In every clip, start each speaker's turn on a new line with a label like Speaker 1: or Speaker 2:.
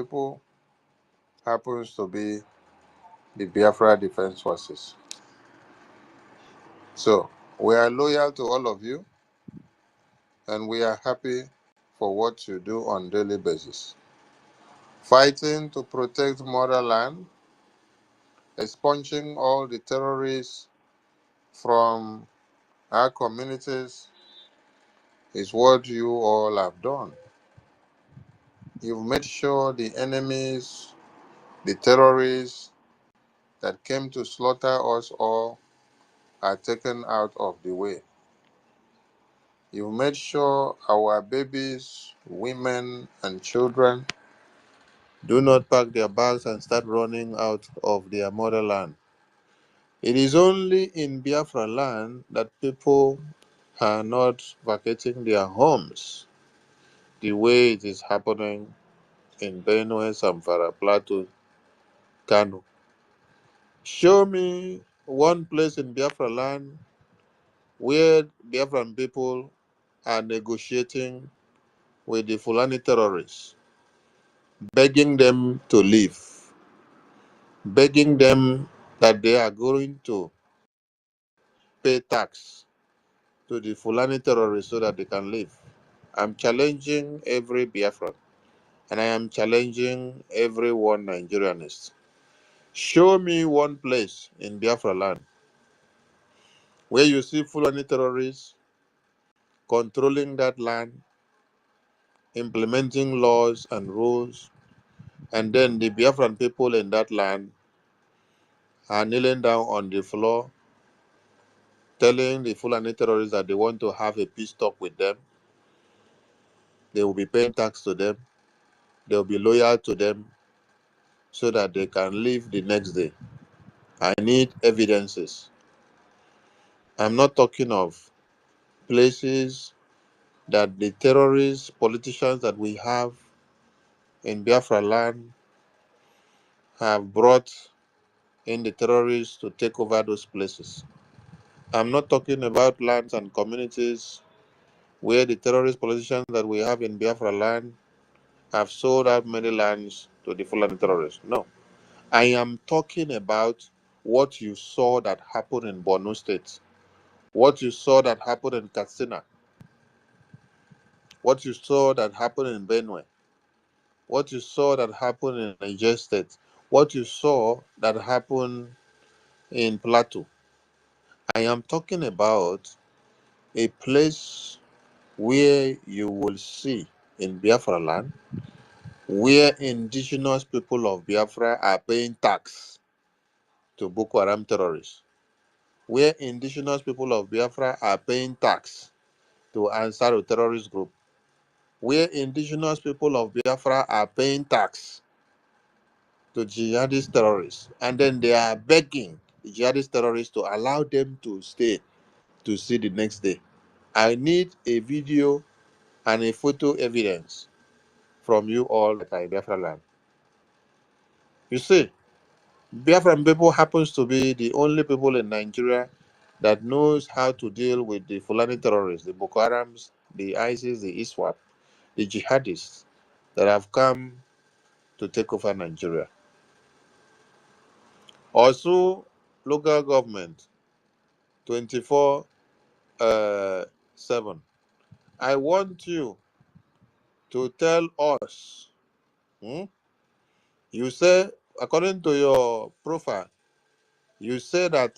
Speaker 1: people happens to be the Biafra Defense Forces. So we are loyal to all of you, and we are happy for what you do on a daily basis. Fighting to protect motherland, expunging all the terrorists from our communities is what you all have done. You've made sure the enemies, the terrorists that came to slaughter us all are taken out of the way. You've made sure our babies, women, and children do not pack their bags and start running out of their motherland. It is only in Biafra land that people are not vacating their homes the way it is happening in Benue, Zamfara, Plateau, Kano. Show me one place in Biafra land where Biafran people are negotiating with the Fulani terrorists, begging them to leave, begging them that they are going to pay tax to the Fulani terrorists so that they can leave. I'm challenging every Biafran, and I am challenging every one Nigerianist. Show me one place in Biafra land where you see Fulani terrorists controlling that land, implementing laws and rules, and then the Biafran people in that land are kneeling down on the floor, telling the Fulani terrorists that they want to have a peace talk with them. They will be paying tax to them. They will be loyal to them so that they can leave the next day. I need evidences. I'm not talking of places that the terrorists, politicians that we have in Biafra land have brought in the terrorists to take over those places. I'm not talking about lands and communities where the terrorist politicians that we have in Biafra land have sold out many lands to the Fulani terrorists. No. I am talking about what you saw that happened in Borno State, what you saw that happened in Katsina, what you saw that happened in Benue, what you saw that happened in Niger State, what you saw that happened in Plateau. I am talking about a place where you will see in Biafra land where indigenous people of Biafra are paying tax to Boko Haram terrorists, where indigenous people of Biafra are paying tax to Ansar terrorist group, where indigenous people of Biafra are paying tax to jihadist terrorists, and then they are begging the jihadist terrorists to allow them to stay to see the next day. I need a video and a photo evidence from you all that are in Biafra land. You see, Biafran people happens to be the only people in Nigeria that knows how to deal with the Fulani terrorists, the Boko Harams, the ISIS, the ISWAP, the jihadists that have come to take over Nigeria. Also, local government, 24/7. I want you to tell us, you say, according to your profile, you say that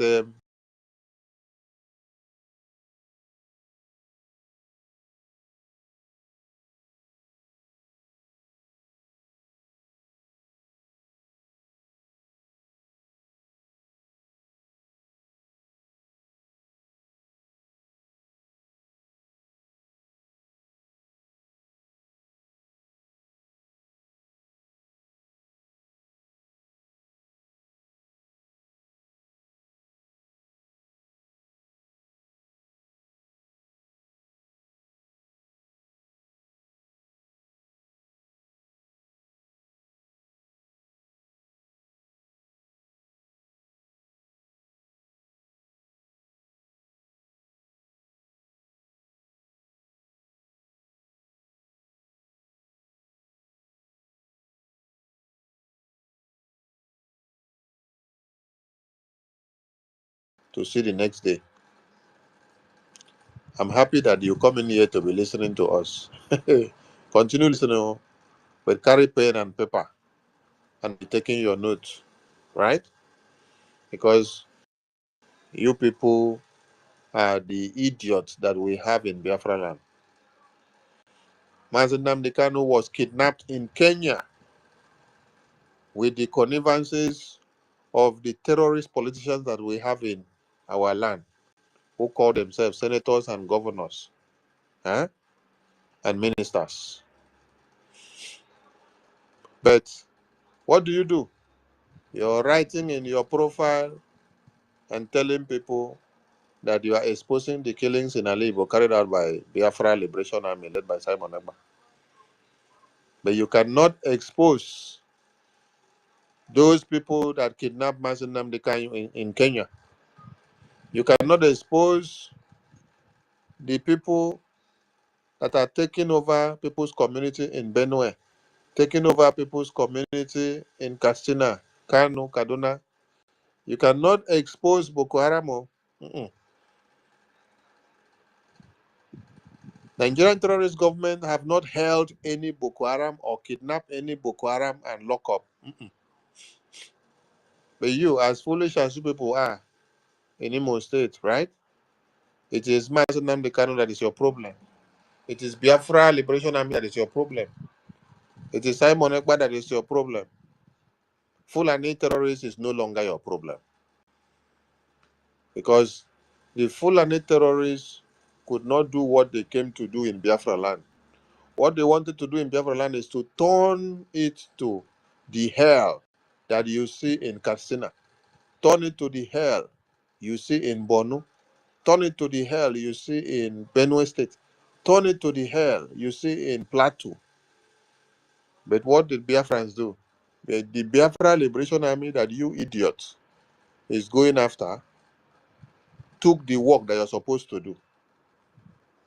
Speaker 1: to see the next day. I'm happy that you come in here to be listening to us. Continue listening, but carry pen and paper and be taking your notes, right? Because you people are the idiots that we have in Biafra land. Mazen Nnamdi Kanu was kidnapped in Kenya with the connivances of the terrorist politicians that we have in our land, who call themselves senators and governors, and ministers. But what do? You're writing in your profile and telling people that you are exposing the killings in Alibo carried out by Biafra Liberation Army led by Simon Ekpa. But you cannot expose those people that kidnapped Mazen Nnamdi Kanu in Kenya. You cannot expose the people that are taking over people's community in Benue, taking over people's community in Katsina, Kano, Kaduna. You cannot expose Boko Haram. Nigerian terrorist government have not held any Boko Haram or kidnapped any Boko Haram and lock up. But you, as foolish as you people are in Imo State, right? It is Mazen Nnamdi Kanu that is your problem. It is Biafra Liberation Army that is your problem. It is Simon Ekpa that is your problem. Fulani terrorists is no longer your problem. Because the Fulani terrorists could not do what they came to do in Biafra land. What they wanted to do in Biafra land is to turn it to the hell that you see in Katsina. Turn it to the hell you see in Borno. Turn it to the hell you see in Benue State. Turn it to the hell you see in Plateau. But what did Biafrans do? The Biafra Liberation Army that you idiots is going after took the work that you're supposed to do.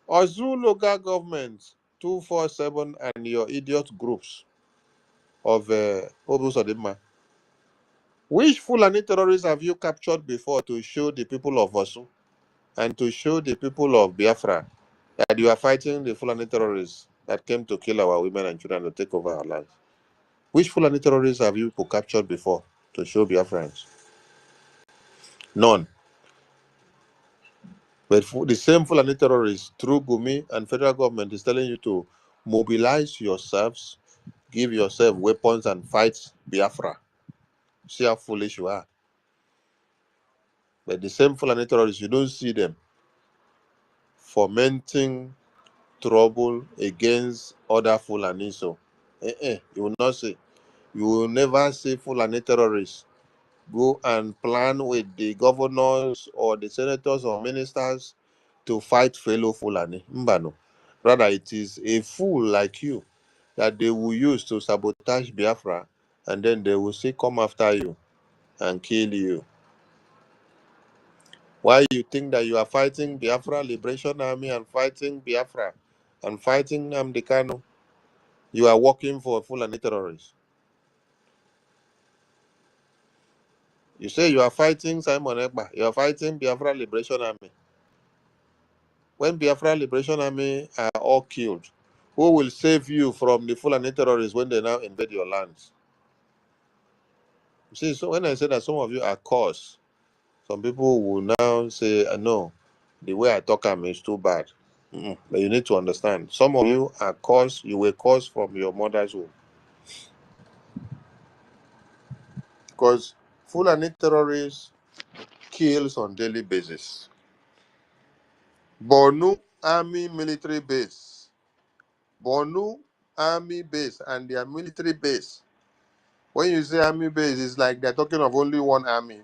Speaker 1: Ozu local government, 247 and your idiot groups of Obus Odema. Which Fulani terrorists have you captured before to show the people of Osu and to show the people of Biafra that you are fighting the Fulani terrorists that came to kill our women and children to take over our lands? Which Fulani terrorists have you captured before to show Biafrans? None. But the same Fulani terrorists, through Gumi and federal government, is telling you to mobilize yourselves, give yourself weapons and fight Biafra. See how foolish you are. But the same Fulani terrorists, you don't see them fomenting trouble against other Fulani. So, you will not see. You will never see Fulani terrorists go and plan with the governors or the senators or ministers to fight fellow Fulani. Mbano. Rather, it is a fool like you that they will use to sabotage Biafra, and then they will say, come after you and kill you. Why you think that you are fighting Biafra Liberation Army and fighting Biafra and fighting Nnamdi Kanu? You are working for Fulani terrorists. You say you are fighting Simon Ekpa. You are fighting Biafra Liberation Army. When Biafra Liberation Army are all killed, who will save you from the Fulani terrorists when they now invade your lands? You see, so when I say that some of you are cursed, some people will now say, no, the way I talk is too bad. But you need to understand, some of you are cursed, you were cursed from your mother's womb. Because Fulani terrorists kills on daily basis. Borno Army military base. Borno Army base and their military base. When you say army base, it's like they're talking of only one army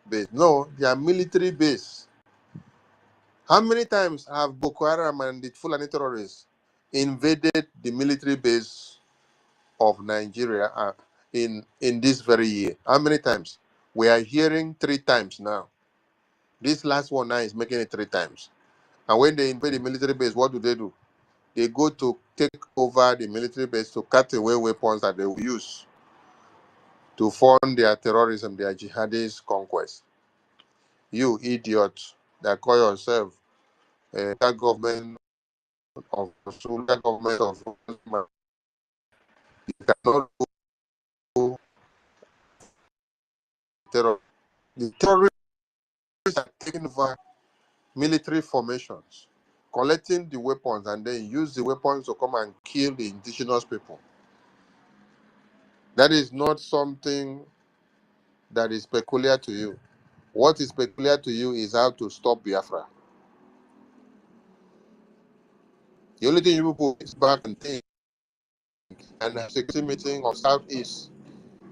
Speaker 1: base. No, their military base. How many times have Boko Haram and the Fulani terrorists invaded the military base of Nigeria in this very year? How many times? We are hearing 3 times now. This last one now is making it 3 times. And when they invade the military base, what do? They go to take over the military base to cut away weapons that they will use to fund their terrorism, their jihadist conquest. You idiots that call yourself that government of that government of you cannot do terror. The terrorists are taking over military formations, collecting the weapons, and then use the weapons to come and kill the indigenous people. That is not something that is peculiar to you. What is peculiar to you is how to stop Biafra. The only thing you people is back and think and have security meeting of Southeast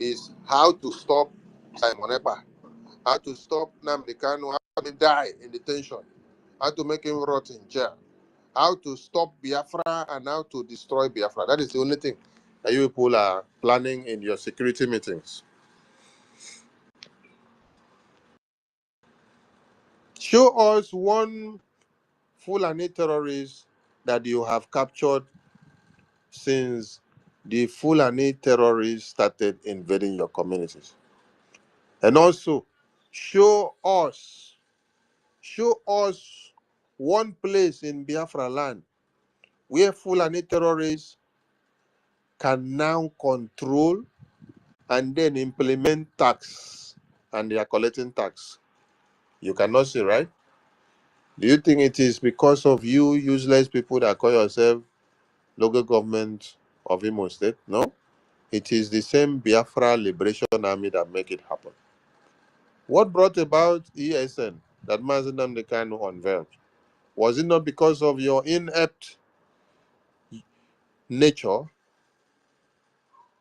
Speaker 1: is how to stop Simon Epa, how to stop Nnamdi Kanu, how to die in detention, how to make him rot in jail, how to stop Biafra and how to destroy Biafra. That is the only thing that you people are planning in your security meetings. Show us one Fulani terrorist that you have captured since the Fulani terrorists started invading your communities. And also, show us one place in Biafra land where Fulani terrorists can now control and then implement tax, and they are collecting tax. You cannot see, right? Do you think it is because of you useless people that call yourself local government of Imo State? No. It is the same Biafra Liberation Army that make it happen. What brought about ESN that Mazi Nnamdi Kanu unveiled? Was it not because of your inept nature?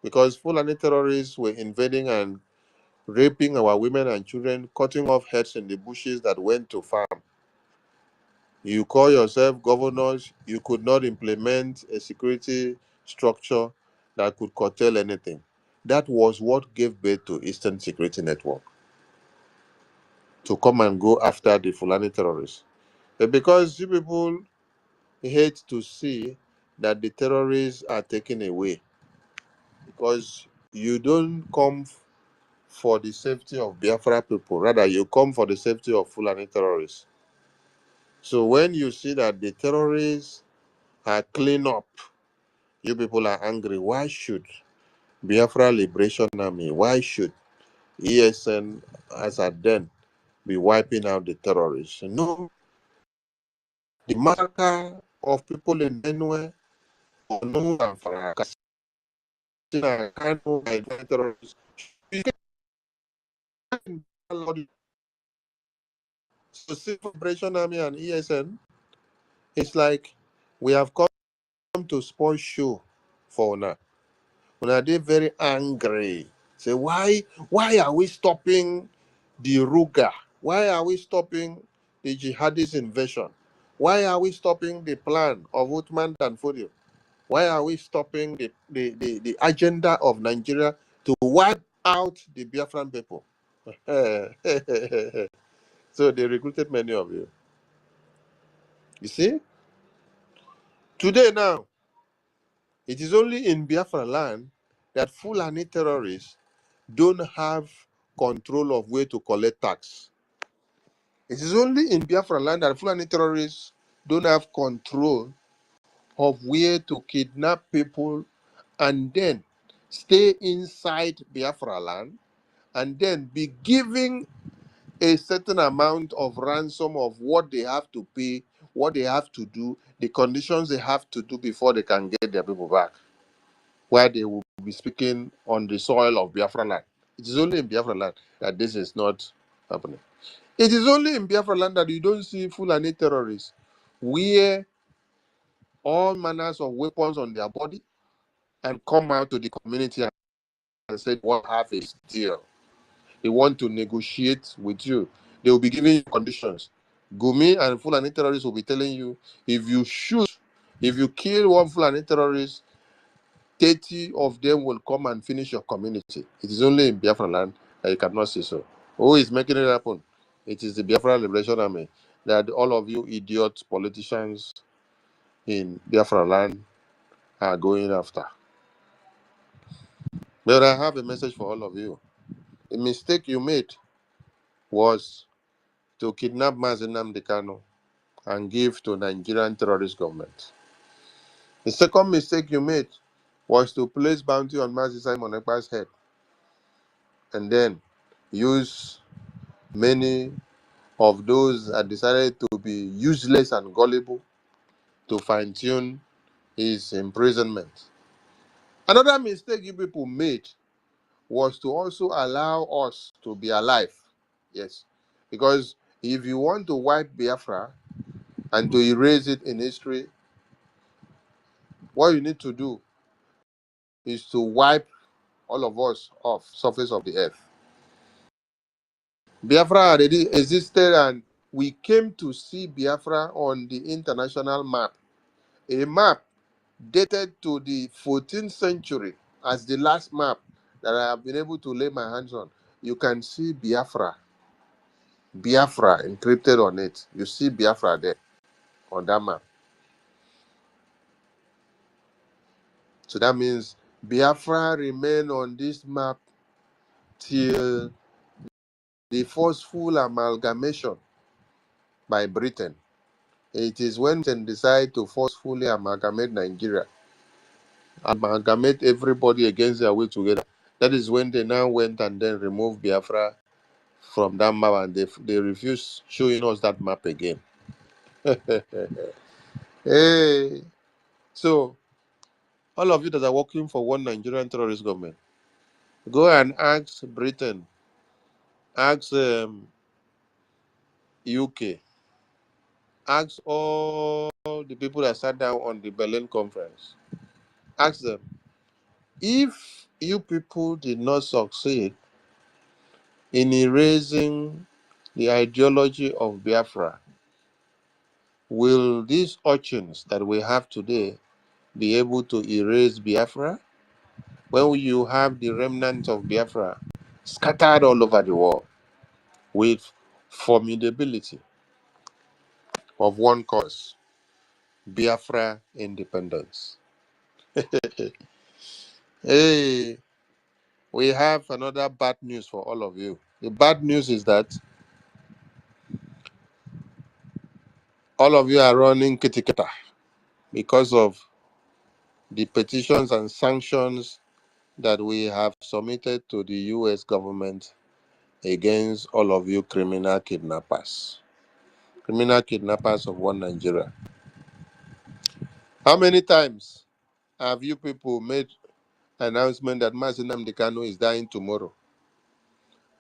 Speaker 1: Because Fulani terrorists were invading and raping our women and children, cutting off heads in the bushes that went to farm. You call yourself governors, you could not implement a security structure that could curtail anything. That was what gave birth to Eastern Security Network, to come and go after the Fulani terrorists. But because you people hate to see that the terrorists are taken away, because you don't come for the safety of Biafra people, rather you come for the safety of Fulani terrorists. So when you see that the terrorists are clean up, you people are angry. Why should Biafra Liberation Army, why should ESN as at then be wiping out the terrorists? No, the massacre of people in Benue, Onu and Faraka, Kano by terrorists, you can't allow it. So Civil Liberation Army and ESN, it's like we have come to spoil show for now. When they very angry, say why are we stopping the Ruga? Why are we stopping the jihadist invasion? Why are we stopping the plan of Uthman Danfodio? Why are we stopping the agenda of Nigeria to wipe out the Biafran people? So they recruited many of you. You see? Today now, it is only in Biafra land that Fulani terrorists don't have control of where to collect tax. It is only in Biafra land that Fulani terrorists don't have control of where to kidnap people and then stay inside Biafra land and then be giving a certain amount of ransom of what they have to pay, what they have to do, the conditions they have to do before they can get their people back, where they will be speaking on the soil of Biafra land. It is only in Biafra land that this is not happening. It is only in Biafra land that you don't see Fulani terrorists wear all manners of weapons on their body and come out to the community and say, "What have a deal? They want to negotiate with you. They will be giving you conditions." Gumi and Fulani terrorists will be telling you, if you kill one Fulani terrorist, 30 of them will come and finish your community. It is only in Biafra land that you cannot see so. Who is making it happen? It is the Biafra Liberation Army that all of you idiot politicians in Biafra land are going after. But I have a message for all of you. The mistake you made was to kidnap Mazi Nnamdi Kanu and give to Nigerian terrorist government. The second mistake you made was to place bounty on Mazi Simon Ekpa's head and then use many of those that decided to be useless and gullible to fine-tune his imprisonment. Another mistake you people made was to also allow us to be alive. Yes. Because if you want to wipe Biafra and to erase it in history, what you need to do is to wipe all of us off the surface of the earth. Biafra already existed and we came to see Biafra on the international map. A map dated to the 14th century as the last map that I have been able to lay my hands on. You can see Biafra encrypted on it. You see Biafra there on that map. So that means Biafra remained on this map till the forceful amalgamation by Britain. It is when Britain decided to forcefully amalgamate Nigeria, amalgamate everybody against their will together. That is when they now went and then removed Biafra from that map, and they refused showing us that map again. Hey, so all of you that are working for one Nigerian terrorist government, go and ask Britain, ask UK, ask all the people that sat down on the Berlin conference. Ask them, if you people did not succeed in erasing the ideology of Biafra, will these urchins that we have today be able to erase Biafra? When you have the remnants of Biafra scattered all over the world with formidability of one cause, Biafra independence. Hey, we have another bad news for all of you. The bad news is that all of you are running kitikata because of the petitions and sanctions that we have submitted to the US government against all of you criminal kidnappers of one Nigeria. How many times have you people made announcement that Mazi Nnamdi Kanu is dying tomorrow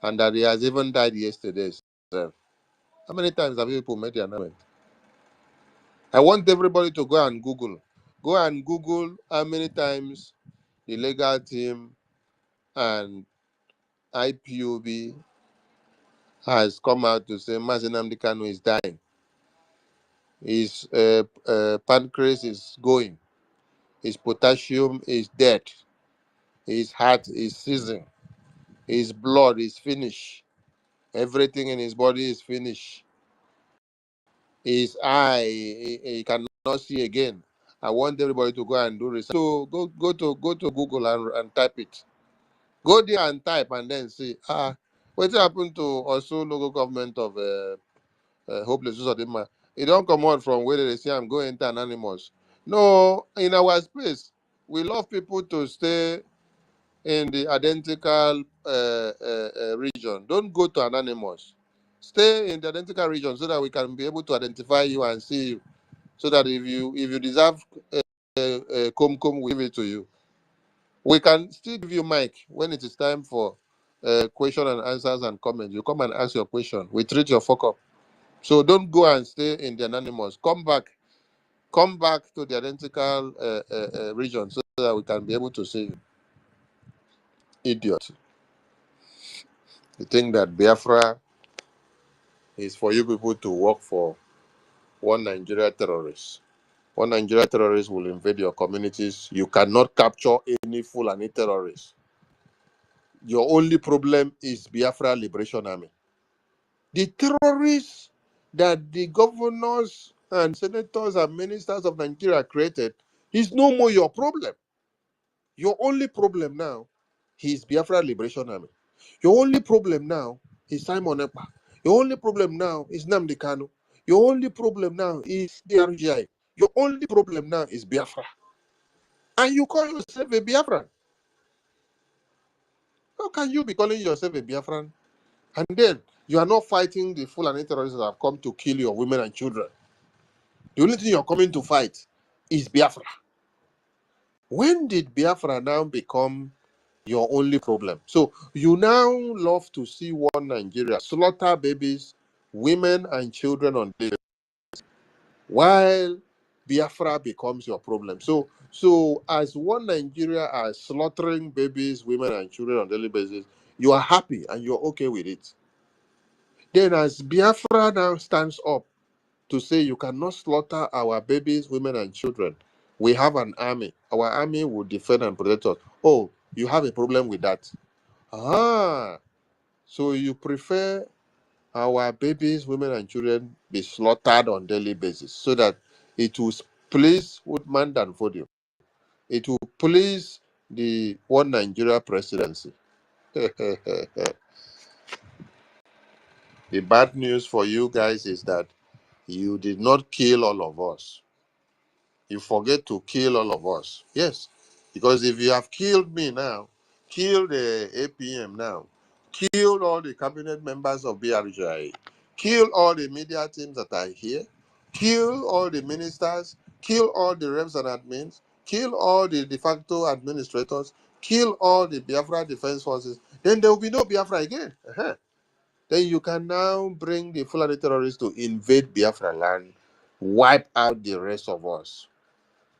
Speaker 1: and that he has even died yesterday? How many times have you people made the announcement? I want everybody to go and Google. Go and Google how many times the legal team and IPOB has come out to say Mazi Nnamdi Kanu is dying. His pancreas is going. His potassium is dead. His heart is seizing. His blood is finished. Everything in his body is finished. His eye, he cannot see again. I want everybody to go and do research. So go to Google and type it. Go there and type and then see. What happened to also local government of Hopeless Usodima? It don't come out from where they say I'm going into anonymous. No, in our space, we love people to stay in the identical region. Don't go to anonymous. Stay in the identical region so that we can be able to identify you and see you. So that if you deserve come, we give it to you. We can still give you mic when it is time for question and answers and comments. You come and ask your question. We treat your fuck up. So don't go and stay in the anonymous. Come back to the identical region so that we can be able to see you. Idiot. You think that Biafra is for you people to work for one Nigeria terrorist. One Nigeria terrorist will invade your communities. You cannot capture any Fulani terrorist. Your only problem is Biafra Liberation Army. The terrorists that the governors and senators and ministers of Nigeria created is no more your problem. Your only problem now is Biafra Liberation Army. Your only problem now is Simon Ekpa. Your only problem now is Nnamdi Kanu. Your only problem now is BRGIE. Your only problem now is Biafra. And you call yourself a Biafran. How can you be calling yourself a Biafran? And then you are not fighting the Fulani terrorists that have come to kill your women and children. The only thing you're coming to fight is Biafra. When did Biafra now become your only problem? So you now love to see one Nigeria slaughter babies, women, and children on daily, while Biafra becomes your problem. So as one Nigeria are slaughtering babies, women, and children on daily basis, you are happy and you're okay with it. Then as Biafra now stands up to say you cannot slaughter our babies, women, and children, we have an army. Our army will defend and protect us. Oh, you have a problem with that. Ah, so you prefer our babies, women, and children be slaughtered on daily basis so that it will please Woodman than Fodio. It will please the one Nigeria presidency. The bad news for you guys is that you did not kill all of us. You forget to kill all of us. Yes. Because if you have killed me now, kill the APM now, kill all the cabinet members of BRGIE, kill all the media teams that are here, kill all the ministers, kill all the reps and admins, kill all the de facto administrators, kill all the Biafra Defense Forces, then there will be no Biafra again. Then you can now bring the Fulani terrorists to invade Biafra land, wipe out the rest of us.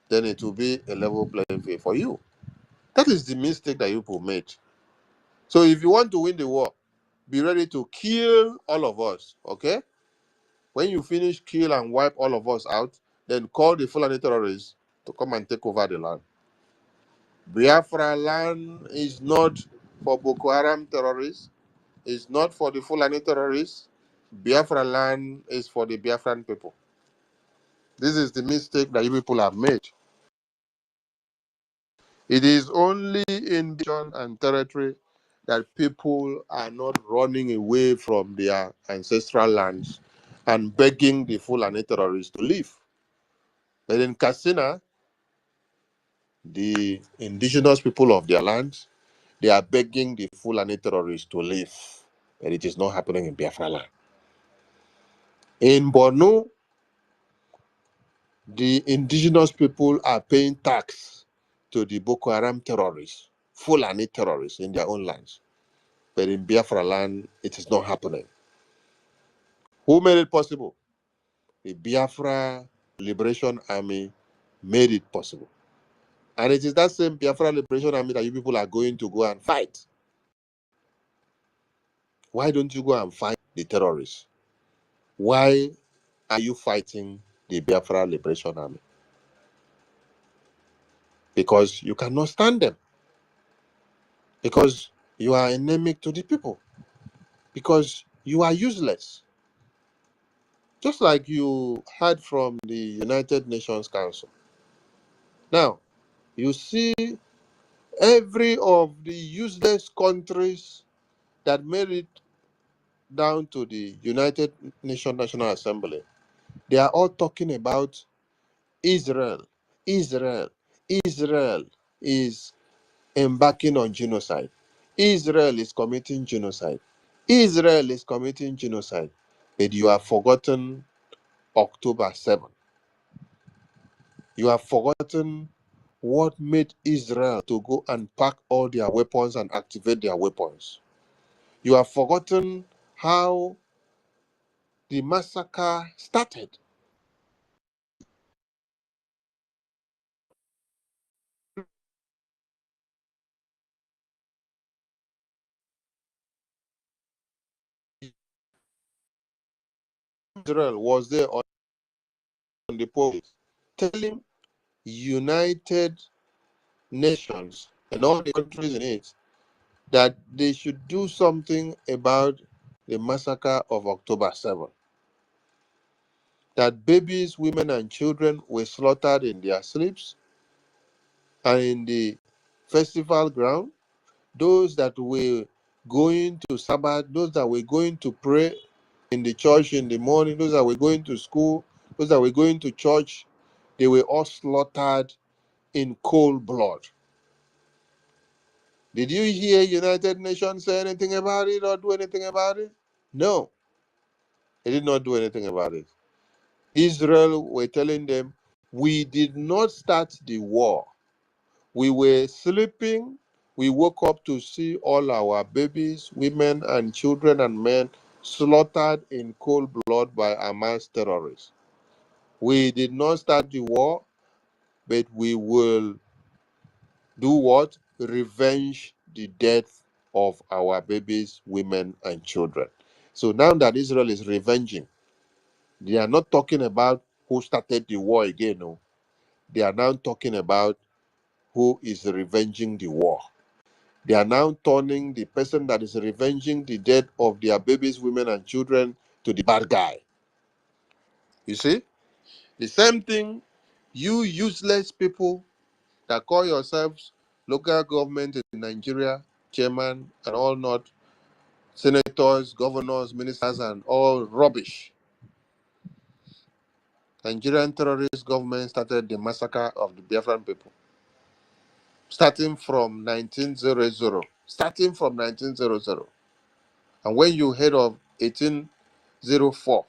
Speaker 1: Then it will be a level playing field for you. That is the mistake that you people made. So if you want to win the war, be ready to kill all of us, okay? When you finish, kill and wipe all of us out, then call the Fulani terrorists to come and take over the land. Biafra land is not for Boko Haram terrorists. It's not for the Fulani terrorists. Biafra land is for the Biafran people. This is the mistake that you people have made. It is only in region and territory that people are not running away from their ancestral lands and begging the Fulani terrorists to leave. But in Katsina, the indigenous people of their lands, they are begging the Fulani terrorists to leave. But it is not happening in Biafra land. In Borno, the indigenous people are paying tax to the Boko Haram terrorists, Fulani terrorists in their own lands. But in Biafra land, it is not happening. Who made it possible? The Biafra Liberation Army made it possible. And it is that same Biafra Liberation Army that you people are going to go and fight. Why don't you go and fight the terrorists? Why are you fighting the Biafra Liberation Army? Because you cannot stand them. Because you are endemic to the people. Because you are useless. Just like you heard from the United Nations Council. Now, you see every of the useless countries that made it down to the United Nations National Assembly, they are all talking about Israel. Israel. Israel is embarking on genocide. Israel is committing genocide. Israel is committing genocide. But you have forgotten October 7. You have forgotten what made Israel to go and pack all their weapons and activate their weapons. You have forgotten how the massacre started. Israel was there on the post telling United Nations and all the countries in it that they should do something about the massacre of October 7. That babies, women, and children were slaughtered in their sleeps and in the festival ground. Those that were going to Sabbath, those that were going to pray in the church in the morning, those that were going to school, those that were going to church, they were all slaughtered in cold blood. Did you hear United Nations say anything about it or do anything about it? No, they did not do anything about it. Israel were telling them, we did not start the war. We were sleeping. We woke up to see all our babies, women, and children and men slaughtered in cold blood by Hamas terrorists. We did not start the war, but we will do what? Revenge the death of our babies, women, and children. So now that Israel is revenging, they are not talking about who started the war again. No. They are now talking about who is revenging the war. They are now turning the person that is revenging the death of their babies, women, and children to the bad guy. You see? The same thing, you useless people that call yourselves local government in Nigeria, chairman, and all not, senators, governors, ministers, and all rubbish. Nigerian terrorist government started the massacre of the Biafran people. Starting from 1900. Starting from 1900. And when you heard of 1804,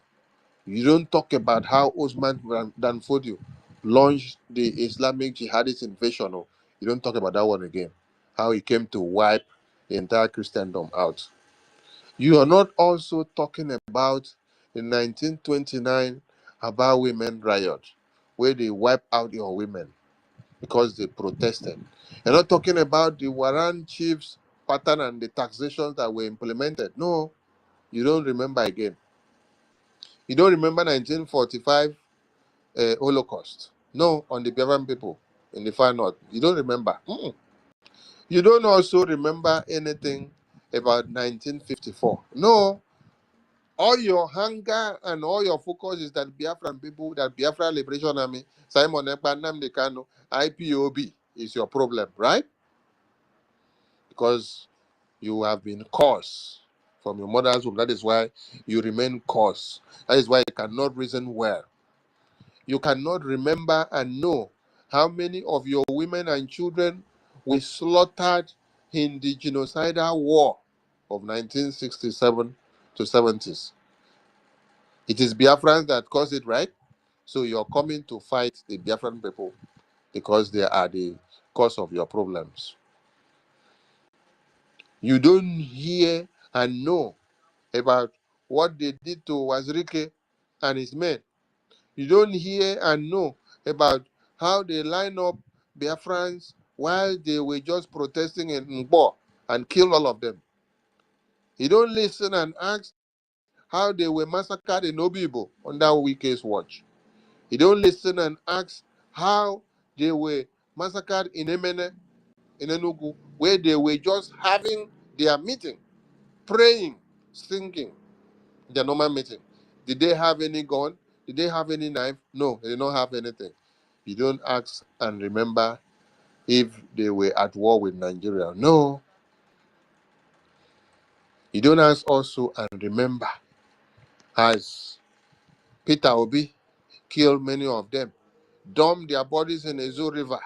Speaker 1: you don't talk about how Osman Dan Fodio launched the Islamic jihadist invasion. No, you don't talk about that one again. How he came to wipe the entire Christendom out. You are not also talking about the 1929 Aba women riot, where they wipe out your women because they protested. You're not talking about the Warren chiefs pattern and the taxations that were implemented. No, you don't remember again. You don't remember 1945 Holocaust. No, on the Biafran people in the far north. You don't remember. You don't also remember anything about 1954. No, all your hunger and all your focus is that Biafran people, that Biafra Liberation Army, Simon Ekpa, Nnamdi Kanu, IPOB is your problem, right? Because you have been cursed from your mother's womb. That is why you remain cursed. That is why you cannot reason well. You cannot remember and know how many of your women and children were slaughtered in the genocidal war of 1967 to 70s. It is Biafrans that caused it, right? So you're coming to fight the Biafran people because they are the cause of your problems. You don't hear and know about what they did to Wazirike and his men. You don't hear and know about how they line up Biafrans while they were just protesting in Ngbo and kill all of them. You don't listen and ask how they were massacred in Obibo under Wike's watch. You don't listen and ask how they were massacred in Emene, in Enugu, where they were just having their meeting, praying, singing, their normal meeting. Did they have any gun? Did they have any knife? No, they did not have anything. You don't ask and remember if they were at war with Nigeria. No. You don't ask also and remember as Peter Obi killed many of them, dumped their bodies in the Zoo River,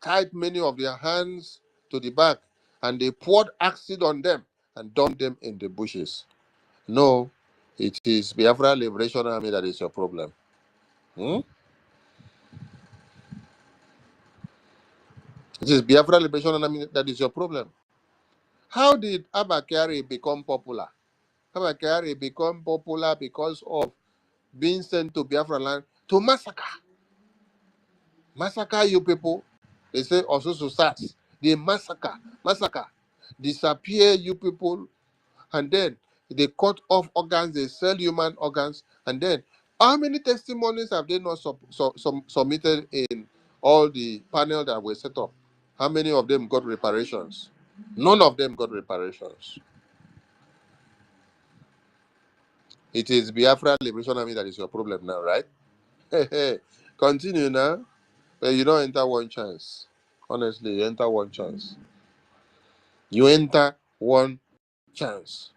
Speaker 1: tied many of their hands to the back, and they poured acid on them and dumped them in the bushes. No, it is Biafra Liberation Army that is your problem. It is Biafra Liberation Army that is your problem. How did Abakari become popular? Abakari become popular because of being sent to Biafra land to massacre. Massacre you people. They say also SARS. They massacre, disappear you people, and then they cut off organs, they sell human organs, and then how many testimonies have they not submitted in all the panel that were set up? How many of them got reparations? None of them got reparations. It is Biafra Liberation Army that is your problem now, right? Continue now. But you don't enter one chance. Honestly, you enter one chance. You enter one chance.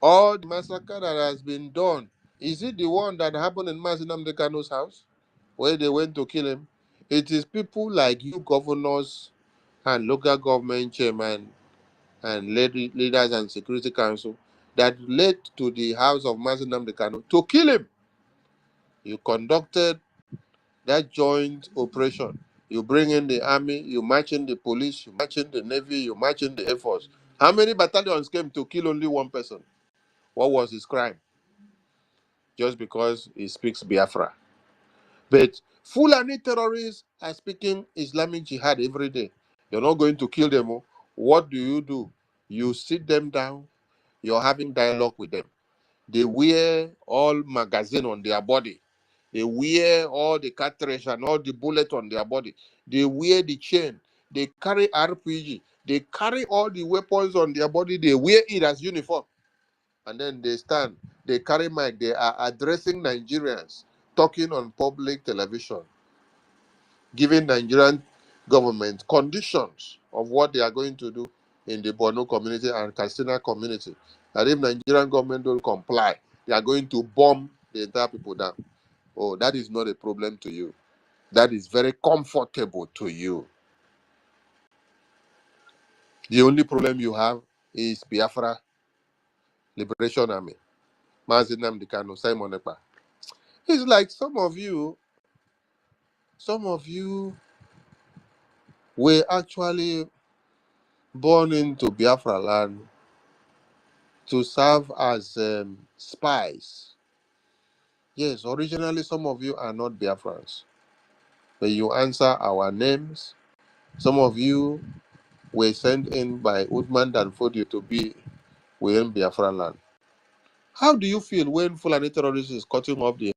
Speaker 1: All the massacre that has been done, is it the one that happened in Mazinam Dekano's house, where they went to kill him? It is people like you, governors and local government chairman and leaders and security council, that led to the house of Mazinam Dekano to kill him. You conducted that joint operation. You bring in the army, you march in the police, you march in the navy, you march in the air force. How many battalions came to kill only one person? What was his crime? Just because he speaks Biafra. But Fulani terrorists are speaking Islamic Jihad every day. You're not going to kill them. Oh. What do? You sit them down, you're having dialogue with them. They wear all magazine on their body. They wear all the cartridge and all the bullet on their body. They wear the chain. They carry RPG. They carry all the weapons on their body. They wear it as uniform. And then they stand. They carry mic. They are addressing Nigerians, talking on public television, giving Nigerian government conditions of what they are going to do in the Borno community and Katsina community. And if Nigerian government don't comply, they are going to bomb the entire people down. Oh, that is not a problem to you. That is very comfortable to you. The only problem you have is Biafra Liberation Army. Mazinam Dikano, Simon Ekpa. It's like some of you were actually born into Biafra land to serve as spies. Yes, originally some of you are not Biafrans, but you answer our names. Some of you were sent in by Uthman Danfodio to be within Biafra land. How do you feel when Fulani terrorists is cutting off the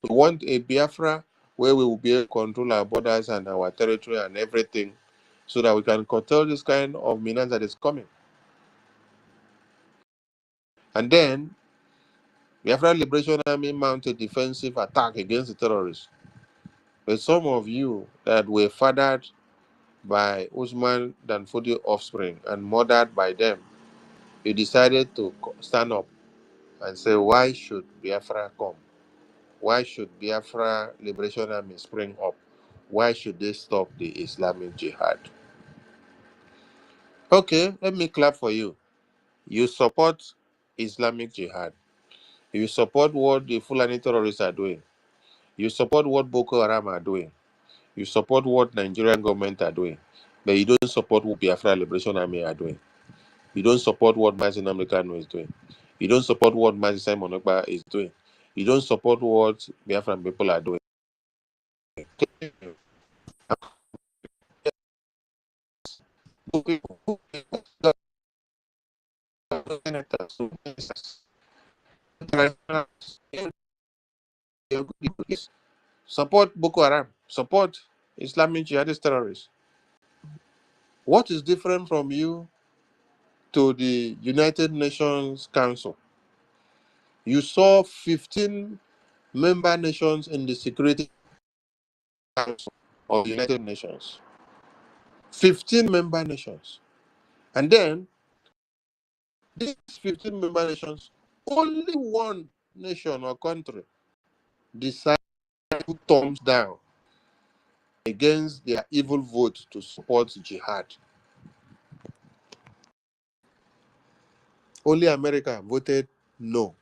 Speaker 1: we want a Biafra where we will be able to control our borders and our territory and everything so that we can curtail this kind of menace that is coming. And then Biafra Liberation Army mounted defensive attack against the terrorists. But some of you that were fathered by Usman Danfodio offspring and mothered by them, you decided to stand up and say, why should Biafra come? Why should Biafra Liberation Army spring up? Why should they stop the Islamic Jihad? Okay, let me clap for you. You support Islamic Jihad. You support what the Fulani terrorists are doing. You support what Boko Haram are doing. You support what Nigerian government are doing. But you don't support what Biafra Liberation Army are doing. You don't support what Mazin Americano is doing. You don't support what Mazin Simon Okpa is doing. You don't support what Biafran people are doing. Support Boko Haram. Support Islamic jihadist terrorists. What is different from you to the United Nations Council? You saw 15 member nations in the Security Council of the United Nations. 15 member nations. And then, these 15 member nations, only one nation or country decided to put thumbs down against their evil vote to support jihad. Only America voted no.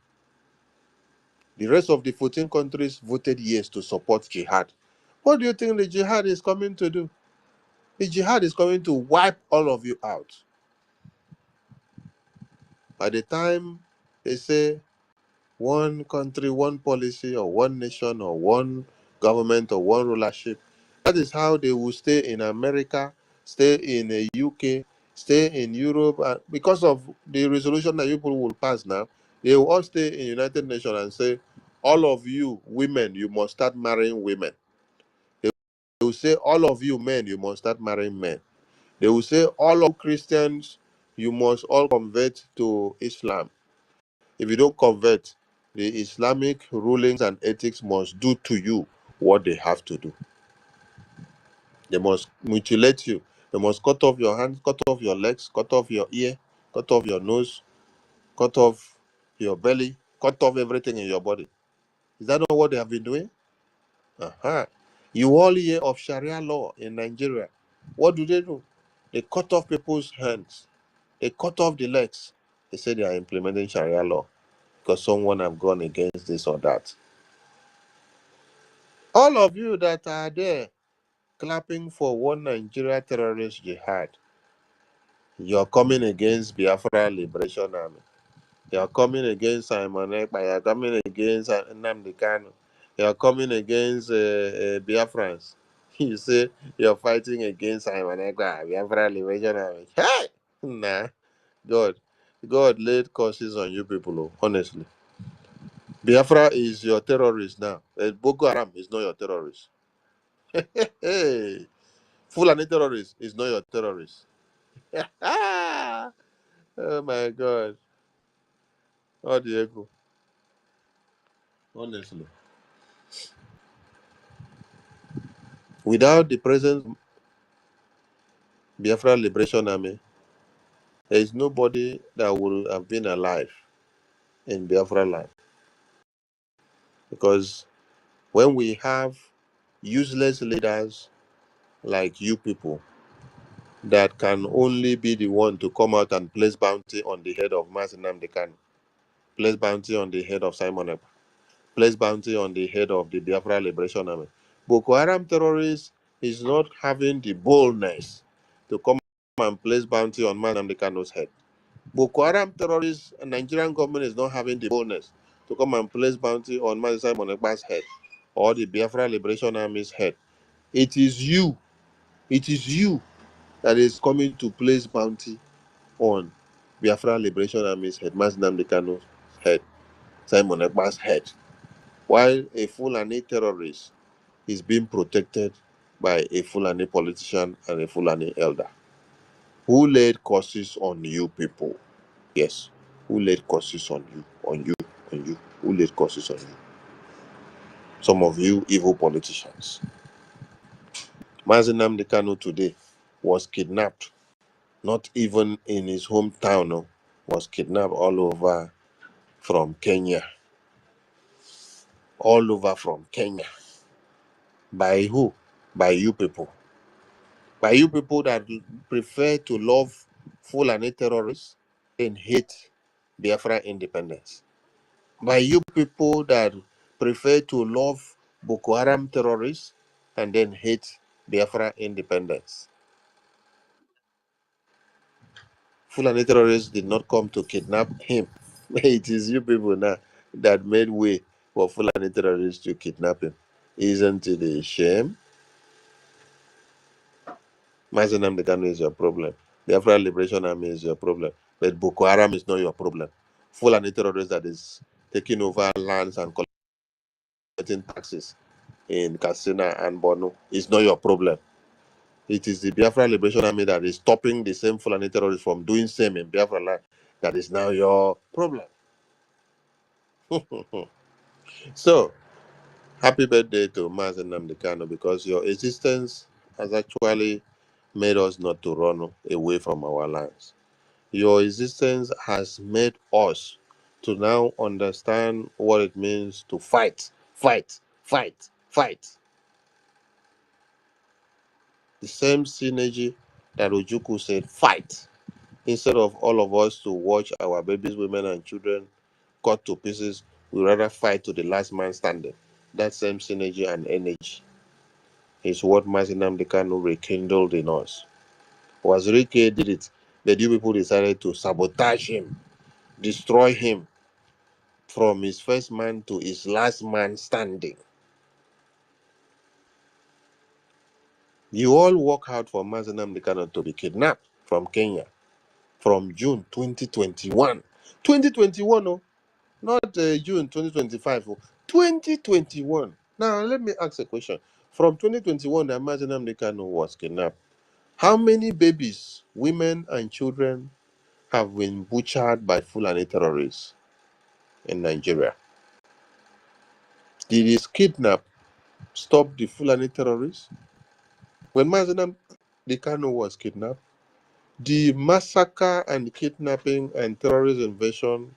Speaker 1: The rest of the 14 countries voted yes to support jihad. What do you think the jihad is coming to do? The jihad is coming to wipe all of you out. By the time they say one country, one policy, or one nation, or one government, or one rulership, that is how they will stay in America, stay in the UK, stay in Europe. Because of the resolution that people will pass now, they will all stay in United Nations and say, all of you women, you must start marrying women. They will say, all of you men, you must start marrying men. They will say, all of Christians, you must all convert to Islam. If you don't convert, the Islamic rulings and ethics must do to you what they have to do. They must mutilate you. They must cut off your hands, cut off your legs, cut off your ear, cut off your nose, cut off your belly, cut off everything in your body. Is that not what they have been doing? Uh-huh. You all hear of Sharia law in Nigeria. What do? They cut off people's hands. They cut off the legs. They say they are implementing Sharia law because someone have gone against this or that. All of you that are there clapping for one Nigeria terrorist jihad, you're coming against Biafra Liberation Army. You're coming against Simon Ekpa. You're coming against Nnamdi Kanu. You're coming against Biafrans. You say you're fighting against Simon Ekpa, Biafra Liberation Army. Hey! Nah. God laid curses on you people, oh, honestly. Biafra is your terrorist now. Boko Haram is not your terrorist. Hey! Fulani terrorist is not your terrorist. Oh my God. Oh, Diego. Honestly. Without the presence of Biafra Liberation Army, there is nobody that would have been alive in Biafra land. Because when we have useless leaders like you people that can only be the one to come out and place bounty on the head of Mazi Nnamdi Kanu, place bounty on the head of Simon Ekpa, place bounty on the head of the Biafra Liberation Army. Boko Haram terrorists is not having the boldness to come and place bounty on Mazi Nnamdi Kanu's head. Boko Haram terrorists and Nigerian government is not having the boldness to come and place bounty on Mazi Simon Ekpa's head or the Biafra Liberation Army's head. It is you that is coming to place bounty on Biafra Liberation Army's head, Mazi Nnamdi Kanu's head, Simon Ekpa's head, while a Fulani terrorist is being protected by a Fulani politician and a Fulani elder. Who laid curses on you people? Yes. Who laid curses on you? On you? On you? Who laid curses on you? Some of you evil politicians. Mazi Nnamdi Kanu today was kidnapped, not even in his hometown, no, was kidnapped all over from Kenya. All over from Kenya. By who? By you people. By you people that prefer to love Fulani terrorists and hate Biafra independence. By you people that prefer to love Boko Haram terrorists and then hate Biafra independence. Fulani terrorists did not come to kidnap him. It is you people now that made way for Fulani terrorists to kidnap him. Isn't it a shame? Mazi Nnamdi Kanu is your problem. The Biafra Liberation Army is your problem. But Boko Haram is not your problem. Fulani terrorists that is taking over lands and collecting taxes in Katsina and Borno is not your problem. It is the Biafra Liberation Army that is stopping the same Fulani terrorists from doing same in Biafra land that is now your problem. So, happy birthday to Mazi Nnamdi Kanu, because your existence has actually made us not to run away from our lands. Your existence has made us to now understand what it means to fight, fight, fight, fight. The same synergy that Ojukwu said, fight. Instead of all of us to watch our babies, women, and children cut to pieces, we rather fight to the last man standing. That same synergy and energy is what Mazi Nnamdi Kanu rekindled in us. Wazirike did it, but you people decided to sabotage him, destroy him from his first man to his last man standing. You all work hard for Mazi Nnamdi Kanu to be kidnapped from Kenya from June 2021. 2021, oh, not June 2025, oh, 2021. Now, let me ask a question. From 2021, that Mazi Nnamdi Kanu was kidnapped, how many babies, women, and children have been butchered by Fulani terrorists in Nigeria? Did his kidnap stop the Fulani terrorists? When Mazenam Dekano was kidnapped, the massacre and kidnapping and terrorist invasion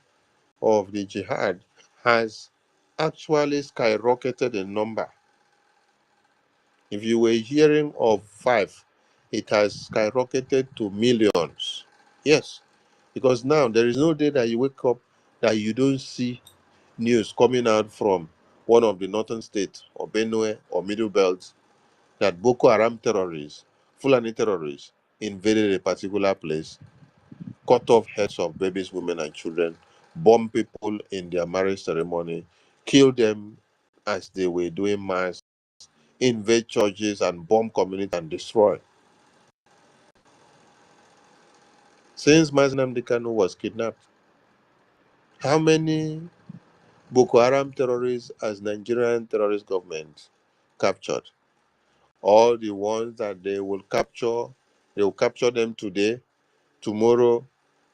Speaker 1: of the jihad has actually skyrocketed in number. If you were hearing of 5, it has skyrocketed to millions. Yes, because now there is no day that you wake up that you don't see news coming out from one of the northern states or Benue or Middle Belt that Boko Haram terrorists, Fulani terrorists invaded a particular place, cut off heads of babies, women, and children, bomb people in their marriage ceremony, kill them as they were doing mass, invade churches and bomb communities and destroy. Since Mazen Kanu was kidnapped, how many Boko Haram terrorists has Nigerian terrorist government captured? All the ones that they will capture them today. Tomorrow,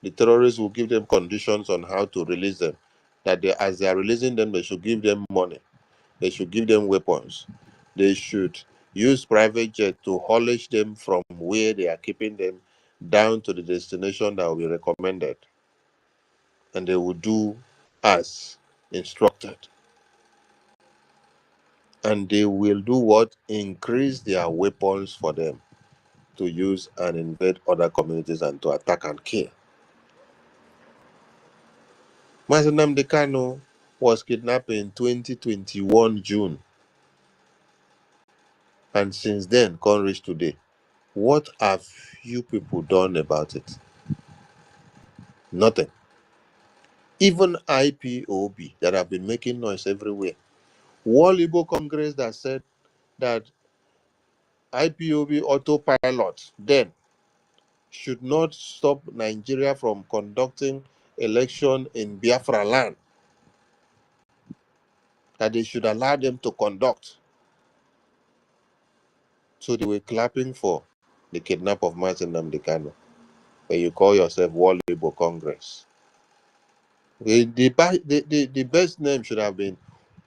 Speaker 1: the terrorists will give them conditions on how to release them. That as they are releasing them, they should give them money. They should give them weapons. They should use private jet to haulage them from where they are keeping them down to the destination that will be recommended. And they will do as instructed. And they will do what? Increase their weapons for them to use and invade other communities and to attack and kill. Mazen Nnamdi Kanu was kidnapped in 2021 June. And since then, come reach today. What have you people done about it? Nothing. Even IPOB that have been making noise everywhere. World Igbo Congress that said that IPOB autopilot then should not stop Nigeria from conducting election in Biafra land. That they should allow them to conduct. So they were clapping for the kidnap of Mazen Nnamdi Kanu. When you call yourself World Igbo Congress. The best name should have been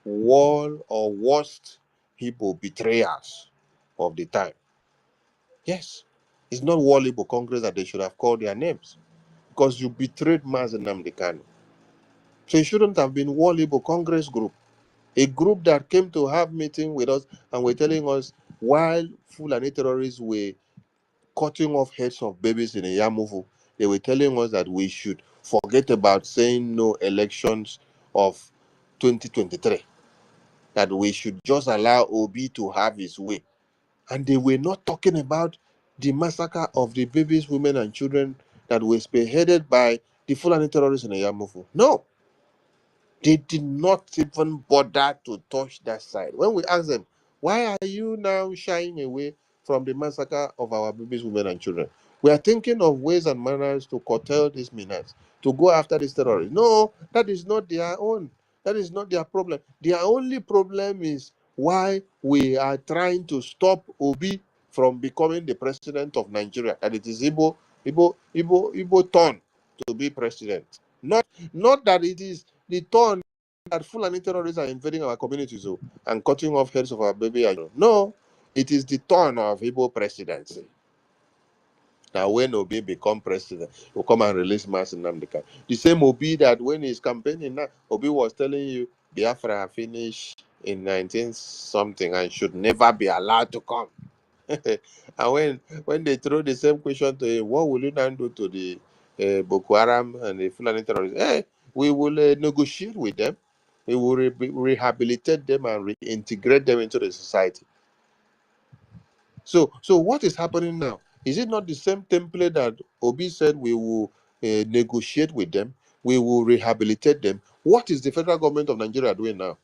Speaker 1: World or Worst Igbo Betrayers of the time. Yes. It's not World Igbo Congress that they should have called their names. Because you betrayed Mazen Nnamdi Kanu. So it shouldn't have been World Igbo Congress group. A group that came to have meeting with us and were telling us while Fulani terrorists were cutting off heads of babies in Yamufu, they were telling us that we should forget about saying no elections of 2023, that we should just allow Obi to have his way. And they were not talking about the massacre of the babies, women, and children that were spearheaded by the Fulani terrorists in Yamufu. No, they did not even bother to touch that side. When we asked them, why are you now shying away from the massacre of our babies, women, and children? We are thinking of ways and manners to curtail these menace, to go after these terrorists. No, that is not their own. That is not their problem. Their only problem is why we are trying to stop Obi from becoming the president of Nigeria. That it is Igbo turn to be president. Not that it is the turn that Fulani terrorists are invading our communities and cutting off heads of our baby. No, it is the turn of Igbo presidency. Now, when Obi become president, will come and release Mazen Nnamdi Kanu. The same Obi that when he's campaigning now, Obi was telling you Biafra finished in 19 something and should never be allowed to come. And when they throw the same question to him, what will you now do to the Boko Haram and the Fulani terrorists? We will negotiate with them. We will rehabilitate them and reintegrate them into the society. So what is happening now? Is it not the same template that Obi said we will negotiate with them, we will rehabilitate them? What is the federal government of Nigeria doing now?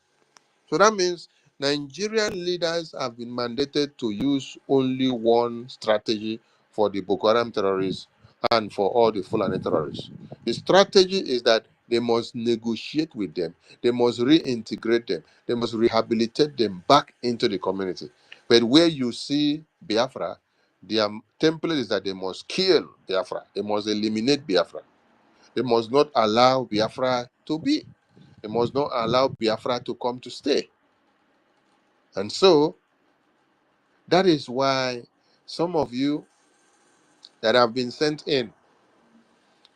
Speaker 1: So that means Nigerian leaders have been mandated to use only one strategy for the Boko Haram terrorists and for all the Fulani terrorists. The strategy is that they must negotiate with them, they must reintegrate them, they must rehabilitate them back into the community. But where you see Biafra, their template is that they must kill Biafra, they must eliminate Biafra, they must not allow Biafra to be. They must not allow Biafra to come to stay. And so that is why some of you that have been sent in,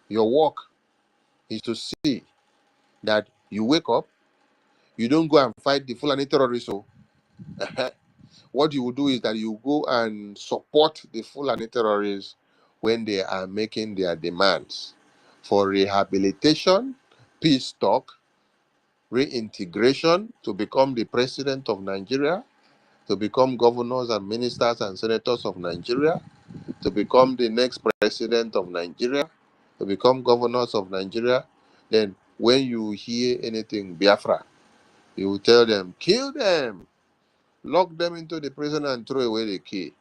Speaker 1: your work is to see that you wake up, you don't go and fight the Fulani terrorists. So what you will do is that you go and support the Fulani terrorists when they are making their demands for rehabilitation, peace talk, reintegration, to become the president of Nigeria, to become governors and ministers and senators of Nigeria, to become the next president of Nigeria, to become governors of Nigeria. Then when you hear anything Biafra, you will tell them, kill them, lock them into the prison and throw away the key.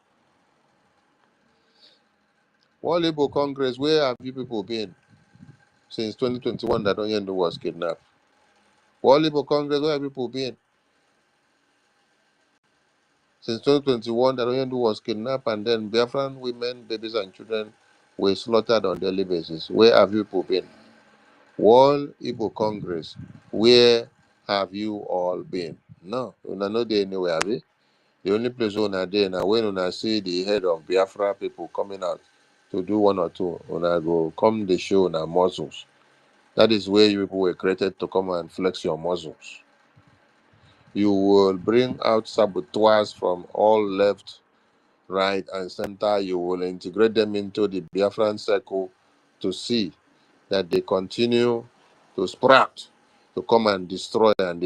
Speaker 1: World Labour Congress, where have you people been since 2021 that Onyendo was kidnapped? World Labour Congress, where have people been since 2021 that Onyendo was kidnapped and then Biafran women, babies and children were slaughtered on a daily basis? Where have you people been? World Igbo Congress, where have you all been? No, una no dey anywhere, have you? The only place una dey na when una see the head of Biafra people coming out to do one or two, una go come the show una muscles. That is where you people were created, to come and flex your muscles. You will bring out saboteurs from all left, right, and center. You will integrate them into the Biafran circle to see that they continue to sprout, to come and destroy and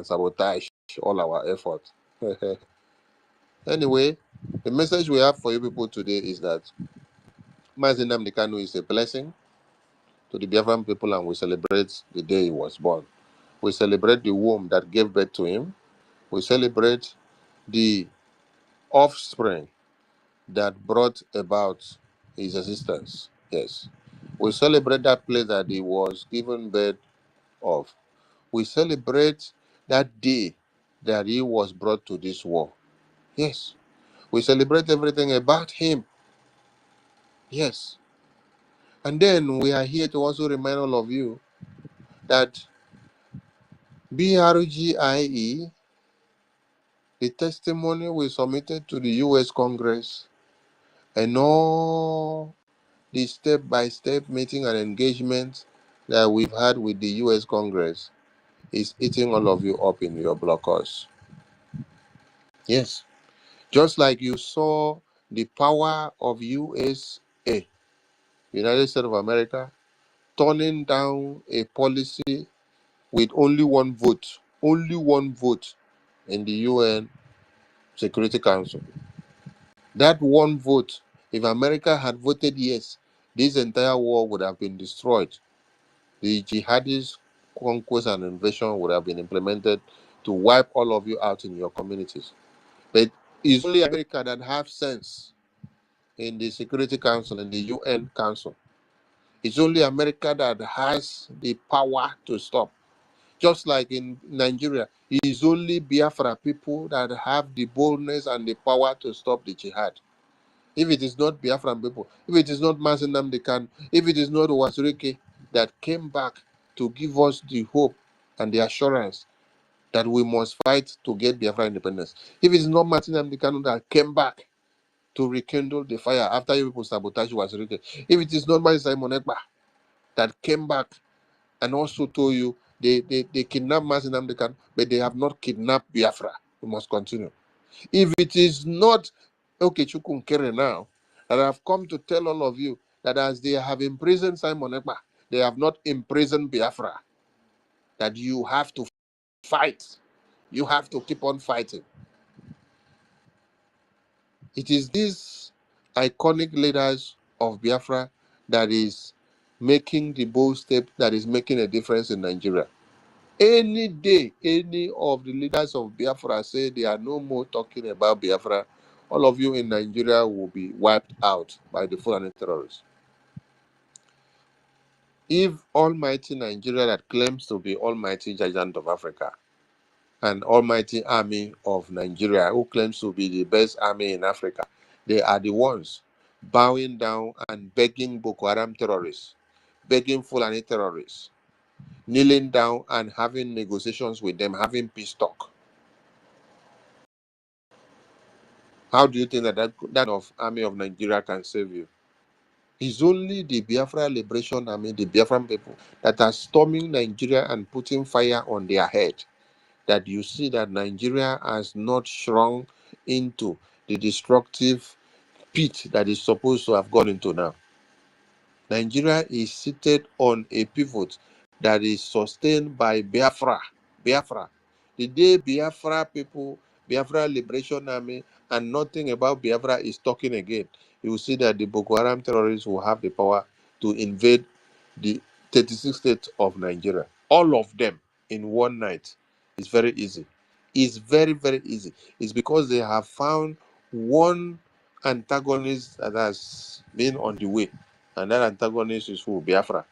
Speaker 1: sabotage all our efforts. Anyway, the message we have for you people today is that Mazi Nnamdi Kanu is a blessing to the Biafran people, and we celebrate the day he was born. We celebrate the womb that gave birth to him. We celebrate the offspring that brought about his existence. Yes. We celebrate that place that he was given birth of. We celebrate that day that he was brought to this world. Yes. We celebrate everything about him. Yes. And then we are here to also remind all of you that BRGIE, the testimony we submitted to the US Congress, and all the step-by-step meeting and engagement that we've had with the US Congress, is eating all of you up in your blockers. Yes. Just like you saw the power of USA, United States of America, turning down a policy with only one vote in the UN Security Council. That one vote, if America had voted yes, this entire war would have been destroyed. The jihadist conquest and invasion would have been implemented to wipe all of you out in your communities. But it's only America that have sense in the Security Council, in the UN Council. It's only America that has the power to stop. Just like in Nigeria, it is only Biafra people that have the boldness and the power to stop the jihad. If it is not Biafran people, if it is not Mazi Nnamdi Kanu, if it is not Owazurike that came back to give us the hope and the assurance that we must fight to get Biafra independence, if it is not Mazi Nnamdi Kanu that came back to rekindle the fire after you people sabotage Owazurike, if it is not Mazi Simon Ekpa that came back and also told you they kidnapped Mazi Nnamdi Kanu, but they have not kidnapped Biafra, we must continue. If it is not Okechukwu Nkere now that have come to tell all of you that as they have imprisoned Simon Ekpa, they have not imprisoned Biafra, that you have to fight. You have to keep on fighting. It is these iconic leaders of Biafra that is making the bold step, that is making a difference in Nigeria. Any day, any of the leaders of Biafra say they are no more talking about Biafra, all of you in Nigeria will be wiped out by the Fulani terrorists. If Almighty Nigeria, that claims to be Almighty Giant of Africa, and Almighty Army of Nigeria, who claims to be the best army in Africa, they are the ones bowing down and begging Boko Haram terrorists, begging Fulani terrorists, kneeling down and having negotiations with them, having peace talk. How do you think that of army of Nigeria can save you? It's only the Biafra Liberation Army, the Biafran people, that are storming Nigeria and putting fire on their head, that you see that Nigeria has not shrunk into the destructive pit that is supposed to have gone into now. Nigeria is seated on a pivot that is sustained by Biafra. Biafra. The day Biafra people, Biafra Liberation Army, and nothing about Biafra is talking again, you will see that the Boko Haram terrorists will have the power to invade the 36 states of Nigeria. All of them in one night. It's very easy. It's very, very easy. It's because they have found one antagonist that has been on the way, and that antagonist is who? Biafra.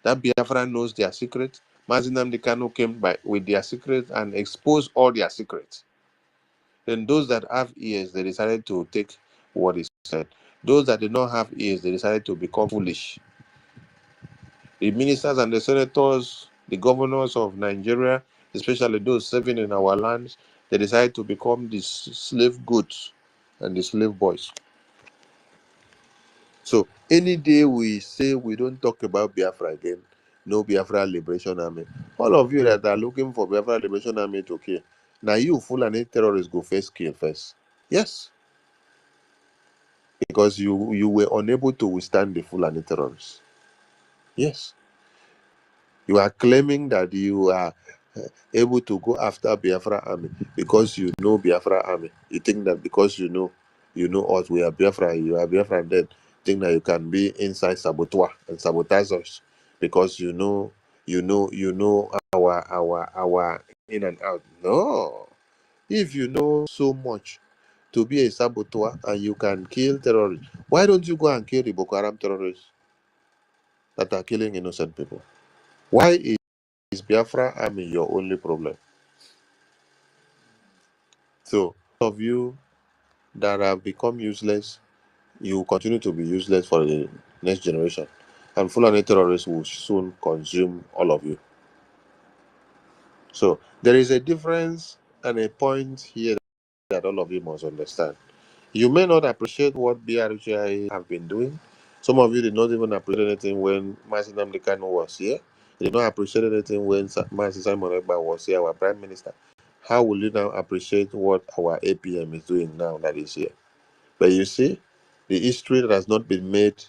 Speaker 1: That Biafra knows their secret. Mazi Nnamdi Kanu came by with their secret and exposed all their secrets. Then those that have ears, they decided to take what is said. Those that did not have ears, they decided to become foolish. The ministers and the senators, the governors of Nigeria, especially those serving in our lands, they decided to become the slave goods and the slave boys. So any day we say we don't talk about Biafra again, no Biafra Liberation Army, all of you that are looking for Biafra Liberation Army to kill, now you Fulani terrorists go first kill first. Yes, because you were unable to withstand the Fulani terrorists. Yes, you are claiming that you are able to go after Biafra Army because you know Biafra Army. You think that because you know us, we are Biafra, you are Biafra, then think that you can be inside saboteur and sabotage us because you know our in and out. No. If you know so much to be a saboteur and you can kill terrorists, why don't you go and kill the Boko Haram terrorists that are killing innocent people? Why is Biafra Army your only problem? So, all of you that have become useless, you will continue to be useless for the next generation. And Fulani terrorists will soon consume all of you. So, there is a difference and a point here that all of you must understand. You may not appreciate what BRGIE have been doing. Some of you did not even appreciate anything when Mazi Nnamdi Kanu was here. You did not appreciate anything when Mazi Simon Ekpa was here, our Prime Minister. How will you now appreciate what our APM is doing now that is here? But you see, the history that has not been made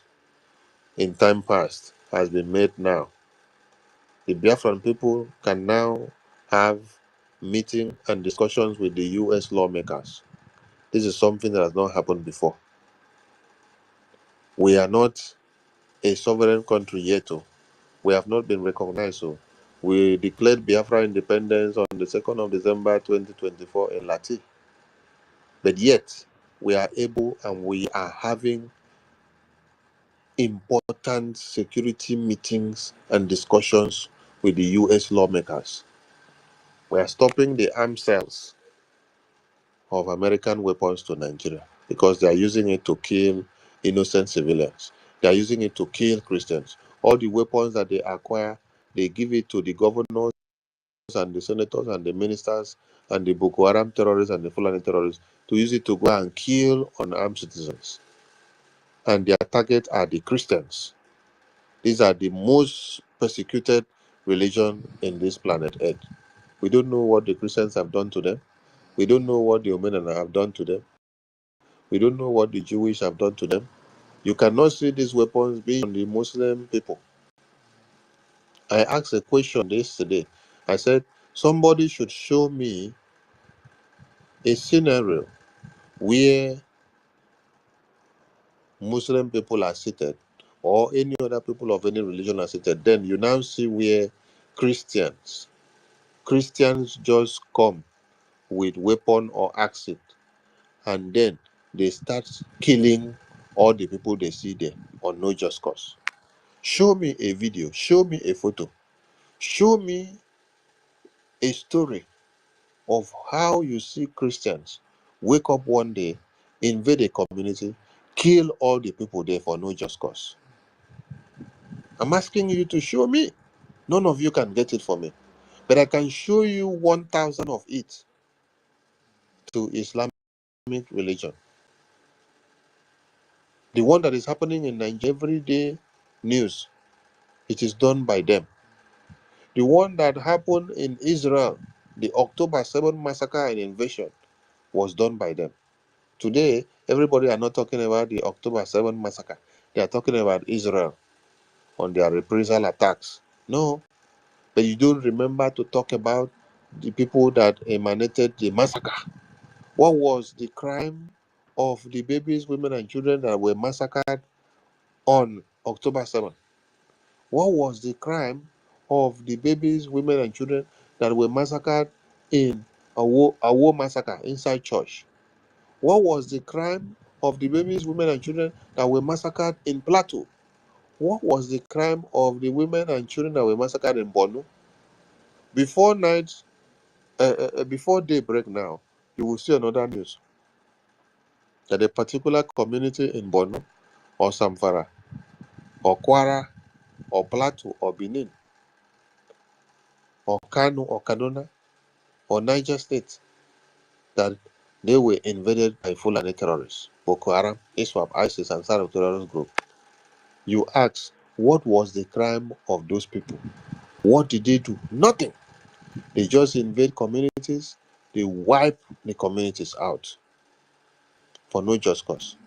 Speaker 1: in time past has been made now. The Biafran people can now have meeting and discussions with the US lawmakers. This is something that has not happened before. We are not a sovereign country yet. We have not been recognized. So we declared Biafra independence on the 2nd of December 2024 in Lati. But yet, we are able and we are having important security meetings and discussions with the US lawmakers. We are stopping the arms sales of American weapons to Nigeria because they are using it to kill innocent civilians. They are using it to kill Christians. All the weapons that they acquire, they give it to the governors and the senators and the ministers and the Boko Haram terrorists and the Fulani terrorists to use it to go and kill unarmed citizens. And their target are the Christians. These are the most persecuted religion in this planet Earth. We don't know what the Christians have done to them. We don't know what the Omenana have done to them. We don't know what the Jewish have done to them. You cannot see these weapons being on the Muslim people. I asked a question yesterday. I said, somebody should show me a scenario where Muslim people are seated or any other people of any religion are seated. Then you now see where Christians just come with weapon or axe, and then they start killing all the people they see there on no just cause. Show me a video, show me a photo, show me a story of how you see Christians wake up one day, invade a community, kill all the people there for no just cause. I'm asking you to show me. None of you can get it for me, but I can show you 1,000 of it to Islam. Islamic religion. The one that is happening in Nigeria everyday news, it is done by them. The one that happened in Israel, the October 7 massacre and invasion, was done by them. Today, everybody are not talking about the October 7 massacre. They are talking about Israel on their reprisal attacks. No, but you don't remember to talk about the people that emanated the massacre. What was the crime of the babies, women, and children that were massacred on October 7? What was the crime of the babies, women, and children that were massacred in a war massacre inside church? What was the crime of the babies, women, and children that were massacred in Plateau? What was the crime of the women and children that were massacred in Borno? Before before daybreak now, you will see another news that a particular community in Borno or Samfara or Kwara or Plateau or Benin or Kano or Kaduna or Niger State, that they were invaded by Fulani terrorists, Boko Haram, ISWAP, ISIS, and other terrorist group. You ask, what was the crime of those people? What did they do? Nothing. They just invade communities, they wipe the communities out for no just cause.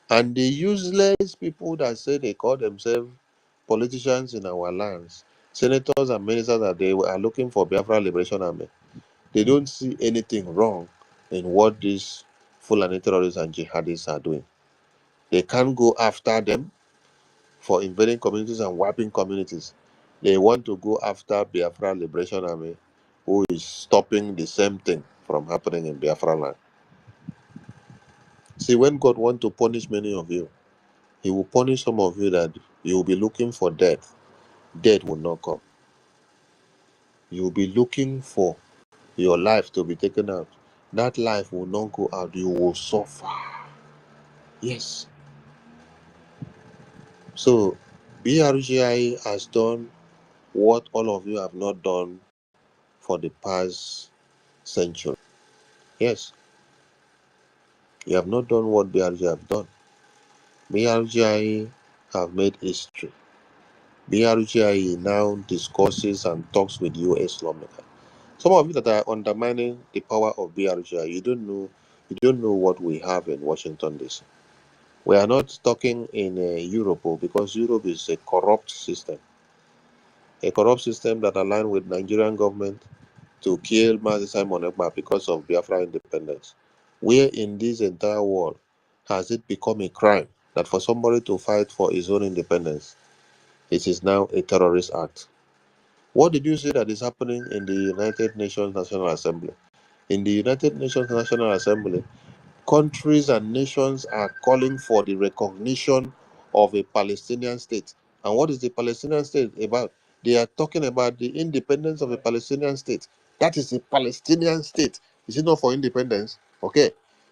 Speaker 1: And the useless people that say they call themselves politicians in our lands, senators and ministers, that they are looking for Biafra Liberation Army, they don't see anything wrong in what these Fulani terrorists and jihadists are doing. They can't go after them for invading communities and wiping communities. They want to go after Biafra Liberation Army, who is stopping the same thing from happening in Biafra land. See, when God wants to punish many of you, He will punish some of you that you will be looking for death. Death will not come. You will be looking for your life to be taken out. That life will not go out. You will suffer. Yes. So, BRGIE has done what all of you have not done for the past century. Yes. You have not done what BRGIE have done. BRGIE have made history. BRGIE now discusses and talks with US lawmakers. Some of you that are undermining the power of BRGIE, you don't know what we have in Washington DC. We are not talking in Europe, because Europe is a corrupt system that aligned with Nigerian government to kill Mazi Simon Ekpa because of Biafra independence. Where in this entire world has it become a crime that for somebody to fight for his own independence, it is now a terrorist act? What did you say that is happening in the United Nations National Assembly? In the United Nations National Assembly, countries and nations are calling for the recognition of a Palestinian state. And what is the Palestinian state about? They are talking about the independence of a Palestinian state. That is a Palestinian state. Is it not for independence? Okay.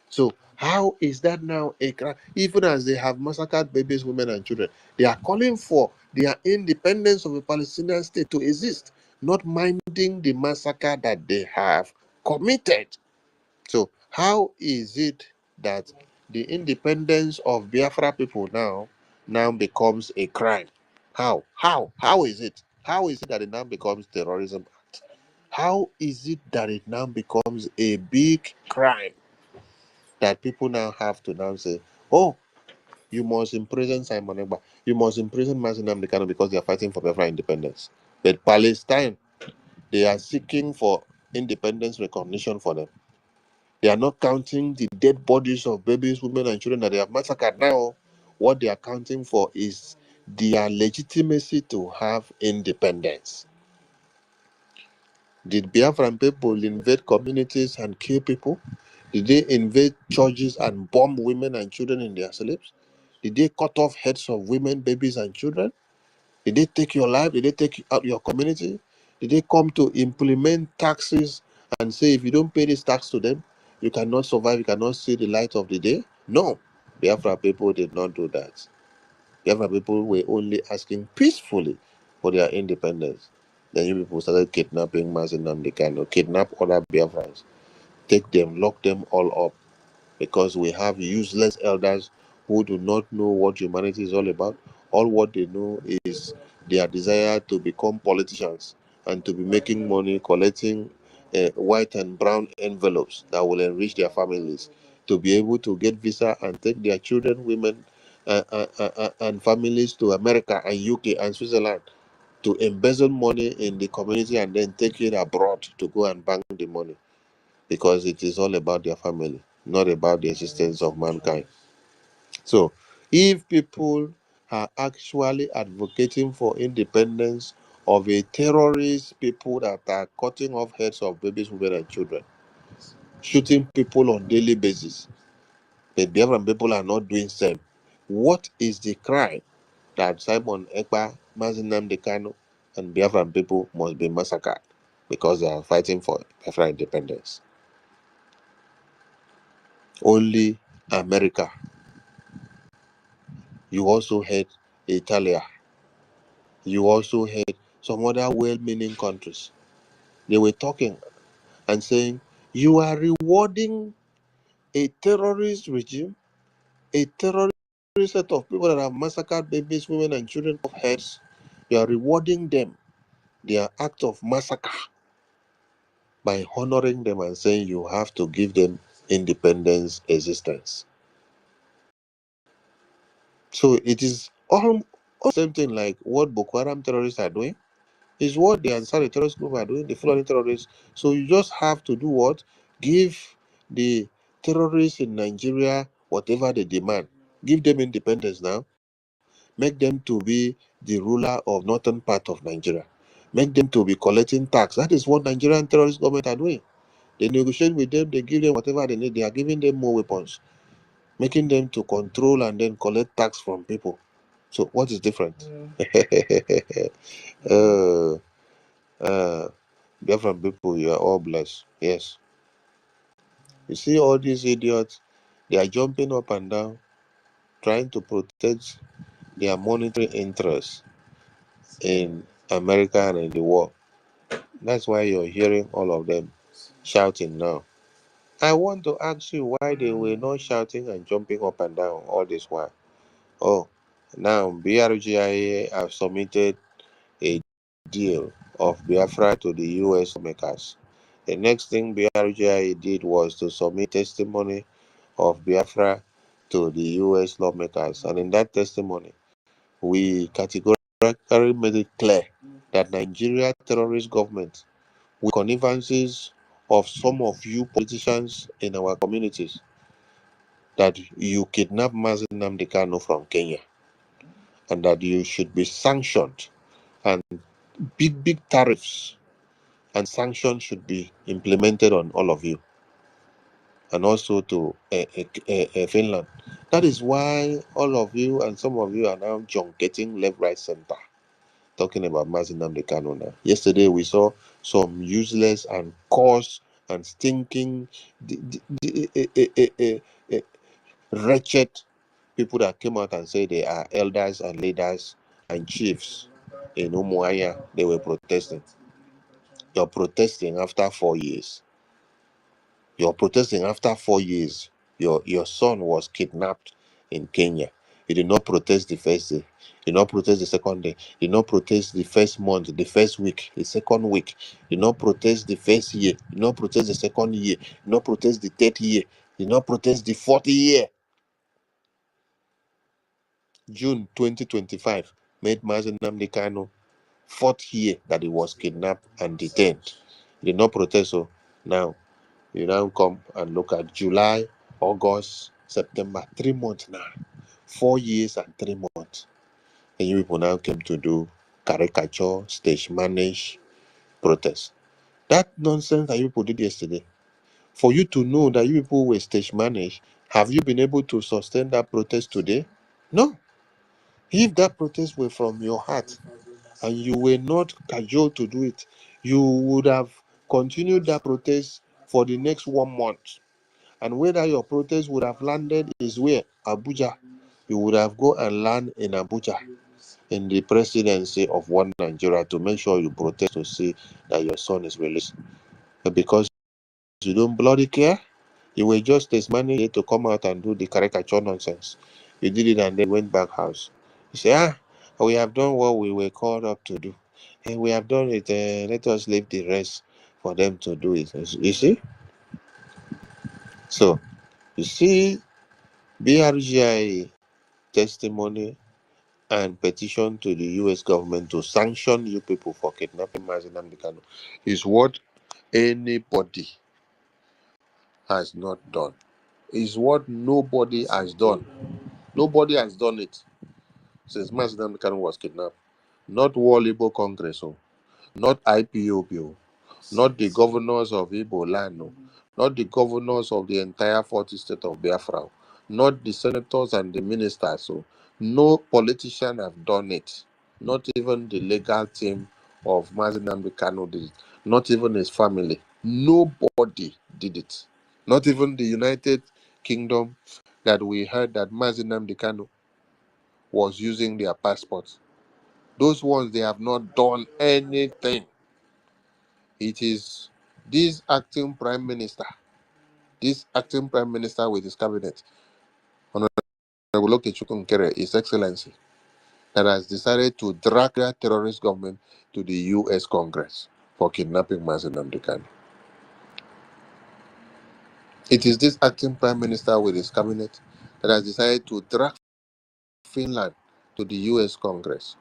Speaker 1: So how is that now a crime? Even as they have massacred babies, women, and children, they are calling for their independence of a Palestinian state to exist, not minding the massacre that they have committed. So how is it that the independence of Biafra people now becomes a crime? How is it? How is it that it now becomes terrorism act? How is it that it now becomes a big crime that people now have to now say, oh, you must imprison Simon Ekpa, you must imprison Mazi Nnamdi Kanu because they are fighting for Biafra independence. But Palestine, they are seeking for independence recognition for them. They are not counting the dead bodies of babies, women, and children that they have massacred now. What they are counting for is their legitimacy to have independence. Did Biafran people invade communities and kill people? Did they invade churches and bomb women and children in their sleeps? Did they cut off heads of women, babies, and children? Did they take your life? Did they take out your community? Did they come to implement taxes and say if you don't pay this tax to them, you cannot survive, you cannot see the light of the day? No. Biafra people did not do that. Biafra people were only asking peacefully for their independence. Then you people started kidnapping Mazi Nnamdi Kanu, kidnap other Biafrans, take them, lock them all up, because we have useless elders who do not know what humanity is all about. All what they know is their desire to become politicians and to be making money, collecting white and brown envelopes that will enrich their families, to be able to get visa and take their children, women, and families to America and UK and Switzerland to embezzle money in the community and then take it abroad to go and bank the money, because it is all about their family, not about the existence of mankind. So, if people are actually advocating for independence of a terrorist people that are cutting off heads of babies, women, and children, shooting people on daily basis, the Biafran people are not doing same, what is the crime that Simon Ekpa, Mazinam Dekano, and Biafran people must be massacred because they are fighting for Biafran independence? Only America. You also had Italia. You also had some other well-meaning countries. They were talking and saying, you are rewarding a terrorist regime, a terrorist set of people that have massacred babies, women, and children of heads. You are rewarding them their act of massacre by honoring them and saying you have to give them independence existence. So it is all the same thing like what Boko Haram terrorists are doing. Is what the Ansari terrorist group are doing, the Fulani terrorists. So you just have to do what? Give the terrorists in Nigeria whatever they demand. Give them independence now. Make them to be the ruler of northern part of Nigeria. Make them to be collecting tax. That is what Nigerian terrorist government are doing. They negotiate with them, they give them whatever they need. They are giving them more weapons, making them to control and then collect tax from people. So what is different? uh, Different people, you are all blessed. Yes. You see all these idiots, they are jumping up and down, trying to protect their monetary interests in America and in the world. That's why you're hearing all of them shouting now. I want to ask you why they were not shouting and jumping up and down all this while. Oh, now BRGIE have submitted a deal of Biafra to the US makers. The next thing BRGIE did was to submit testimony of Biafra to the US lawmakers. And in that testimony, we categorically made it clear that Nigeria terrorist government, with connivances of some of you politicians in our communities, that you kidnapped Mazi Nnamdi Kanu from Kenya, and that you should be sanctioned, and big tariffs and sanctions should be implemented on all of you, and also to Finland. That is why all of you and some of you are now junketing left, right, center, talking about Mazi Nnamdi Kanu now. Yesterday we saw some useless and coarse and stinking, wretched people that came out and said they are elders and leaders and chiefs in Umuahia. They were protesting. You're protesting after 4 years. You're protesting after 4 years. Your son was kidnapped in Kenya. You did not protest the first day. You did not protest the second day. You did not protest the first month, the first week, the second week. You did not protest the first year. You did not protest the second year. You did not protest the third year. You did not protest the fourth year. June 2025 made Mazi Nnamdi Kanu fourth year that he was kidnapped and detained. He did not protest. So now you now come and look at July, August, September, 3 months now, 4 years and 3 months. And you people now came to do caricature, stage manage protest. That nonsense that you people did yesterday, for you to know that you people were stage managed, have you been able to sustain that protest today? No. If that protest were from your heart and you were not cajoled to do it, you would have continued that protest for the next 1 month. And whether your protest would have landed is where? Abuja. You would have go and land in Abuja, in the presidency of one Nigeria, to make sure you protest to see that your son is released. But because you don't bloody care,
Speaker 2: You were just this money to come out and do the caricature nonsense. You did it and then went back house. You say, we have done what we were called up to do. And we have done it. Let us leave the rest for them to do it. You see? So, you see, BRGIE testimony and petition to the US government to sanction you people for kidnapping Mazi Nnamdi Kanu is what anybody has not done. Is what nobody has done. Nobody has done it since Mazi Nnamdi Kanu was kidnapped. Not World Igbo Congress, not IPOB, not the governors of Igbo land, not the governors of the entire 40 state of Biafra, not the senators and the ministers. So no politician have done it. Not even the legal team of Mazi Nnamdi Kanu did it. Not even his family. Nobody did it. Not even the United Kingdom that we heard that Mazi Nnamdi Kanu was using their passports. Those ones, they have not done anything. It is this acting prime minister with his cabinet, Honorable Okechukwu Nkere, His Excellency, that has decided to drag that terrorist government to the US Congress for kidnapping Mazi Nnamdi Kanu. It is this acting prime minister with his cabinet that has decided to drag Finland to the US Congress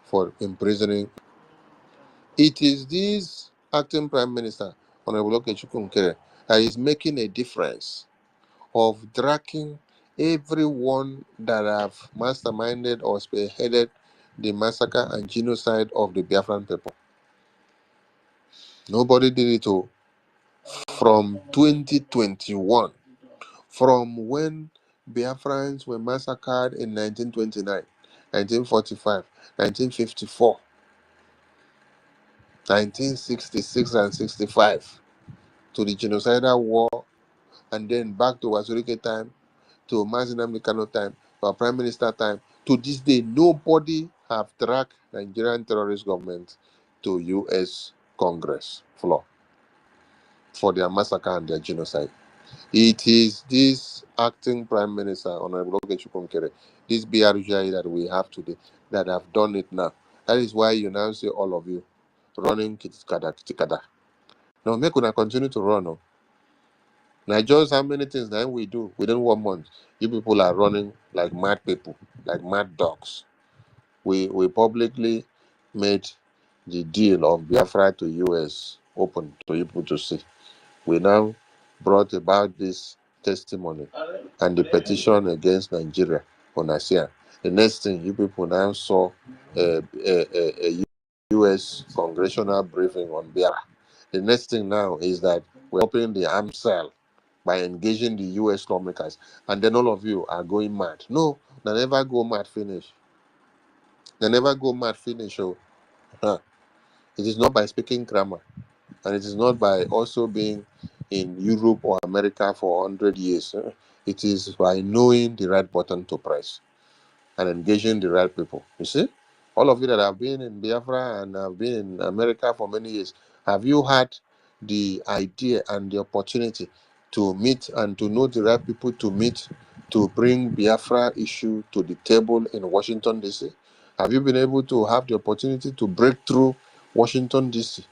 Speaker 2: for imprisoning. It is this acting prime minister, Honorable Okechukwu Nkere, that is making a difference of dragging everyone that have masterminded or spearheaded the massacre and genocide of the Biafran people. Nobody did it all. From 2021, from when Biafrans were massacred in 1929, 1945, 1954, 1966 and 65, to the genocidal war, and then back to Wazirike time, to Mazi Nnamdi Kanu time, to our Prime Minister time, to this day, nobody have dragged Nigerian terrorist government to US Congress floor for their massacre and their genocide. It is this acting Prime Minister, Honorable Okechukwu Nkere, this BRGIE that we have today, that have done it now. That is why you now see all of you running kitikada. Now, make una continue to run. Oh. Now, just how many things that we do within 1 month, you people are running like mad people, like mad dogs. We publicly made the deal of Biafra to US open to people to see. We now brought about this testimony and the petition against Nigeria on ASEAN. The next thing, you people now saw a US-CONGRESSIONAL briefing on Biafra. The next thing now is that we're opening the arms cell by engaging the US lawmakers, and then all of you are going mad. No, they never go mad finish. They never go mad finish. Oh. It is not by speaking grammar, and it is not by also being in Europe or America for 100 years. It is by knowing the right button to press and engaging the right people. You see? All of you that have been in Biafra and have been in America for many years, have you had the idea and the opportunity to meet and to know the right people to meet to bring Biafra issue to the table in Washington, D.C.? Have you been able to have the opportunity to break through Washington, D.C.,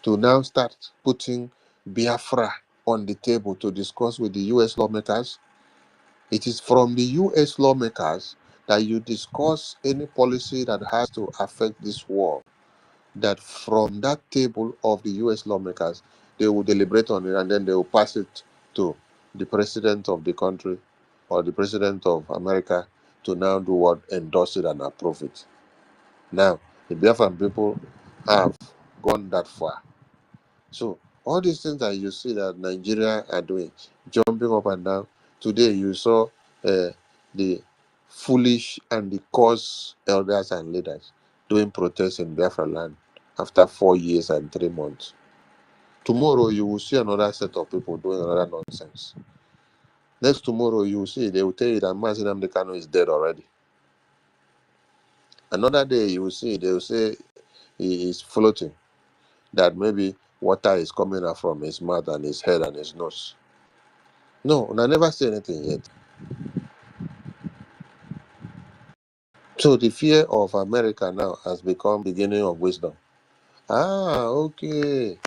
Speaker 2: to now start putting Biafra on the table to discuss with the U.S. lawmakers? It is from the U.S. lawmakers that you discuss any policy that has to affect this war. That from that table of the U.S. lawmakers, they will deliberate on it and then they will pass it to the president of the country or the president of America to now do what? Endorse it and approve it. Now, the Biafran people have gone that far. So, all these things that you see that Nigeria are doing, jumping up and down. Today, you saw the foolish and the coarse elders and leaders doing protests in Biafra land after 4 years and 3 months. Tomorrow, you will see another set of people doing another nonsense. Next tomorrow, you will see, they will tell you that Mazi Nnamdi Kanu is dead already. Another day, you will see, they will say he is floating, that maybe water is coming out from his mouth and his head and his nose. No, I never say anything yet. So the fear of America now has become beginning of wisdom. Ah, okay.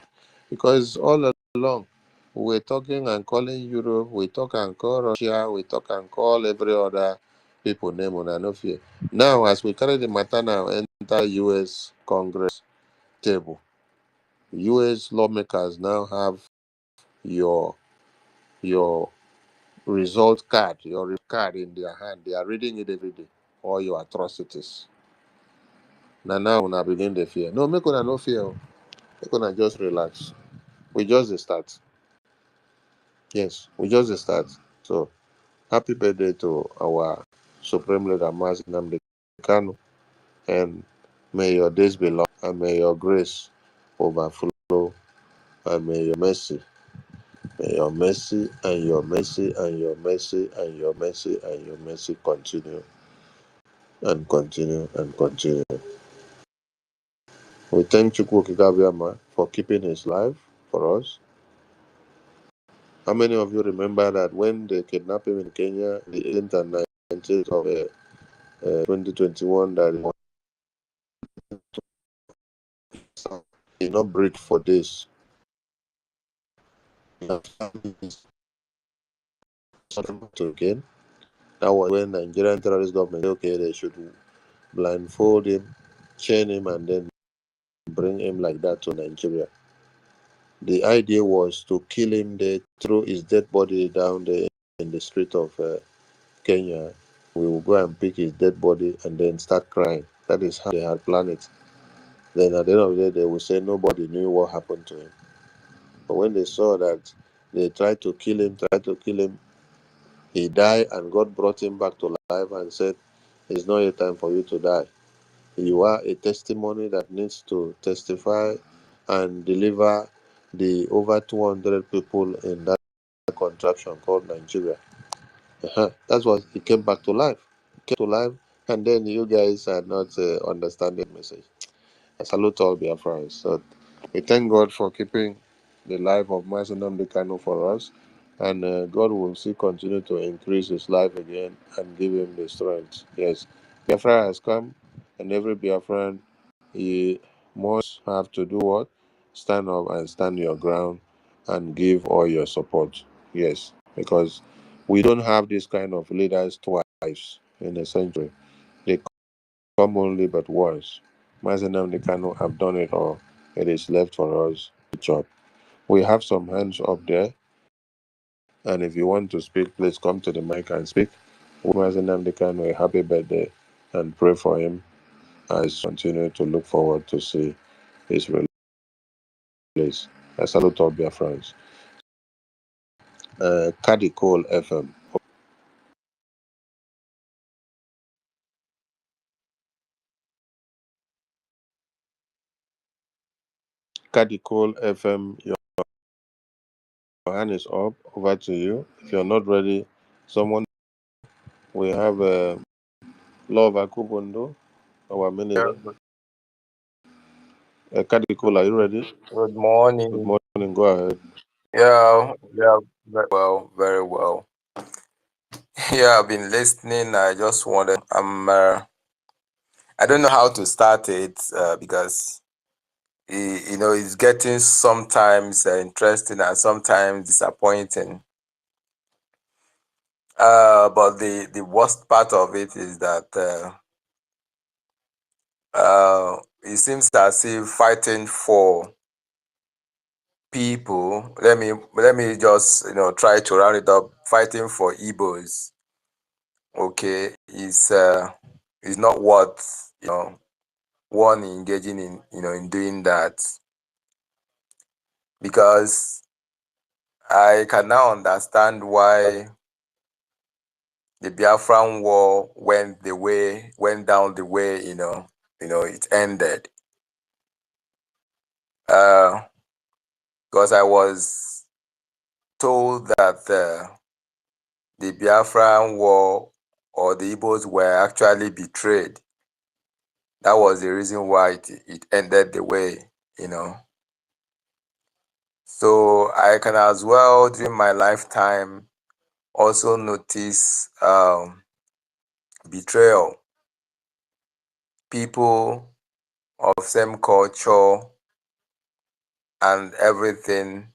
Speaker 2: Because all along we're talking and calling Europe, we talk and call Russia, we talk and call every other people name on no fear. Now, as we carry the matter now, enter US Congress table. US lawmakers now have your your result card, your card in their hand. They are reading it every day. All your atrocities. Now una begin the fear. No, make una no fear. Oh. Make una just relax. We just the start. Yes, we just the start. So happy birthday to our Supreme Leader Mazi Nnamdi Kanu, and may your days be long, and may your grace overflow, and may your mercy and your mercy and your mercy and your mercy and your mercy continue and continue and continue. We thank Chukwu Kikabiyama for keeping his life for us. How many of you remember that when they kidnapped him in Kenya, the 18th and 19th of 2021, that he did not breathe for this? Again, that was when Nigerian terrorist government said, okay, they should blindfold him, chain him, and then bring him like that to Nigeria. The idea was to kill him there, throw his dead body down there in the street of Kenya. We will go and pick his dead body and then start crying. That is how they had planned it. Then at the end of the day, they will say nobody knew what happened to him. But when they saw that they tried to kill him, he died, and God brought him back to life and said, it's not a time for you to die. You are a testimony that needs to testify and deliver the over 200 people in that contraption called Nigeria. That's what he came back to life. He came to life, and then you guys are not understanding the message. I salute all Biafrans. So we thank God for keeping the life of Mazi Nnamdi Kanu for us, and God will still continue to increase his life again and give him the strength. Yes, Biafra has come, and every Biafran, he must have to do what? Stand up and stand your ground and give all your support. Yes, because we don't have this kind of leaders twice in a century. They come only but once. Mazi Nnamdi Kanu have done it all. It is left for us to job. We have some hands up there, and if you want to speak, please come to the mic and speak. Mazi Nnamdi Kanu a happy birthday and pray for him as continue to look forward to see his release. I salute all Biafrans. Kadi Cole FM. Kadi Cole FM, your hand is up. Over to you. If you're not ready, someone, we have Love Akubundo, our
Speaker 3: Yeah,
Speaker 2: minister. Kadi Cole, are you ready?
Speaker 3: good morning.
Speaker 2: Good morning. Go ahead.
Speaker 3: Yeah, very well. Yeah, I've been listening. I just wanted. I don't know how to start it because it's getting sometimes interesting and sometimes disappointing. But the worst part of it is that it seems as if fighting for people. Let me just try to round it up. Fighting for Igbos, okay, is not worth one engaging in in doing that, because I can now understand why the Biafran war went down the way it ended. Because I was told that the Biafran war or the Igbos were actually betrayed. That was the reason why it ended the way, So I can as well, during my lifetime, also notice betrayal. People of same culture and everything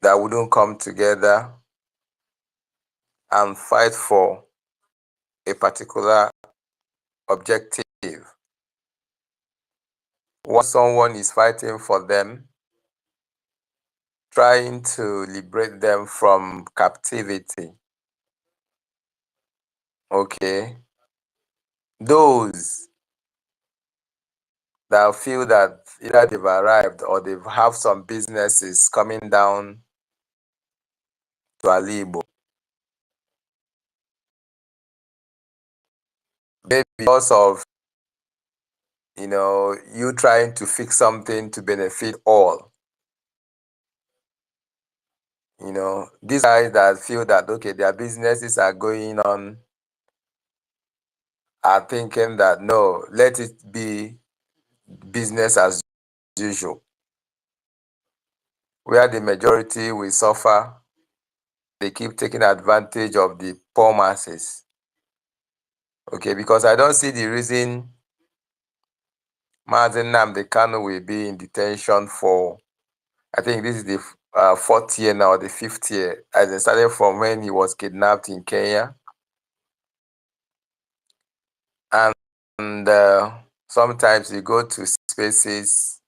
Speaker 3: that wouldn't come together and fight for a particular objective. Once someone is fighting for them, trying to liberate them from captivity, okay, those that feel that either they've arrived or they have some businesses coming down to Alibo, maybe because of you trying to fix something to benefit all. These guys that feel that, okay, their businesses are going on are thinking that, no, let it be business as usual. Where the majority will suffer, they keep taking advantage of the poor masses. Okay, because I don't see the reason Mazi Nnamdi Kanu will be in detention for, I think this is the fourth year now, the fifth year, as it started from when he was kidnapped in Kenya. And sometimes you go to spaces,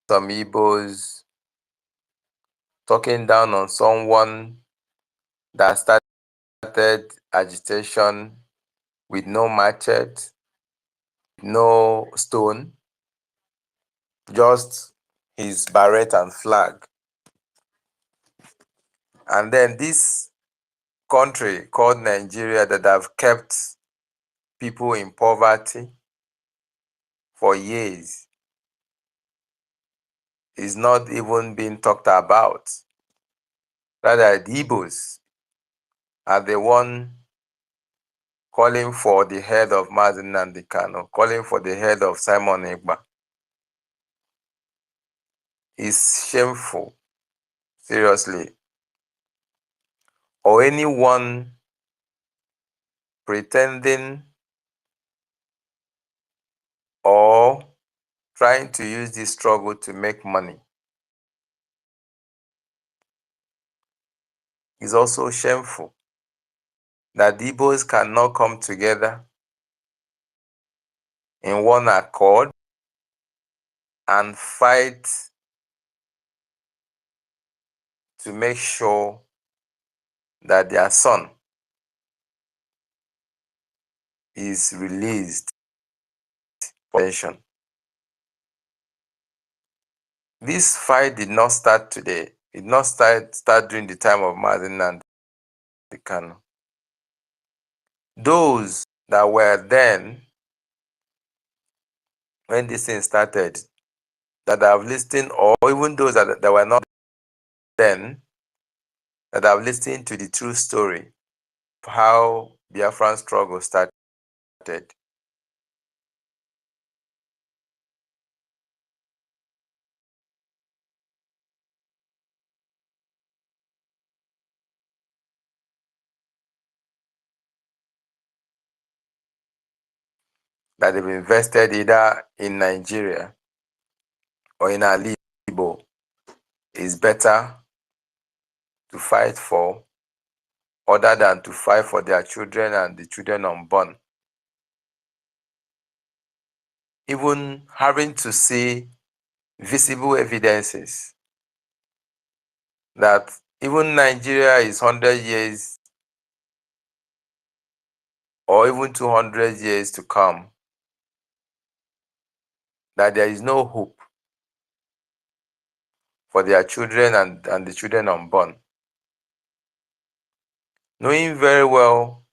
Speaker 3: some Igbos talking down on someone that started agitation with no machete, no stone, just his beret and flag. And then this country called Nigeria that have kept people in poverty for years is not even being talked about. Rather, the Igbos are the one calling for the head of Mazi Nnamdi Kanu, calling for the head of Simon Ekpa. It's shameful, seriously. Or anyone pretending or trying to use this struggle to make money is also shameful. That the Igbos cannot come together in one accord and fight to make sure that their son is released for pension. This fight did not start today. It did not start during the time of Mazi Nnamdi Kanu. Those that were then, when this thing started, that have listened, or even those that were not then, that have listened to the true story of how Biafran struggle started. That they've invested either in Nigeria or in Alibo is better to fight for, other than to fight for their children and the children unborn. Even having to see visible evidences that even Nigeria is 100 years or even 200 years to come, that there is no hope for their children and the children unborn. Knowing very well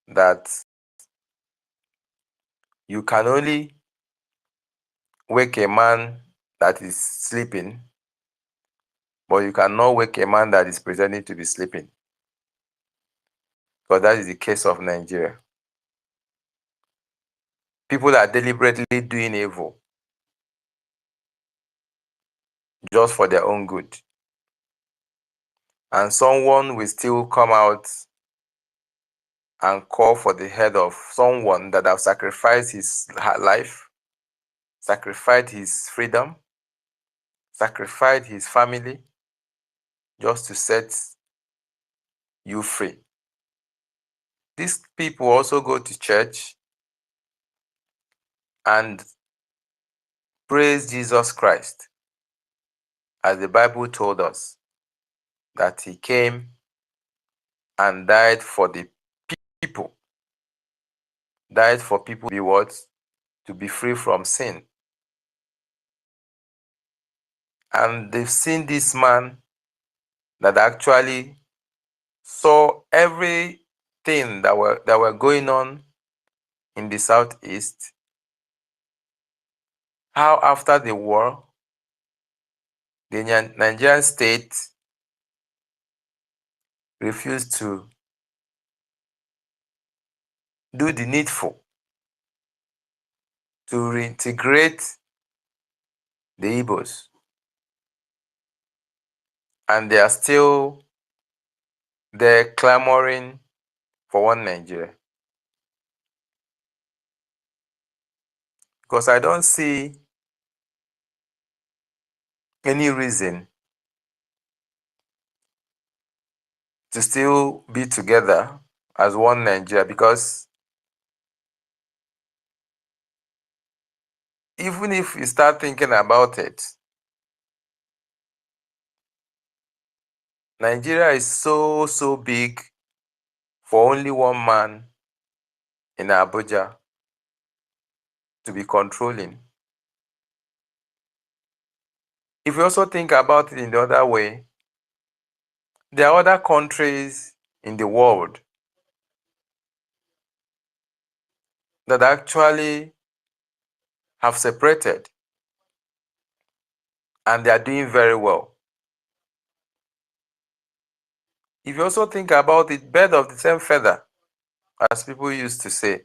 Speaker 3: that you can only wake a man that is sleeping, but you cannot wake a man that is pretending to be sleeping. Because that is the case of Nigeria. People are deliberately doing evil just for their own good. and someone will still come out and call for the head of someone that have sacrificed his life, sacrificed his freedom, sacrificed his family just to set you free. These people also go to church and praise Jesus Christ, as the Bible told us that he came and died for the people, died for people to be what? To be free from sin. And they've seen this man that actually saw everything that were going on in the Southeast. How after the war, the Nigerian state refused to do the needful to reintegrate the Igbos. And they are still there clamoring for one Nigeria. Because I don't see any reason to still be together as one Nigeria, because even if you start thinking about it, Nigeria is so big for only one man in Abuja to be controlling. If you also think about it in the other way, there are other countries in the world that actually have separated and they are doing very well. If you also think about it, bird of the same feather, as people used to say,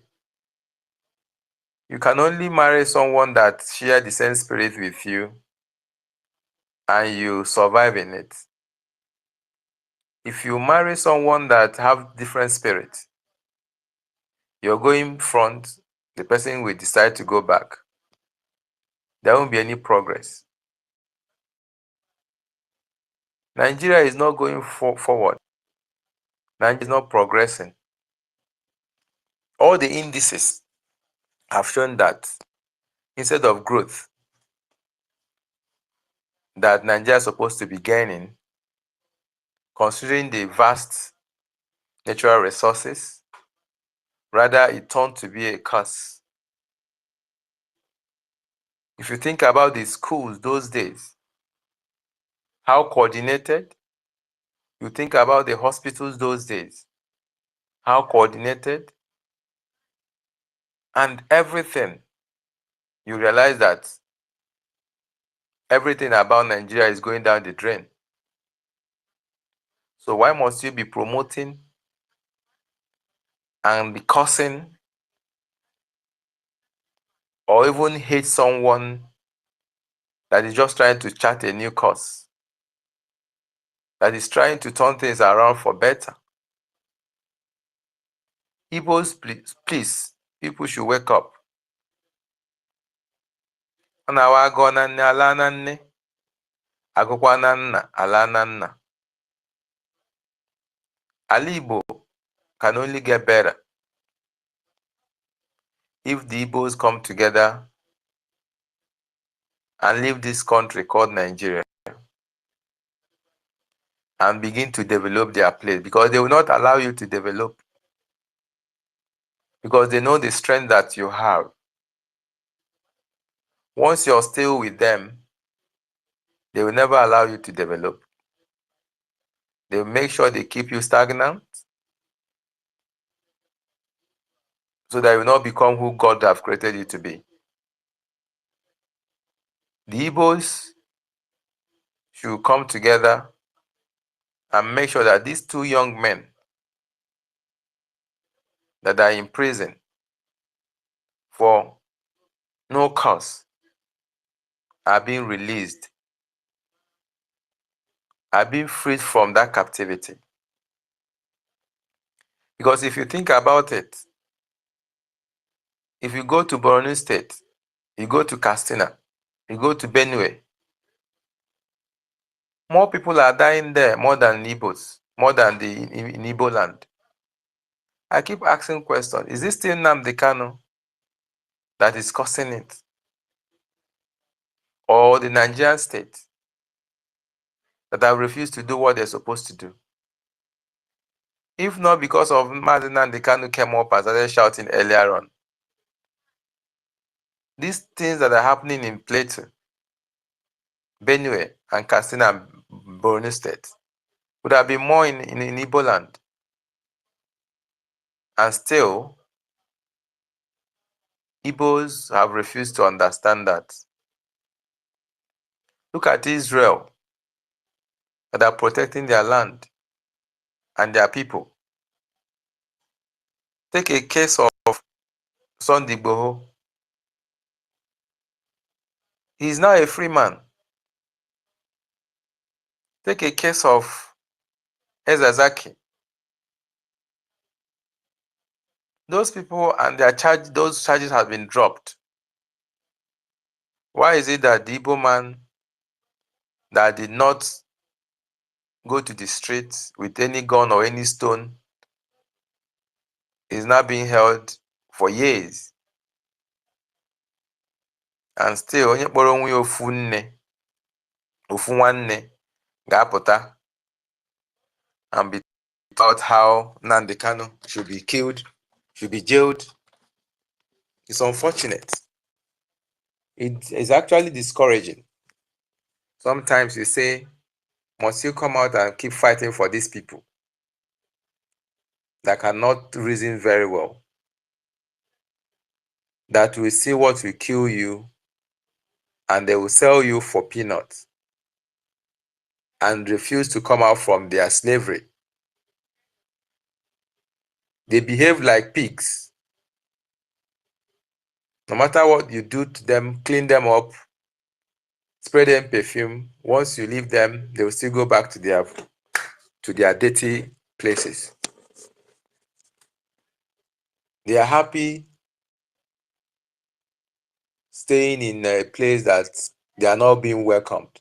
Speaker 3: you can only marry someone that shares the same spirit with you and you survive in it. If you marry someone that have different spirit, you're going front, the person will decide to go back. There won't be any progress. Nigeria is not going forward. Nigeria is not progressing. All the indices have shown that instead of growth that Nigeria is supposed to be gaining, considering the vast natural resources, rather it turned to be a curse. If you think about the schools those days, how coordinated, you think about the hospitals those days, how coordinated, and everything, you realize that everything about Nigeria is going down the drain. So why must you be promoting and be cursing or even hate someone that is just trying to chart a new course, that is trying to turn things around for better? Igbos, please, people should wake up. Agụkwa na nna, ala na nna. Ala Igbo can only get better if the Igbos come together and leave this country called Nigeria and begin to develop their place, because they will not allow you to develop, because they know the strength that you have. Once you're still with them, they will never allow you to develop. They will make sure they keep you stagnant so that you will not become who God have created you to be. The Igbos should come together and make sure that these two young men that are in prison for no cause are being released are being freed from that captivity. Because if you think about it, if you go to Borno State, you go to Katsina, you go to Benue, more people are dying there more than Igbos, more than in Igbo land. I keep asking questions. Is this still Nnamdi Kanu that is causing it? Or the Nigerian state that have refused to do what they're supposed to do? If not because of Mazi Nnamdi Kanu came up and started shouting earlier on, these things that are happening in Plateau, Benue, and Katsina and Borno State would have been more in Igbo land. And still, Igbos have refused to understand that. Look at Israel, that are protecting their land and their people. Take a case of Sunday Igboho. He is now a free man. Take a case of Ezazaki. Those people and those charges have been dropped. Why is it that the Igbo man that did not go to the streets with any gun or any stone is now being held for years? And still, onye kpọrọ onwe ya ofu nne, ofu nwanne ga-apụta and be taught how Nnamdi Kanu should be killed, should be jailed. It's unfortunate. It is actually discouraging. Sometimes you say, must you come out and keep fighting for these people that cannot reason very well, that will see what will kill you, and they will sell you for peanuts and refuse to come out from their slavery. They behave like pigs. No matter what you do to them, clean them up, spray them perfume, once you leave them, they will still go back to their dirty places. They are happy staying in a place that they are not being welcomed.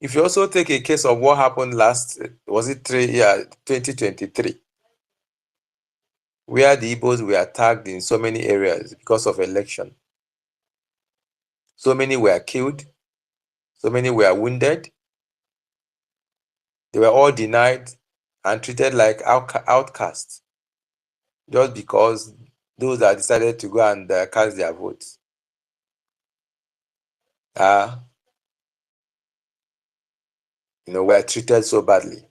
Speaker 3: If you also take a case of what happened last, was it 2023, where the Igbos were attacked in so many areas because of election. So many were killed, so many were wounded. They were all denied and treated like outcasts just because those that decided to go and cast their votes were treated so badly.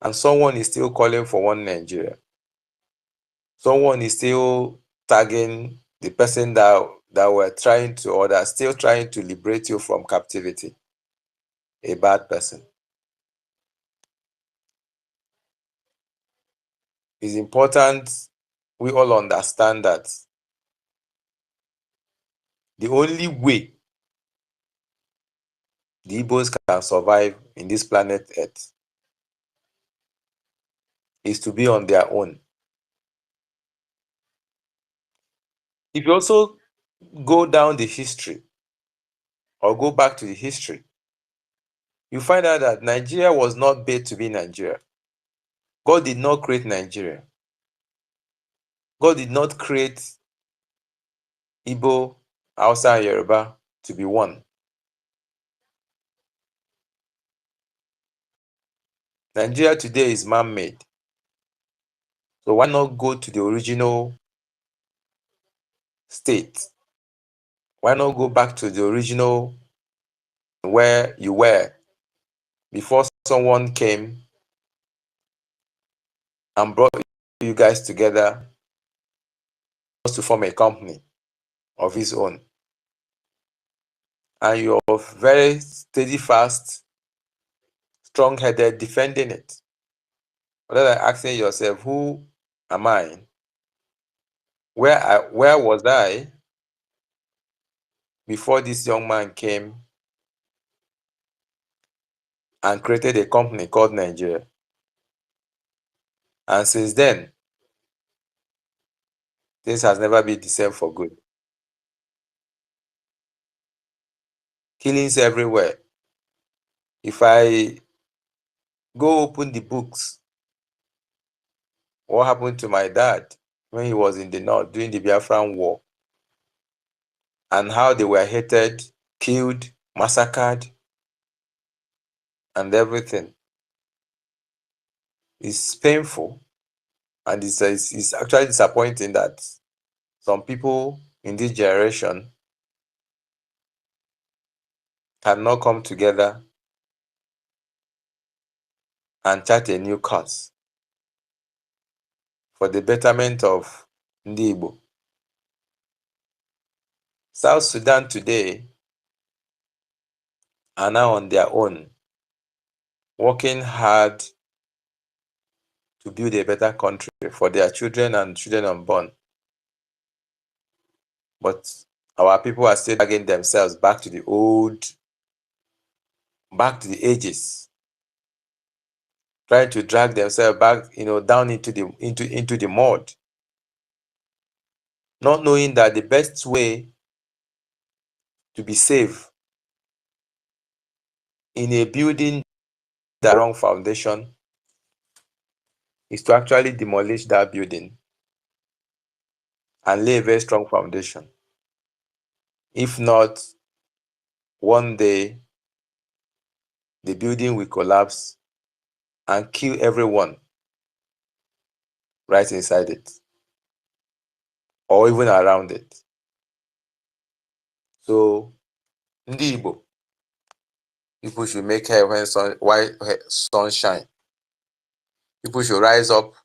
Speaker 3: And someone is still calling for one Nigeria. Someone is still tagging the person that were trying to, or that are still trying to liberate you from captivity, a bad person. It's important we all understand that the only way the Igbos can survive in this planet Earth is to be on their own. If you also go down the history or go back to the history, you find out that Nigeria was not made to be Nigeria. God did not create Nigeria. God did not create Igbo, Hausa, and Yoruba to be one. Nigeria today is man-made. So why not go to the original state? Why not go back to the original where you were before someone came and brought you guys together to form a company of his own? And you're very steadfast, strong-headed, defending it. Rather than asking yourself, who am I? Where was I before this young man came and created a company called Nigeria. And since then, things has never been the same for good. Killings everywhere. If I go open the books, what happened to my dad when he was in the north during the Biafran war, and how they were hated, killed, massacred, and everything, is painful, and it's actually disappointing that some people in this generation cannot come together and chart a new course for the betterment of Ndi Igbo. South Sudan today are now on their own, working hard to build a better country for their children and children unborn. But our people are still dragging themselves back to the ages, trying to drag themselves back, down into the mud, not knowing that the best way to be safe in a building the wrong foundation is to actually demolish that building and lay a very strong foundation. If not, one day the building will collapse and kill everyone right inside it or even around it. So, Ndi Igbo, people should make hay when sun shine. People should rise up,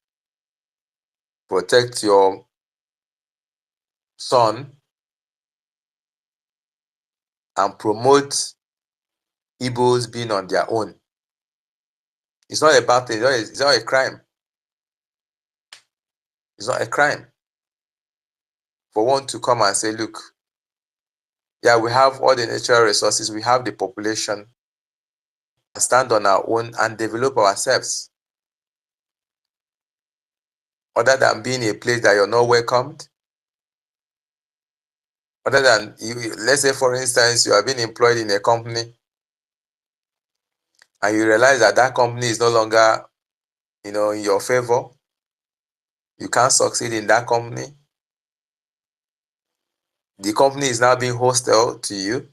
Speaker 3: protect your son, and promote Igbos being on their own. It's not a bad thing. It's not a crime. It's not a crime for one to come and say, look, yeah, we have all the natural resources, we have the population, and stand on our own and develop ourselves. Other than being a place that you're not welcomed, other than, let's say for instance, you are being employed in a company and you realize that that company is no longer, in your favor, you can't succeed in that company, the company is now being hostile to you,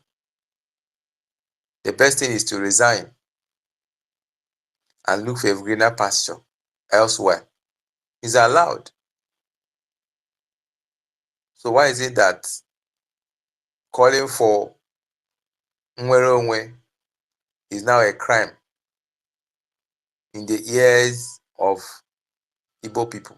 Speaker 3: the best thing is to resign and look for a greener pasture elsewhere. It's allowed. So why is it that calling for Nwere Onwe is now a crime in the ears of Igbo people?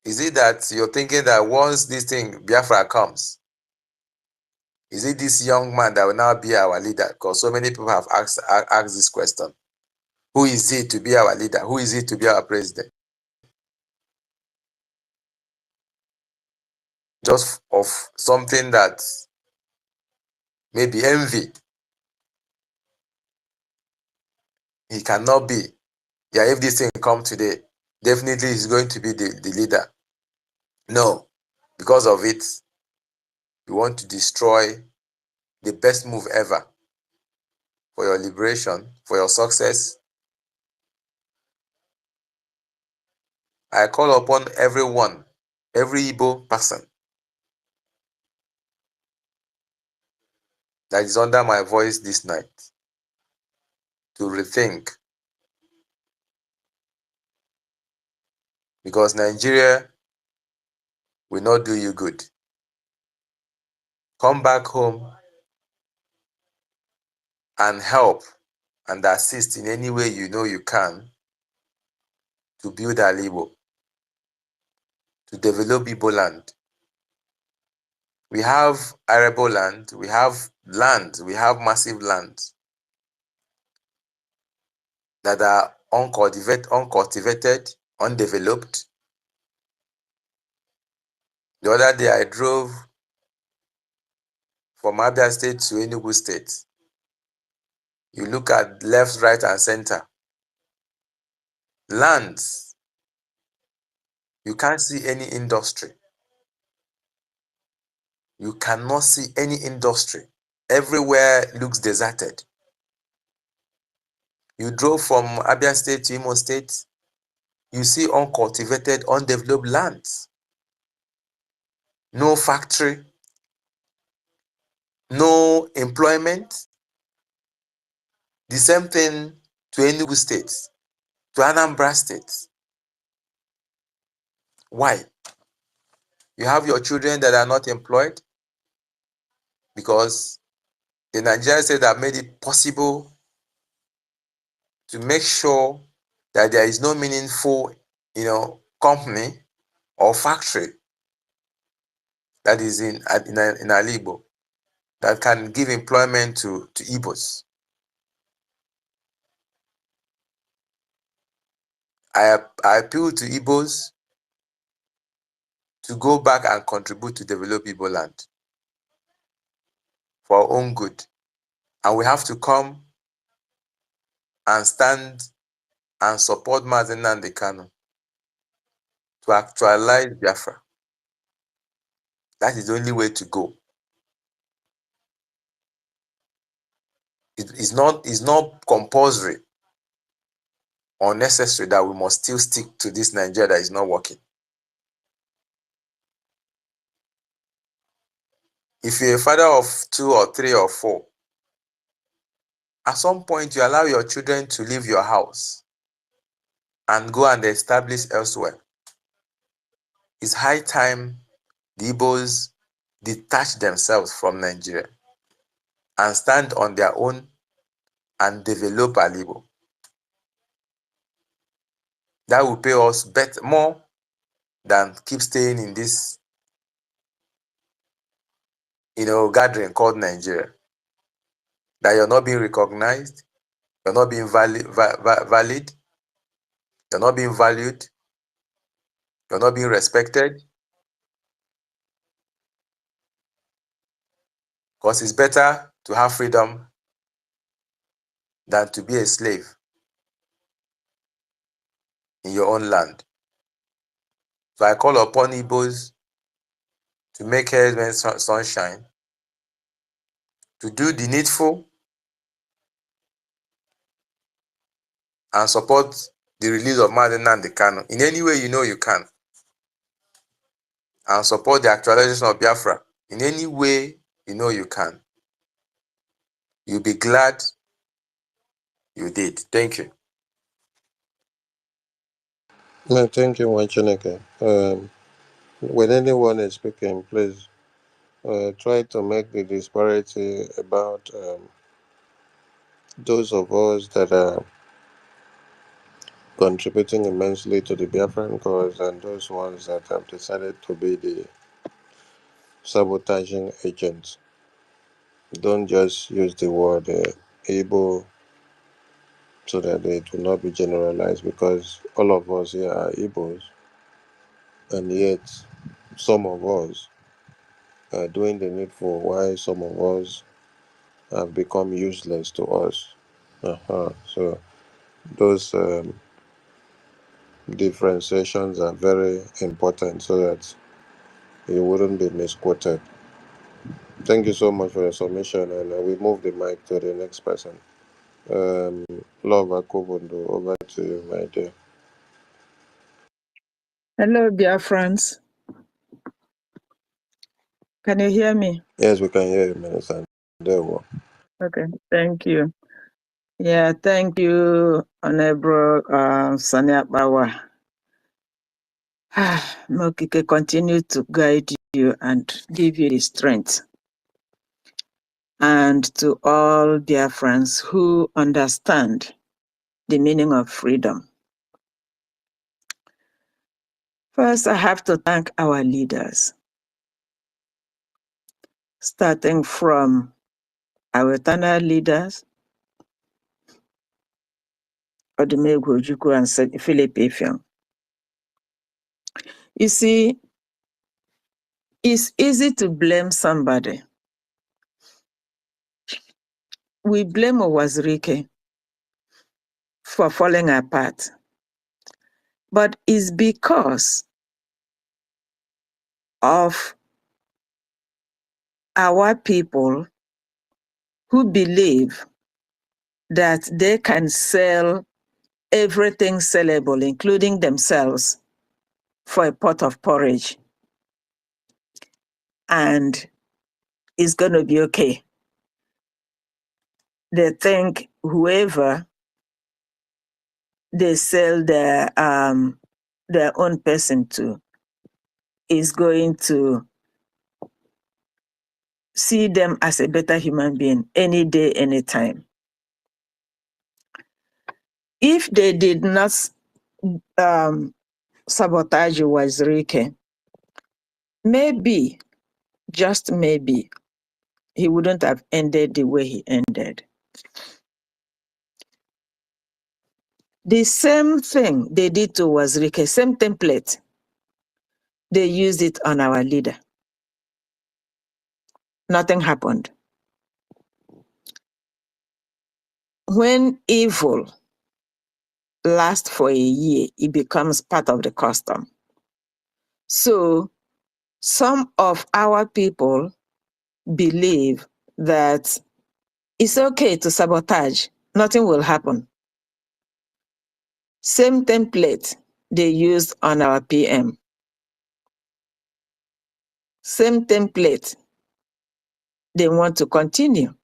Speaker 3: Is it that you're thinking that once this thing, Biafra, comes, is it this young man that will now be our leader? Because so many people have asked this question. Who is it to be our leader? Who is it to be our president? Just of something that maybe envy. He cannot be. Yeah, if this thing come today, definitely he's going to be the leader. No, because of it, you want to destroy the best move ever for your liberation, for your success. I call upon everyone, every Igbo person that is under my voice this night to rethink, because Nigeria will not do you good. Come back home and help and assist in any way you know you can to build Igbo, to develop Igbo land. We have arable land, we have massive lands that are uncultivated, undeveloped. The other day I drove from Abia State to Enugu State. You look at left, right, and center. Lands, you can't see any industry. You cannot see any industry. Everywhere looks deserted. You drove from Abia State to Imo State, you see uncultivated, undeveloped lands. No factory, no employment. The same thing to Enugu State, to Anambra State. Why? You have your children that are not employed because the Nigerian state have made it possible to make sure that there is no meaningful, company or factory that is in Alibo that can give employment to Igbos. I appeal to Igbos to go back and contribute to develop Igbo land for our own good. And we have to come and stand and support Mazi Nnamdi Kanu to actualize Biafra. That is the only way to go. It's not compulsory or necessary that we must still stick to this Nigeria that is not working. If you're a father of 2 or 3 or 4, at some point you allow your children to leave your house and go and establish elsewhere. It's high time the Igbos detach themselves from Nigeria and stand on their own and develop Alibo. That will pay us more than keep staying in this gathering called Nigeria. That you're not being recognized, you're not being valid, you're not being valued, you're not being respected. Because it's better to have freedom than to be a slave in your own land. So I call upon Igbos to make hay when sunshine, to do the needful and support the release of Mazi Nnamdi Kanu in any way you know you can, and support the actualization of Biafra in any way you know you can. You'll be glad you did. Thank you.
Speaker 2: No, thank you, Wachineke. When anyone is speaking, please try to make the disparity about those of us that are contributing immensely to the Biafran cause and those ones that have decided to be the sabotaging agents. Don't just use the word Igbo so that it will not be generalized, because all of us here are Igbos, and yet some of us are doing the needful while some of us have become useless to us. So those differentiations are very important so that you wouldn't be misquoted. Thank you so much for your submission, and we move the mic to the next person. Love Akobundu, over to you, my dear.
Speaker 4: Hello, BIAFRANS. Can you hear me?
Speaker 2: Yes, we can hear you, Minister. There we go.
Speaker 4: Okay, thank you. Yeah, thank you, Honorable Sanya Bawa. Mokike continue to guide you and give you the strength. And to all BIAFRANS who understand the meaning of freedom. First, I have to thank our leaders, starting from our eternal leaders, Odumegwu Ojukwu and Philip Efiong. You see, it's easy to blame somebody we blame Owazirike for falling apart, but it's because of our people who believe that they can sell everything sellable, including themselves, for a pot of porridge. And it's going to be okay. They think whoever they sell their own person to is going to see them as a better human being any day, anytime. If they did not sabotage Wazirike, maybe, just maybe, he wouldn't have ended the way he ended. The same thing they did to Wazirike, same template, they used it on our leader. Nothing happened. When evil lasts for a year, it becomes part of the custom. So some of our people believe that it's okay to sabotage, nothing will happen. Same template they used on our PM. Same template they want to continue.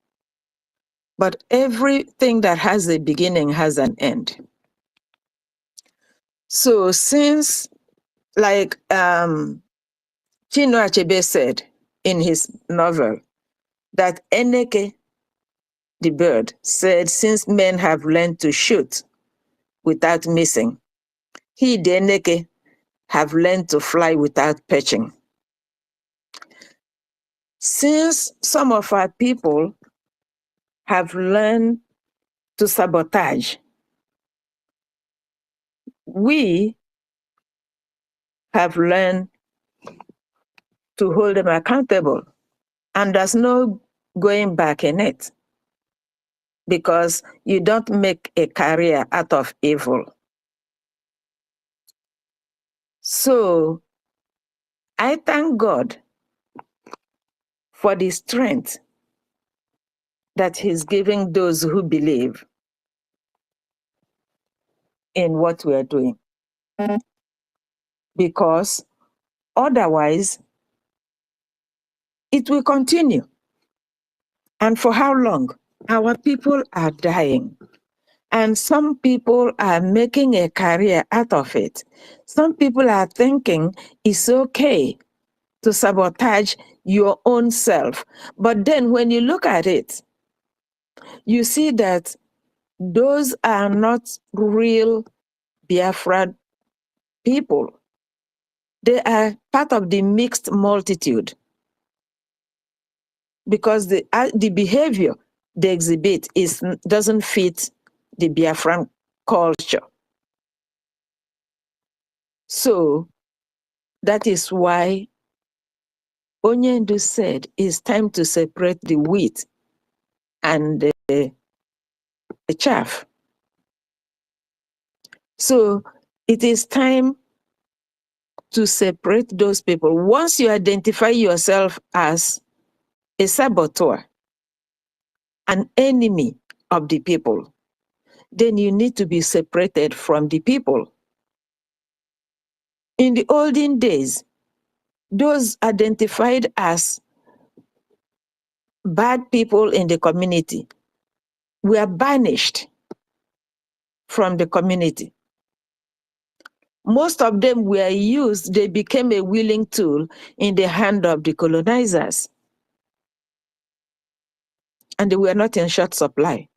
Speaker 4: But everything that has a beginning has an end. So since, like Chinua Achebe said in his novel, that Eneke, the bird, said, since men have learned to shoot without missing, he, the Eneke, have learned to fly without perching. Since some of our people have learned to sabotage, we have learned to hold them accountable. And there's no going back in it, because you don't make a career out of evil. So I thank God for the strength that He's giving those who believe in what we are doing. Because otherwise, it will continue. And for how long? Our people are dying. And some people are making a career out of it. Some people are thinking it's okay to sabotage your own self. But then when you look at it, you see that those are not real Biafra people. They are part of the mixed multitude, because the behavior they exhibit doesn't fit the Biafran culture. So that is why Onyendu said it's time to separate the wheat and the chaff. So it is time to separate those people. Once you identify yourself as a saboteur, an enemy of the people, then you need to be separated from the people. In the olden days, those identified as bad people in the community were banished from the community. Most of them were used, they became a willing tool in the hand of the colonizers. And they were not in short supply.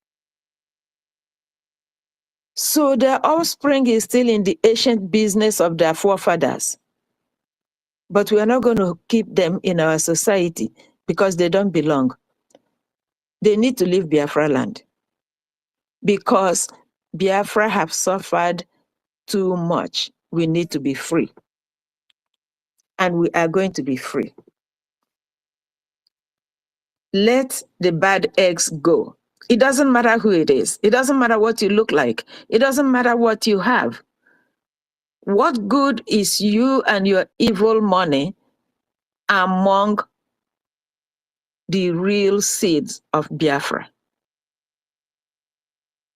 Speaker 4: So their offspring is still in the ancient business of their forefathers. But we are not going to keep them in our society because they don't belong. They need to leave Biafra land, because Biafra have suffered too much. We need to be free. And we are going to be free. Let the bad eggs go. It doesn't matter who it is. It doesn't matter what you look like. It doesn't matter what you have. What good is you and your evil money among the real seeds of Biafra?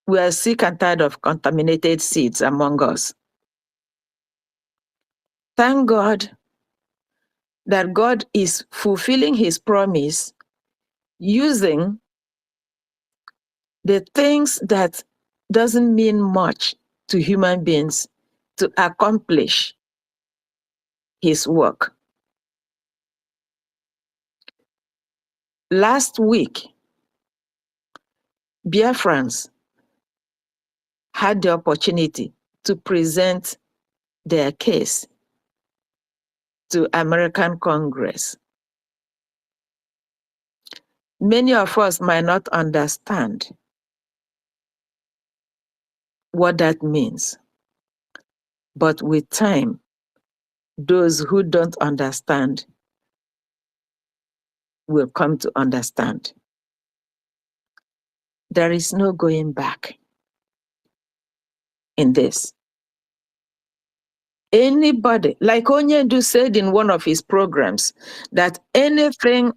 Speaker 4: We are sick and tired of contaminated seeds among us. Thank God that God is fulfilling his promise using the things that doesn't mean much to human beings to accomplish his work. Last week, Biafrans had the opportunity to present their case to American Congress. Many of us might not understand what that means, but with time, those who don't understand will come to understand. There is no going back in this. Anybody, like Onyedu said in one of his programs, that anything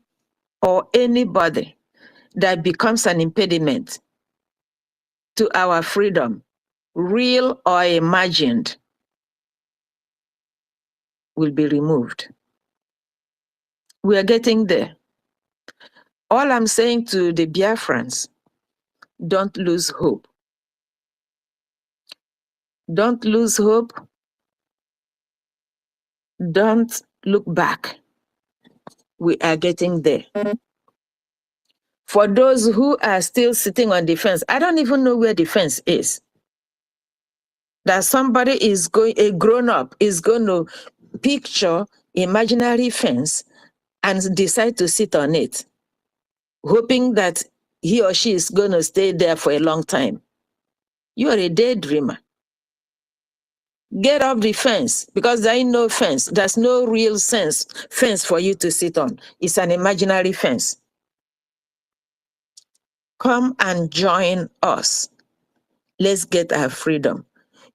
Speaker 4: or anybody that becomes an impediment to our freedom, real or imagined, will be removed. We are getting there. All I'm saying to the Biafrans, don't lose hope. Don't lose hope. Don't look back. We are getting there. For those who are still sitting on the fence, I don't even know where the fence is. That somebody is going, a grown-up is going to picture imaginary fence and decide to sit on it, hoping that he or she is going to stay there for a long time. You are a daydreamer. Get off the fence, because there ain't no fence. There's no real fence for you to sit on. It's an imaginary fence. Come and join us. Let's get our freedom.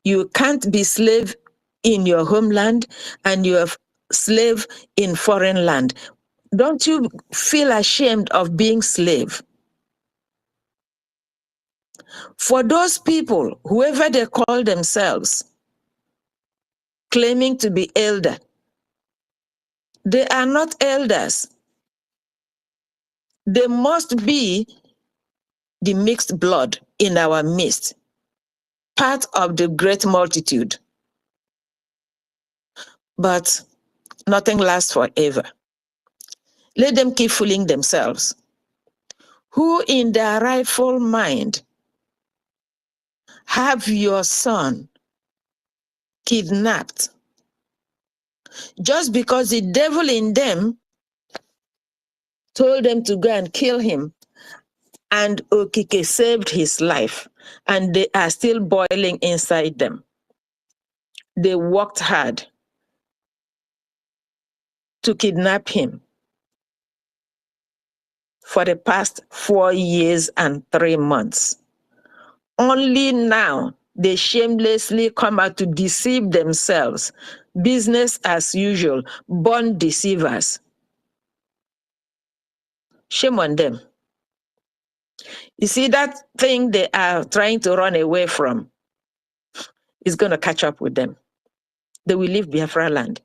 Speaker 4: You can't be slave in your homeland and you're slave in foreign land. Don't you feel ashamed of being slave? For those people, whoever they call themselves, claiming to be elder, they are not elders. They must be the mixed blood in our midst, part of the great multitude. But nothing lasts forever. Let them keep fooling themselves. Who in their rightful mind have your son kidnapped just because the devil in them told them to go and kill him, and Okike saved his life, and they are still boiling inside them? They worked hard to kidnap him for the past 4 years and 3 months. Only now they shamelessly come out to deceive themselves. Business as usual, born deceivers. Shame on them. You see, that thing they are trying to run away from is going to catch up with them. They will leave Biafra land,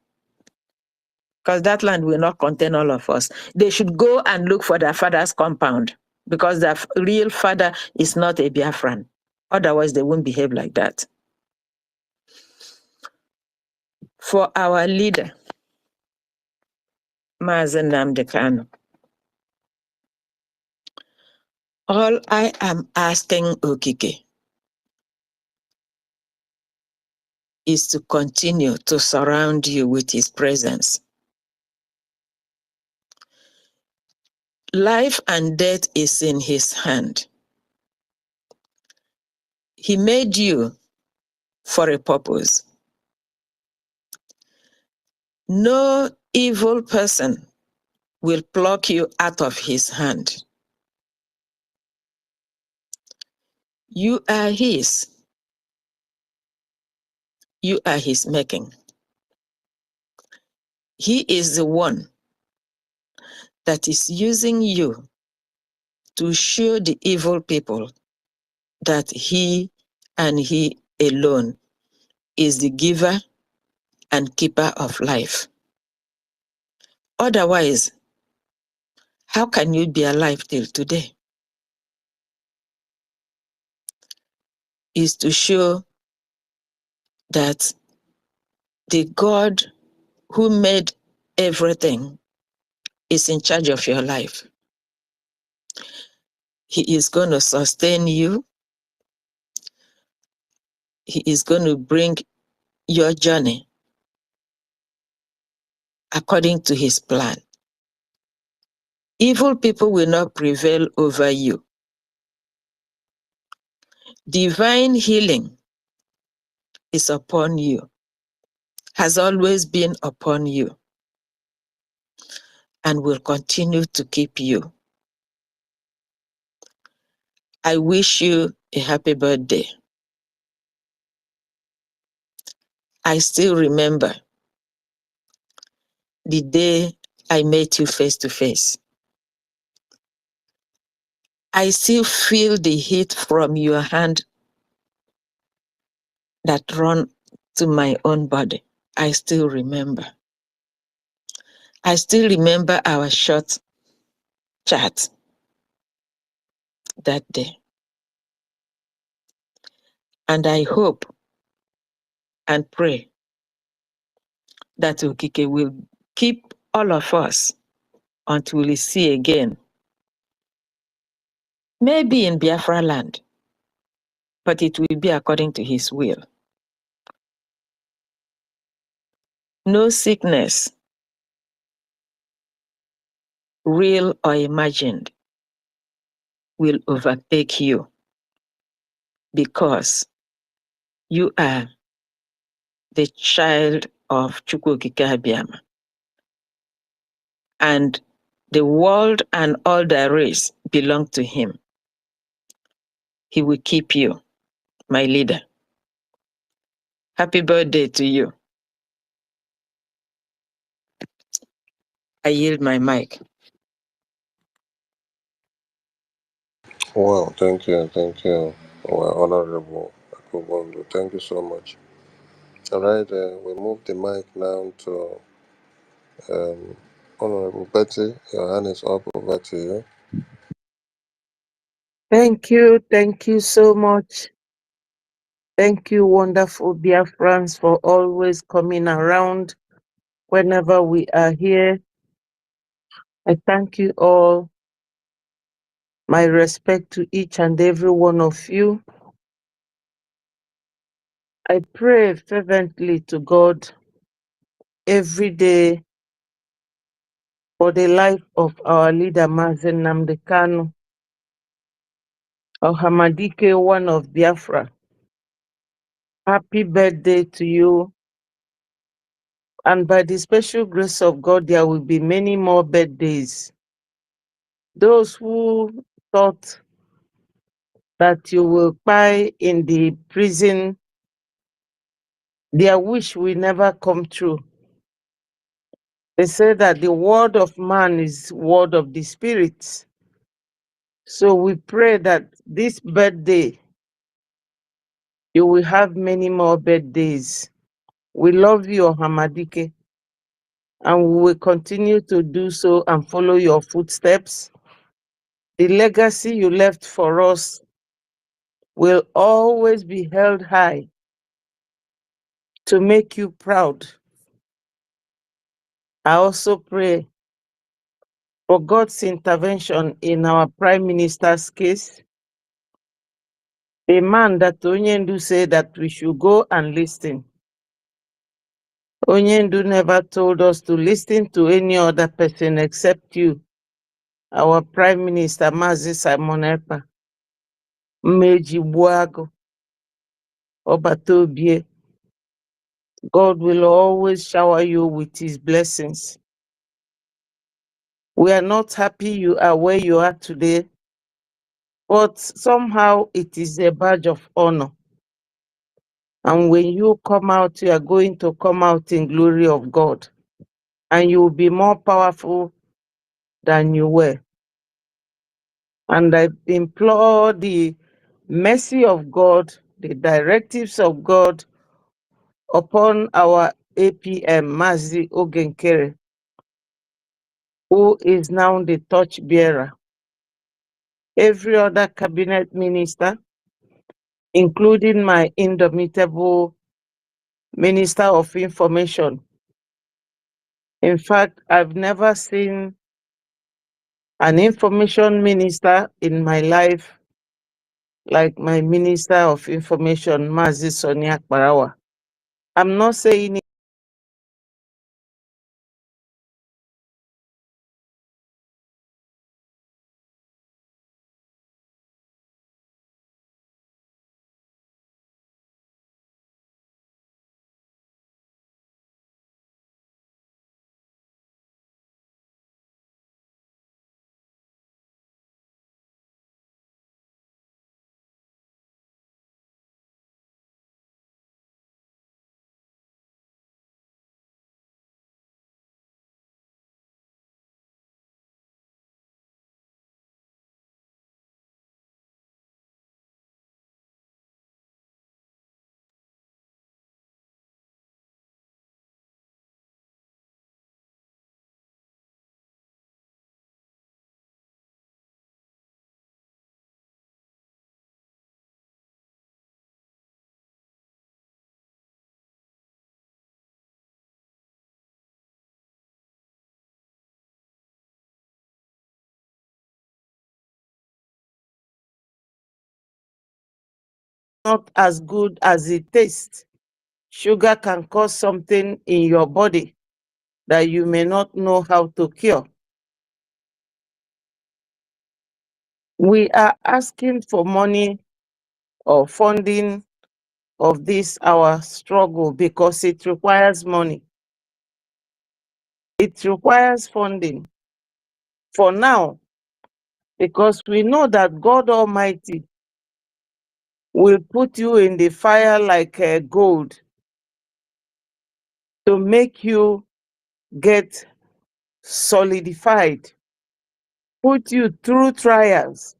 Speaker 4: because that land will not contain all of us. They should go and look for their father's compound, because their real father is not a Biafran. Otherwise, they won't behave like that. For our leader, Mazen Nnamdi Kanu, all I am asking Okike is to continue to surround you with his presence. Life and death is in his hand. He made you for a purpose. No evil person will pluck you out of his hand. You are his. You are his making. He is the one that is using you to show the evil people that he and he alone is the giver and keeper of life. Otherwise, how can you be alive till today? Is to show that the God who made everything is in charge of your life. He is going to sustain you. He is going to bring your journey according to his plan. Evil people will not prevail over you. Divine healing is upon you, has always been upon you, and will continue to keep you. I wish you a happy birthday. I still remember the day I met you face to face. I still feel the heat from your hand that run to my own body. I still remember. I still remember our short chat that day. And I hope and pray that Okike will keep all of us until we see again. Maybe in Biafra land, but it will be according to his will. No sickness, real or imagined, will overtake you because you are the child of Chukwu Okike Abiama. And the world and all there is belong to him. He will keep you, my leader. Happy birthday to you. I yield my mic.
Speaker 2: Wow, thank you. Well, Honorable Akubondo, thank you so much. All right, we move the mic now to Honorable Betty. Your hand is up. Over to you.
Speaker 5: Thank you so much. Thank you, wonderful Biafrans, for always coming around whenever we are here. I thank you all. My respect to each and every one of you. I pray fervently to God every day for the life of our leader, Mazen Nnamdi Kanu, Ohamadike, one of Biafra. Happy birthday to you. And by the special grace of God, there will be many more birthdays. Those who thought that you will die in the prison, their wish will never come true. They say that the word of man is word of the spirit. So we pray that this birthday, you will have many more birthdays. We love you, Ohamadike, and we will continue to do so and follow your footsteps. The legacy you left for us will always be held high to make you proud. I also pray for God's intervention in our Prime Minister's case, a man that Onyendu said that we should go and listen. Onyendu never told us to listen to any other person except you, our Prime Minister, Mazi Simon Ekpa, Meji Buago, Obatobie. God will always shower you with his blessings. We are not happy you are where you are today, but somehow it is a badge of honor. And when you come out, you are going to come out in glory of God. And you will be more powerful than you were. And I implore the mercy of God, the directives of God upon our APM, Mazi Ogenkere, who is now the torch bearer. Every other cabinet minister, including my indomitable Minister of Information. In fact, I've never seen an information minister in my life like my Minister of Information, Mazi Sonia Barawa. I'm not saying it not as good as it tastes. Sugar can cause something in your body that you may not know how to cure. We are asking for money or funding of this our struggle because it requires money. It requires funding for now, because we know that God Almighty will put you in the fire like gold to make you get solidified, put you through trials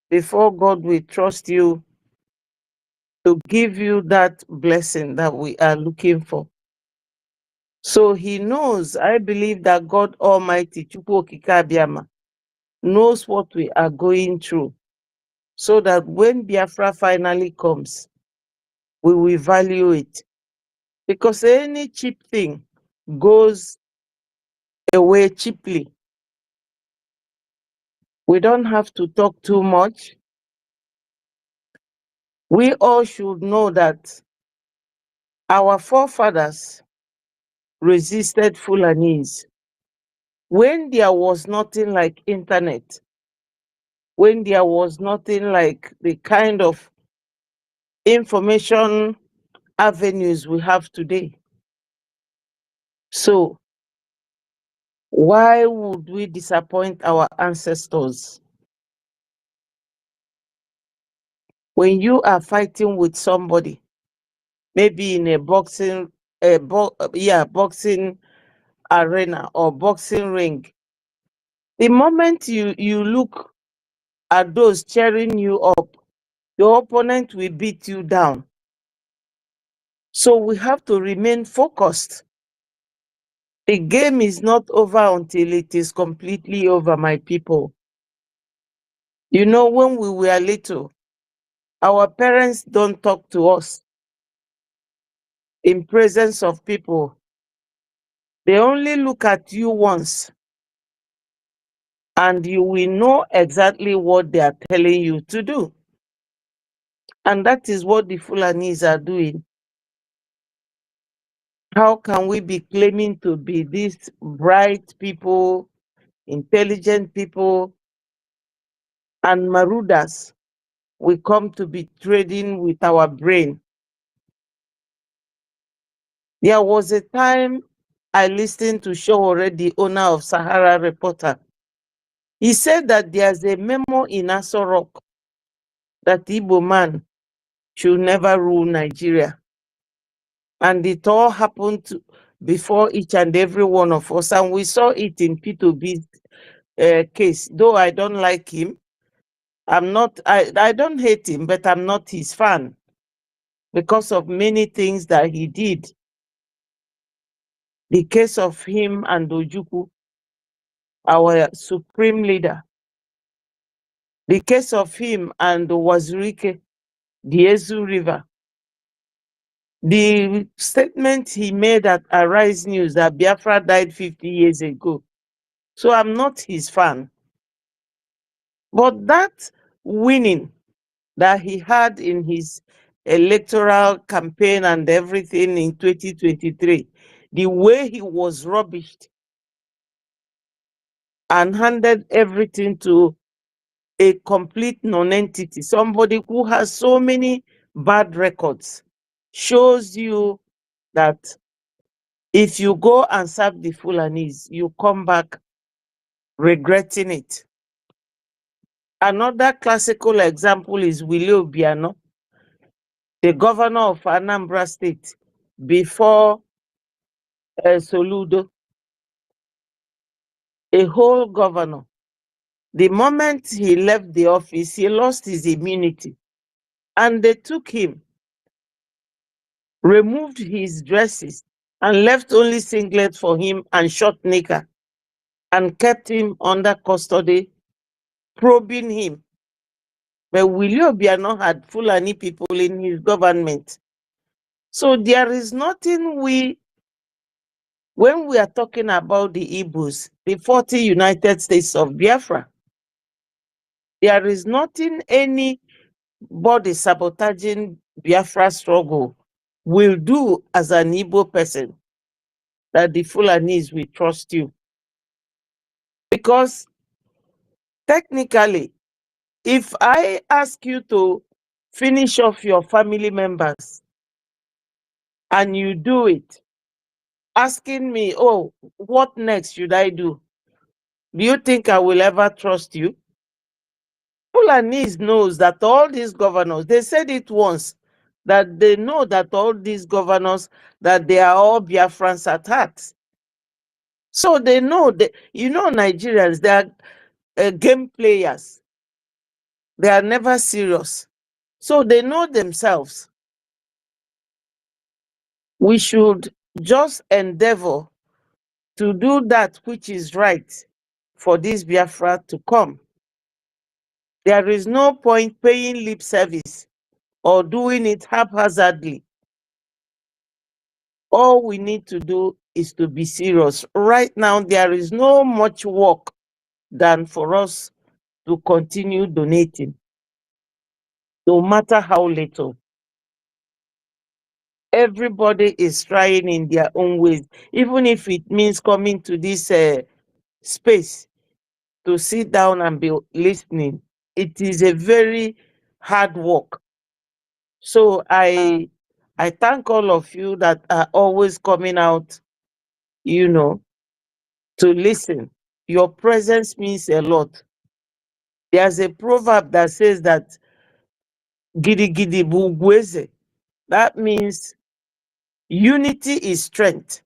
Speaker 5: before God will trust you to give you that blessing that we are looking for. So he knows, I believe that God Almighty, Chukwu Okike Abiama, knows what we are going through, so that when Biafra finally comes, we will value it. Because any cheap thing goes away cheaply. We don't have to talk too much. We all should know that our forefathers resisted Fulanis when there was nothing like internet, when there was nothing like the kind of information avenues we have today. So why would we disappoint our ancestors? When you are fighting with somebody, maybe in a boxing boxing arena or boxing ring, the moment you look at those cheering you up, your opponent will beat you down. So we have to remain focused. The game is not over until it is completely over, my people. You know, when we were little, our parents don't talk to us in presence of people. They only look at you once, and you will know exactly what they are telling you to do. And that is what the Fulanis are doing. How can we be claiming to be these bright people, intelligent people, and Marudas? We come to be trading with our brain. There was a time I listened to Showore, the owner of Sahara Reporter. He said that there's a memo in Aso Rock that Igbo man should never rule Nigeria. And it all happened before each and every one of us. And we saw it in P2B's case. Though I don't like him, I don't hate him, but I'm not his fan because of many things that he did. The case of him and Ojukwu, our supreme leader. The case of him and Wazirike, the Ezu River. The statement he made at Arise News that Biafra died 50 years ago. So I'm not his fan. But that winning that he had in his electoral campaign and everything in 2023, the way he was rubbished and handed everything to a complete non-entity, somebody who has so many bad records, shows you that if you go and serve the Fulanis, you come back regretting it. Another classical example is Willie Obiano, the governor of Anambra State, before Soludo, a whole governor. The moment he left the office, he lost his immunity. And they took him, removed his dresses, and left only singlet for him and short knicker, and kept him under custody, probing him. But Willie Obiano had Fulani people in his government. So there is nothing when we are talking about the Igbos, the 40 United States of Biafra, there is nothing anybody sabotaging Biafra struggle will do as an Igbo person that the Fulanis will trust you. Because technically, if I ask you to finish off your family members and you do it, asking me, oh, what next should I do? Do you think I will ever trust you? Fulanese knows that all these governors, they said it once, that they know that all these governors, that they are all Biafrans at heart. So they know that, Nigerians, they are game players. They are never serious. So they know themselves. We should just endeavor to do that which is right for this Biafra to come. There is no point paying lip service or doing it haphazardly. All we need to do is to be serious. Right now, there is no much work than for us to continue donating, no matter how little. Everybody is trying in their own ways, even if it means coming to this space to sit down and be listening. It is a very hard work. So I thank all of you that are always coming out, to listen. Your presence means a lot. There's a proverb that says that gidi gidi bugweze. That means unity is strength.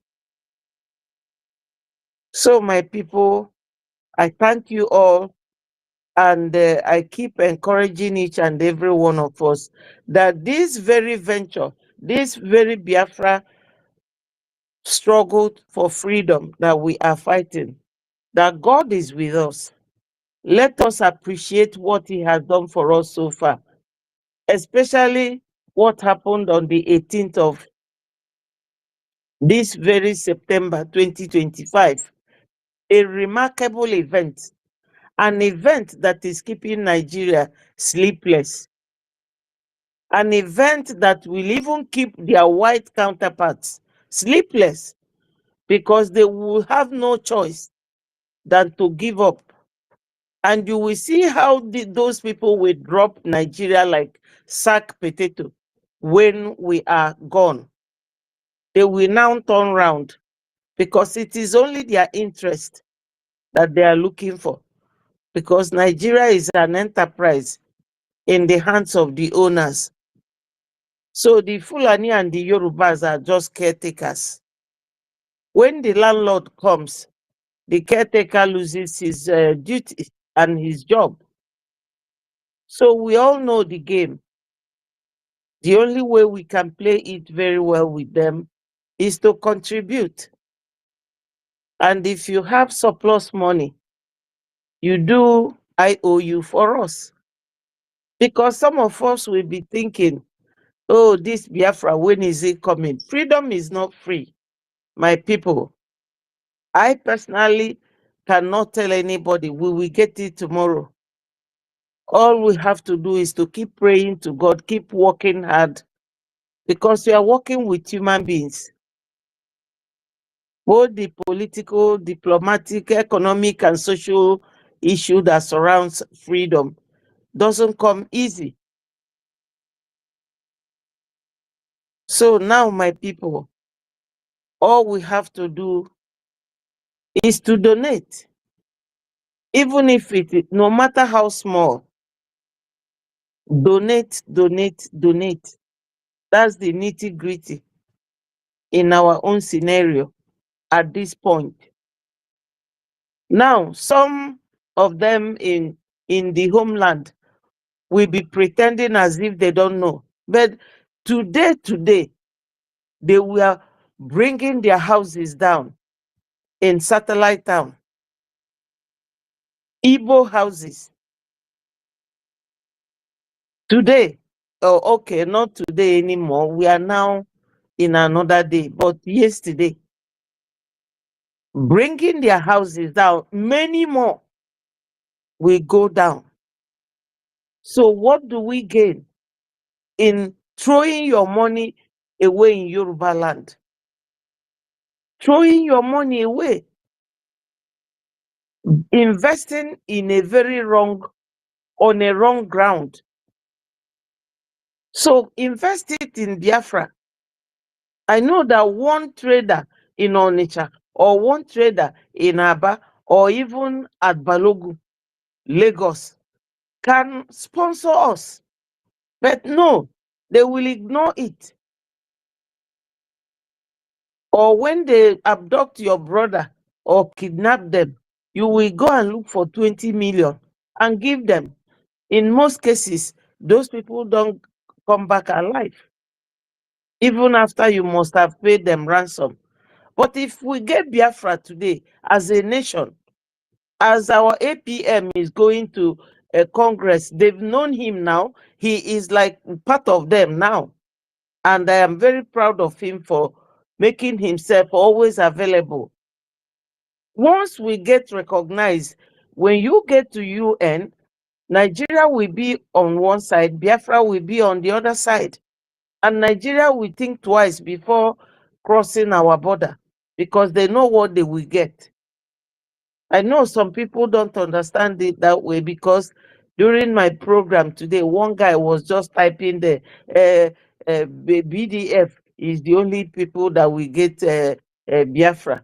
Speaker 5: So my people, I thank you all, and I keep encouraging each and every one of us that this very venture, this very Biafra struggle for freedom that we are fighting, that God is with us. Let us appreciate what he has done for us so far, especially what happened on the 18th of this very September 2025. A remarkable event, an event that is keeping Nigeria sleepless, an event that will even keep their white counterparts sleepless, because they will have no choice than to give up. And you will see how those people will drop Nigeria like sack potato when we are gone. They will now turn round, because it is only their interest that they are looking for. Because Nigeria is an enterprise. in the hands of the owners. So the Fulani and the Yorubas are just caretakers. When the landlord comes, the caretaker loses his duty and his job. So we all know the game. The only way we can play it very well with them is to contribute. And if you have surplus money, you do IOU for us. Because some of us will be thinking, oh, this Biafra, when is it coming? Freedom is not free, my people. I personally cannot tell anybody we will get it tomorrow. All we have to do is to keep praying to God, keep working hard, because we are working with human beings. Both the political, diplomatic, economic, and social issue that surrounds freedom doesn't come easy. So now, my people, all we have to do is to donate. Even if it is, no matter how small, donate, donate, donate. That's the nitty-gritty in our own scenario at this point. Now, some of them in the homeland will be pretending as if they don't know. But today, they were bringing their houses down in satellite town. Igbo houses. Today, oh, okay, not today anymore. We are now in another day, but yesterday, bringing their houses down, many more will go down. So what do we gain in throwing your money away in Yoruba land? Throwing your money away, investing in a very on a wrong ground. So invest it in Biafra. I know that one trader in Onitsha or one trader in Aba or even at Balogu, Lagos, can sponsor us. But no, they will ignore it. Or when they abduct your brother or kidnap them, you will go and look for 20 million and give them. In most cases, those people don't come back alive, even after you must have paid them ransom. But if we get Biafra today as a nation, as our APM is going to a Congress, they've known him now. He is like part of them now. And I am very proud of him for making himself always available. Once we get recognized, when you get to UN, Nigeria will be on one side, Biafra will be on the other side. And Nigeria will think twice before crossing our border because they know what they will get. I know some people don't understand it that way because during my program today, one guy was just typing the BDF is the only people that will get Biafra.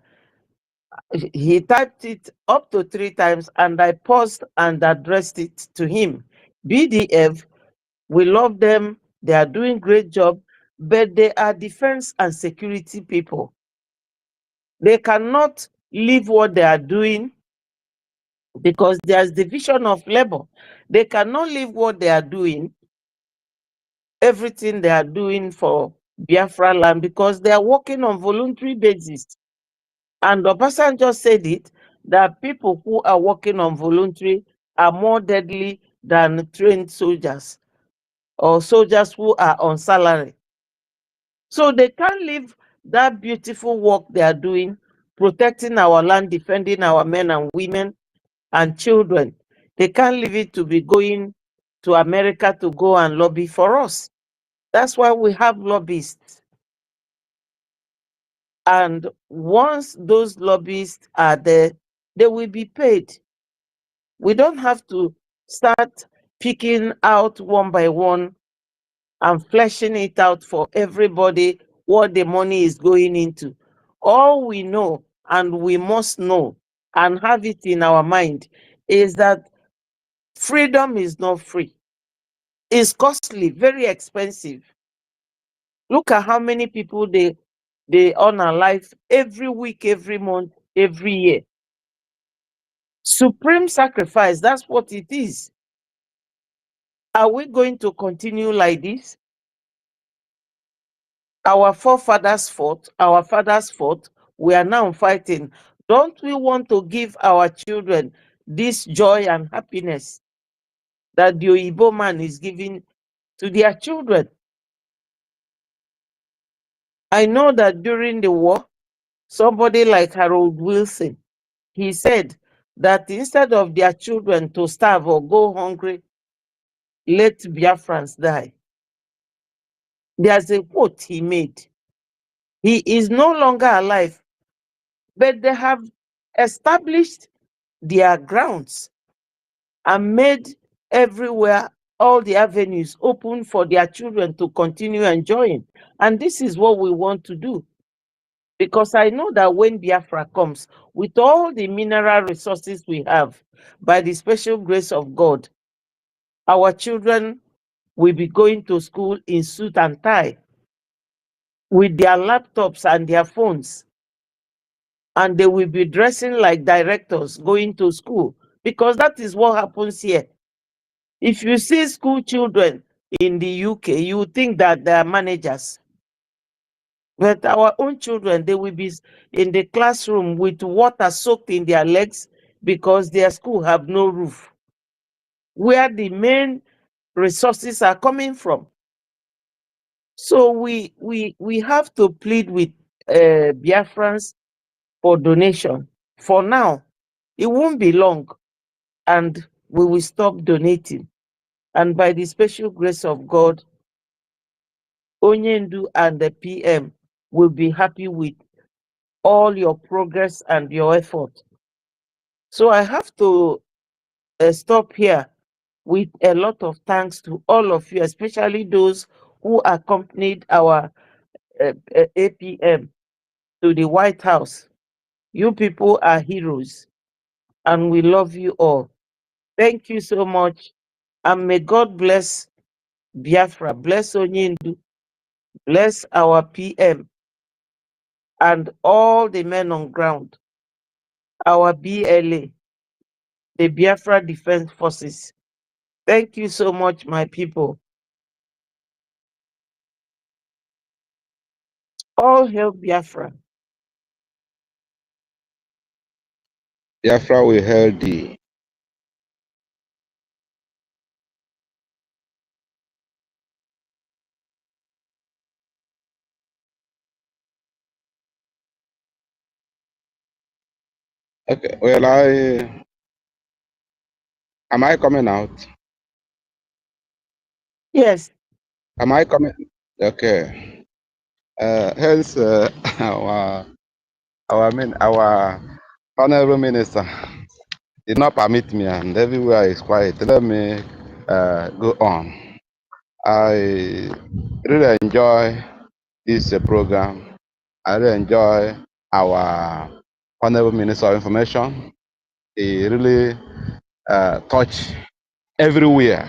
Speaker 5: He typed it up to 3 times and I paused and addressed it to him. BDF, we love them. They are doing great job, but they are defense and security people. They cannot leave what they are doing because there's division of labor. They cannot leave what they are doing, everything they are doing for Biafra land because they are working on voluntary basis. And Obasanjo said it, that people who are working on voluntary are more deadly than trained soldiers or soldiers who are on salary. So they can't leave that beautiful work they are doing, protecting our land, defending our men and women and children. They can't leave it to be going to America to go and lobby for us. That's why we have lobbyists. And once those lobbyists are there, they will be paid. We don't have to start picking out one by one and fleshing it out for everybody what the money is going into. All we know, and we must know and have it in our mind, is that freedom is not free. is costly, very expensive. Look at how many people they honor life every week, every month, every year. Supreme sacrifice, that's what it is. Are we going to continue like this? Our forefathers fought, our fathers fought, we are now fighting. Don't we want to give our children this joy and happiness that the Igbo man is giving to their children? I know that during the war, somebody like Harold Wilson, he said that instead of their children to starve or go hungry, let Biafrans die. There's a quote he made. He is no longer alive, but they have established their grounds and made everywhere, all the avenues open for their children to continue enjoying. And this is what we want to do. Because I know that when Biafra comes, with all the mineral resources we have, by the special grace of God, our children will be going to school in suit and tie with their laptops and their phones. And they will be dressing like directors going to school, because that is what happens here. If you see school children in the UK, you think that they are managers. But our own children, they will be in the classroom with water soaked in their legs because their school have no roof, where the main resources are coming from. So we have to plead with Biafrans for donation. For now, it won't be long, and we will stop donating. And by the special grace of God, Onyendu and the PM will be happy with all your progress and your effort. So I have to stop here with a lot of thanks to all of you, especially those who accompanied our APM to the White House. You people are heroes, and we love you all. Thank you so much, and may God bless Biafra, bless Onyendu, bless our PM, and all the men on ground, our BLA, the Biafra Defense Forces. Thank you so much, my people. All hail Biafra.
Speaker 6: Biafra will hail thee. Okay, well, am I coming out?
Speaker 5: Yes.
Speaker 6: Am I coming? Okay. Hence, our honorable minister did not permit me, and everywhere is quiet. Let me go on. I really enjoy this program. I really enjoy our honorable minister of information. He really touch everywhere,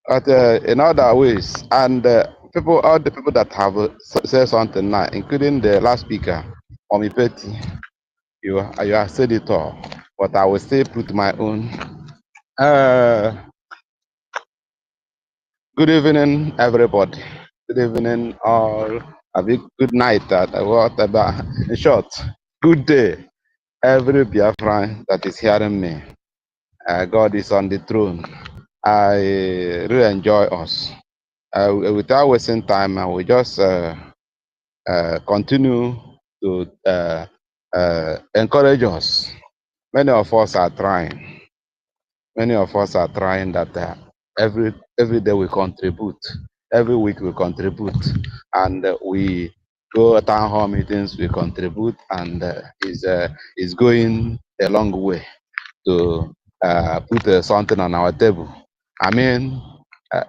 Speaker 6: but in other ways. And all the people that have said something now, including the last speaker, Omipeti, you have said it all, but I will still put my own. Good evening, everybody. Good evening, all. A big good night. Whatever. In short, good day, every Biafran that is hearing me. God is on the throne. I really enjoy us. Without wasting time, I will just continue to encourage us. Many of us are trying. Many of us are trying that every day we contribute. Every week we contribute. And we go to town hall meetings, we contribute, and is going a long way to put something on our table. I mean,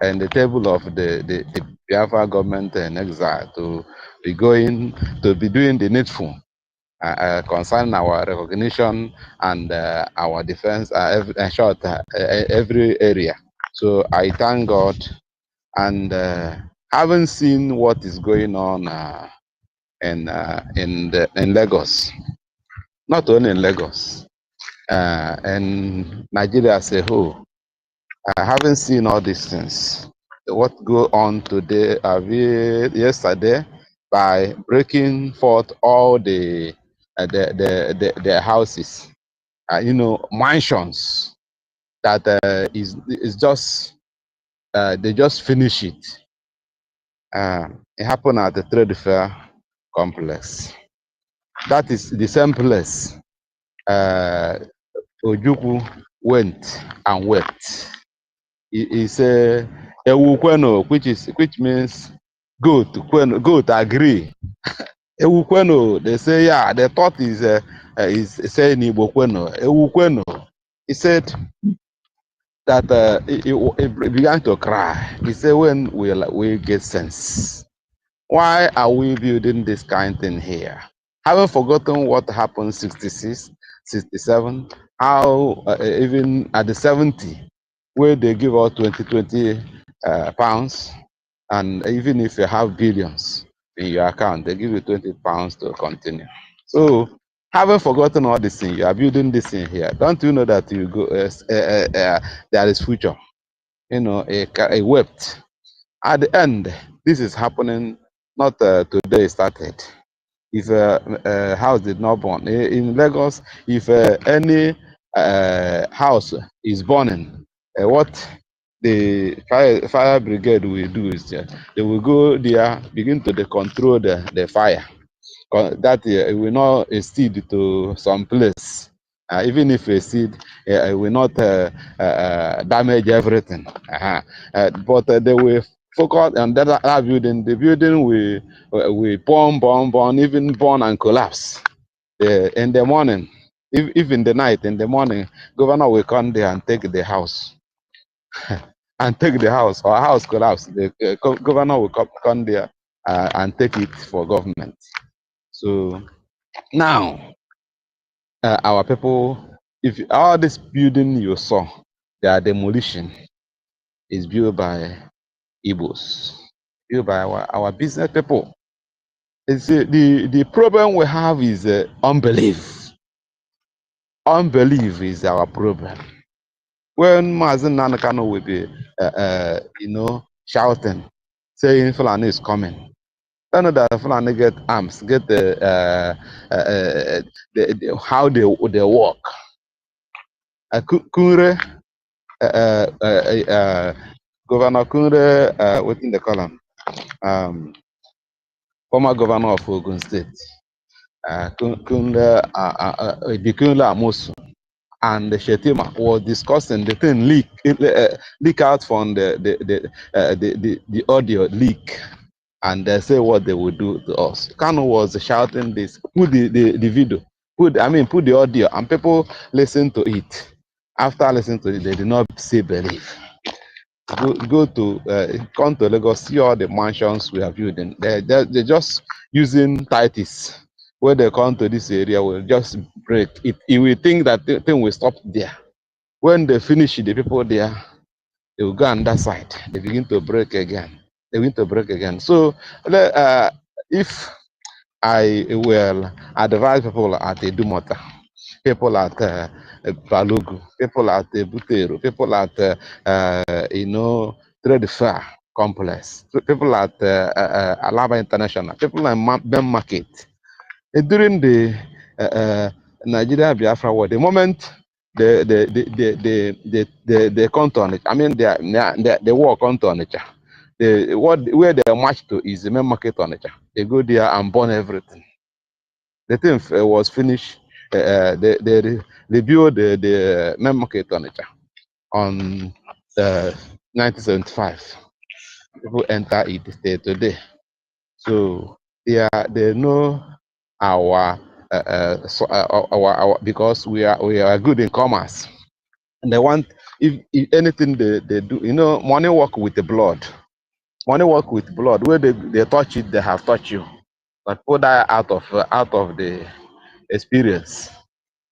Speaker 6: and the table of the Biafra government in exile to be going to be doing the needful concerning our recognition and our defense, every area. So I thank God, and having seen what is going on in Lagos, not only in Lagos, and Nigeria as a whole, having seen all these things, what go on today, yesterday, by breaking forth all the houses, mansions that is just they just finish it. It happened at the trade fair complex. That is the same place Ojukwu went and wept. He said, "Ewu kweno," which means goat. Kweno, goat agree. Ewu kweno. They say, yeah. The thought is saying Igbo kweno. Ewu kweno. He said that he began to cry. He said, when we get sense, why are we building this kind of thing here? Haven't forgotten what happened 66, 67, how even at the 70, where they give out 20 pounds, and even if you have billions in your account, they give you 20 pounds to continue. So, haven't forgotten all this thing. You are building this thing here. Don't you know that you go? There is future. A wept. At the end, this is happening. Not today started. If a house did not burn in Lagos, if any house is burning, what the fire brigade will do is they will go there, begin to control the fire. That it will not exceed to some place. Even if exceed, it will not damage everything. But they will focus on that building. The building will burn, even burn and collapse. In the morning, if in the night, in the morning, governor will come there and take the house. And take the house, or house collapse. The governor will come there and take it for government. So now, our people, if all this building you saw, their demolition is built by Igbos, built by our business people. It's, the problem we have is unbelief. Unbelief is our problem. When Mazen Nanakano will be, shouting, saying Fulani is coming, I know that Fulani get arms, get how they work. Kunre, Governor Kunre, within the column, former governor of Ogun State, Kunre Amosu, and Shetima was discussing the thing leak out from the audio leak, and they say what they would do to us. Kanu was shouting this, put the video, put the audio, and people listen to it. After listening to it, they did not say believe. Go to come to Lagos, see all the mansions we are building. They're just using titles. When they come to this area, will just break it. You will think that the thing will stop there. When they finish, the people there, they will go on that side. They begin to break again. They begin to break again. So, if I will advise people at Edumota, people at Balogu, people at Butero, people at Trade Fair Complex, people at Alaba International, people at Ben Market. During the Nigeria Biafra war, the moment they come to it, I mean the war come to it. Where they march to is the main market on it. They go there and burn everything. The thing was finished. They built the main market on it on 1975. People enter it today, so they know our because we are good in commerce, and they want if anything they do, money work with the blood. Money work with blood. Where they touch it, they have touched you. But put that out of the experience.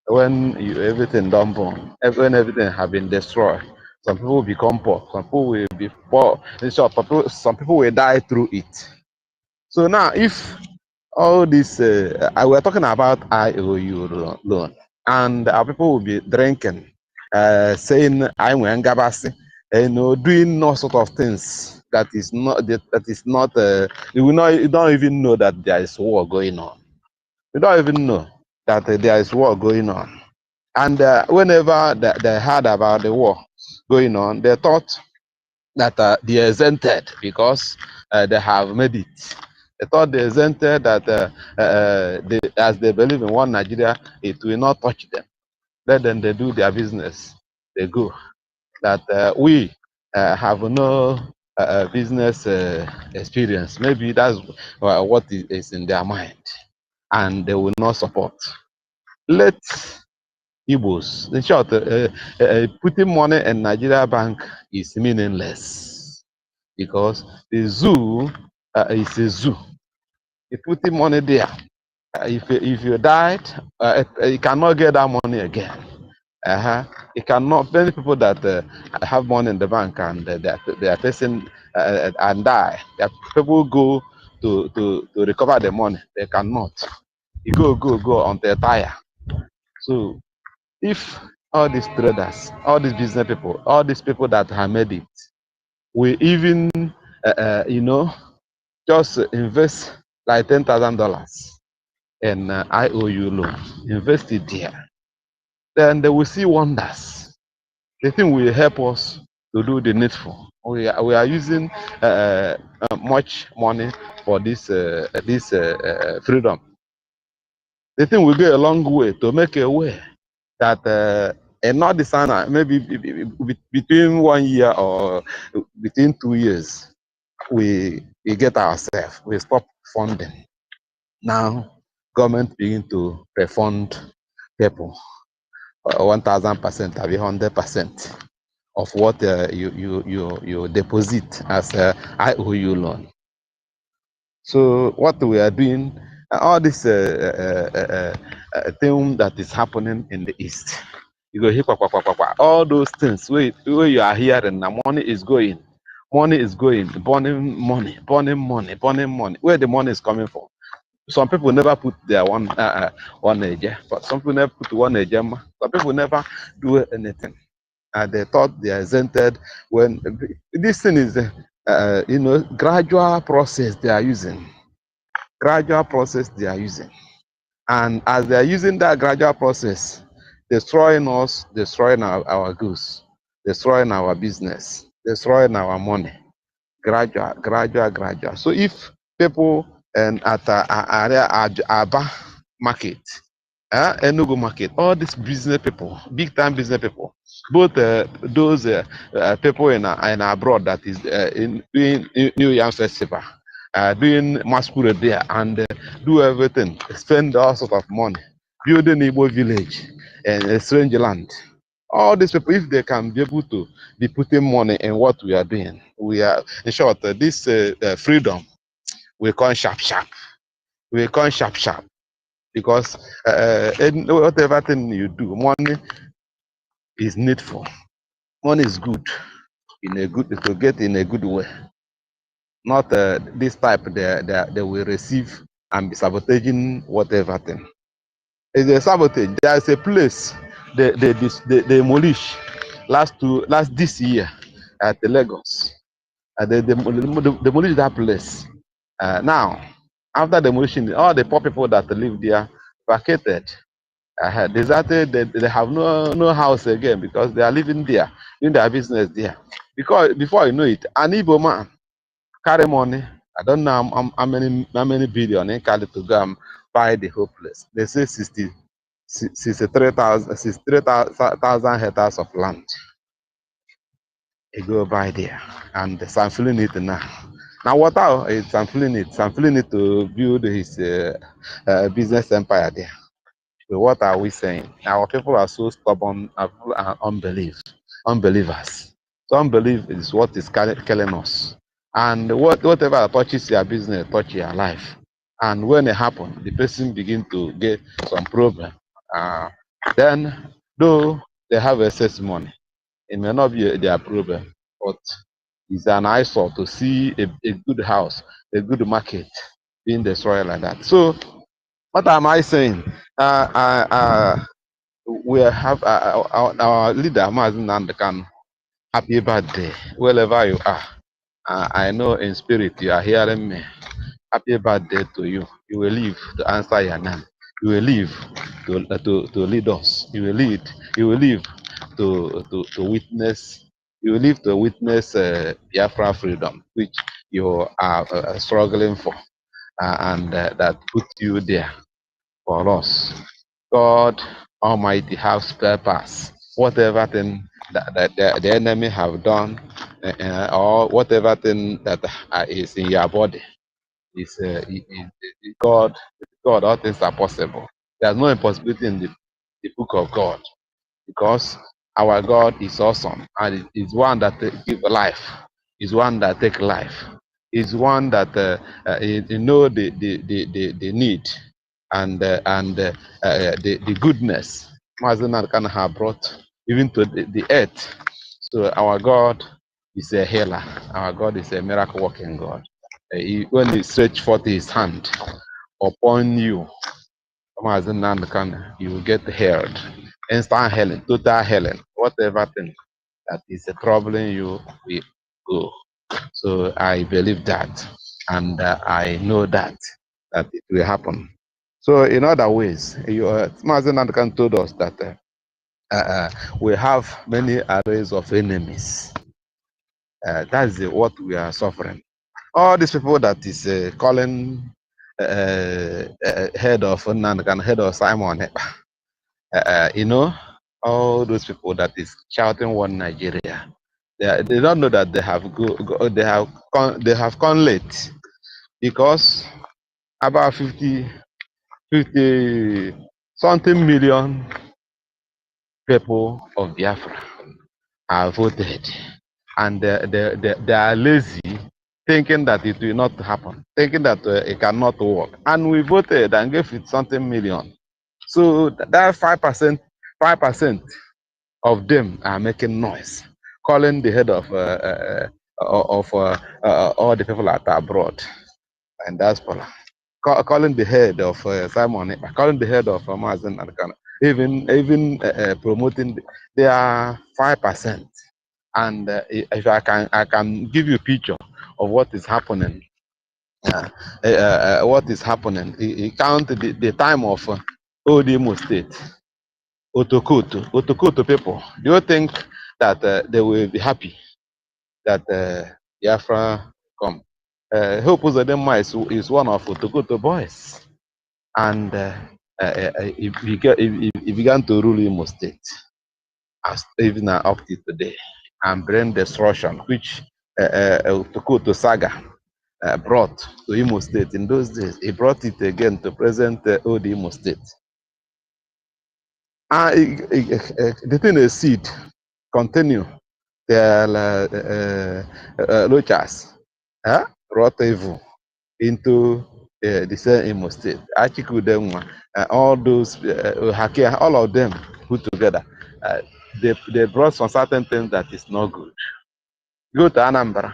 Speaker 6: When everything done born, when everything have been destroyed, Some people will become poor. Some people will be poor. In short, some people will die through it. So now, if all this, we're talking about IOU loan, and our people will be drinking, saying I'm Ngabasi, doing all sort of things that is not you don't even know that there is war going on. You don't even know that there is war going on. And whenever they heard about the war going on, they thought that they exempted because they have made it. They thought they exempted that as they believe in one Nigeria, it will not touch them. Let them they do their business. They go. That we have no business experience. Maybe that's what is in their mind, and they will not support. Let Igbos, in short, putting money in Nigeria bank is meaningless because the zoo is a zoo. You put money there. If you died, you cannot get that money again. You cannot. Many people that have money in the bank and they are facing and die. People go to recover the money. They cannot. You go until they tire. So if all these traders, all these business people, all these people that have made it, we even just invest like $10,000 in IOU loan, invest it there, then they will see wonders. The thing will help us to do the needful. We are using much money for this freedom. The thing will go a long way to make a way that and not the sana maybe between 1 year or between 2 years we get ourselves, we stop funding. Now government begin to refund people 1,000%, 100% of what you deposit as a IOU loan. So what we are doing, all this thing that is happening in the East, you go here, all those things where you are hearing, the money is going, burning money, where the money is coming from. Some people never put their one age, but some people never put one age. Some people never do anything. They thought they are exempted when this thing is, gradual process they are using. Gradual process they are using. And as they are using that gradual process, destroying us, destroying our goods, destroying our business, destroying our money. Gradual. So if people and at Aba market, Enugu market, all these business people, big time business people, both those people in abroad that is doing New Year Festival, doing masquerade there and do everything, spend all sort of money, building Igbo village and a strange land. All these people, if they can be able to be putting money in what we are doing, we are, in short, this freedom will come sharp. We come sharp because whatever thing you do, money is needful. Money is good to get in a good way. Not this type they will receive and be sabotaging whatever thing. It's a sabotage. There is a place they demolish this year at the Lagos. They demolish that place. Now, after demolition, all the poor people that live there vacated. Deserted. They have no house again because they are living there, doing their business there. Because before you know it, an Igbo man carry money. I don't know how many billion he carry to go and buy the whole place. They say 63,000 hectares of land. He go buy there, and I'm feeling it now. Now what is I'm feeling it to build his business empire there. So what are we saying? Our people are so stubborn and unbelievers. So unbelief is what is killing us. And whatever touches your business, touch your life. And when it happens, the person begin to get some problem. Then, though they have excess money, It may not be their problem, but it's an eyesore to see a good house, a good market being destroyed like that. So, what am I saying? We have our leader, Mazen Nandekan. Happy birthday, wherever you are. I know in spirit you are hearing me. Happy birthday to you. You will live to answer your name. You will live to lead us. You will lead. You will live to witness. You will live to witness Biafra freedom, which you are struggling for, and that put you there for us. God Almighty has spare parts. Whatever thing that the enemy have done, or whatever thing that is in your body, is God. God, all things are possible. There's no impossibility in the book of God, because our God is awesome, and is one that give life, is one that take life, is one that you know the need and the goodness Mazen can have brought even to the earth. So our God is a healer. Our God is a miracle working God. When He stretch forth His hand upon you, you will get healed. Instant healing, total healing, whatever thing that is troubling you will go. So I believe that, and I know that it will happen. So in other ways, Mazen Nandekan told us that we have many arrays of enemies. That's what we are suffering. All these people that is calling head of Nandekan, head of Simon, you know, all those people that is shouting one Nigeria. They don't know that they they have gone late, because about 50 something million people of Biafra have voted, and they are lazy, thinking that it will not happen, thinking that it cannot work. And we voted and gave it something million. So that 5% of them are making noise, calling the head of all the people that are abroad and diaspora, calling the head of Simon, calling the head of Mazen Alkana, even promoting their 5%. And if I can give you a picture of what is happening. What is happening? You count the time of Old Imo State, Otokoto people. Do you think that they will be happy that Biafra come? Hope Uzodinma is one of Otokoto boys, and he began to rule Imo State, as even up to today, and bring destruction, which Otokoto saga brought to Imo State in those days. He brought it again to present Old Imo State. The thing is seed continue the Lochas brought evil into the same Imo State. Achikudemwa, all those Hakia, all of them put together, they brought some certain things that is not good. Go to Anambra.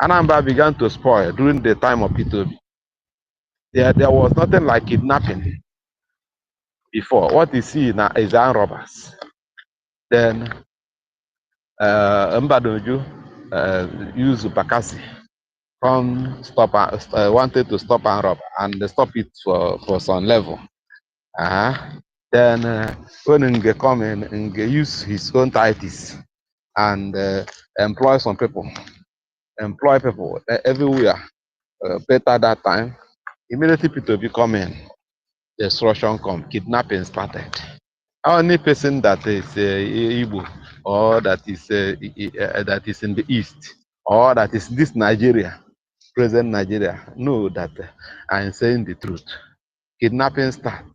Speaker 6: Anambra began to spoil during the time of Pitobi. There was nothing like kidnapping before. What you see now is armed robbers. Then Mbadoju used Bakassi, wanted to stop and rob, and they stop it for some level. Then when Nge come in, Nge use his own titles and employ some people, everywhere. Better that time, immediately people come in, destruction come, kidnapping started. Only person that is Igbo, or that is in the east, or that is this Nigeria, present Nigeria, know that I'm saying the truth. Kidnapping start,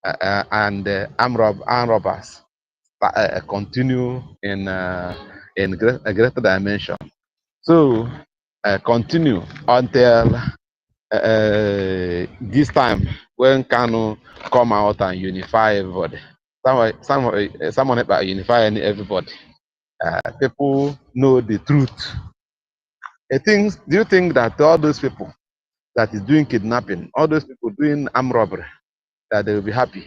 Speaker 6: and armed robbers continue in a greater dimension. So continue until this time when Kanu come out and unify everybody. Someone about unify everybody. people know the truth. Do you think that all those people that is doing kidnapping, all those people doing armed robbery, that they will be happy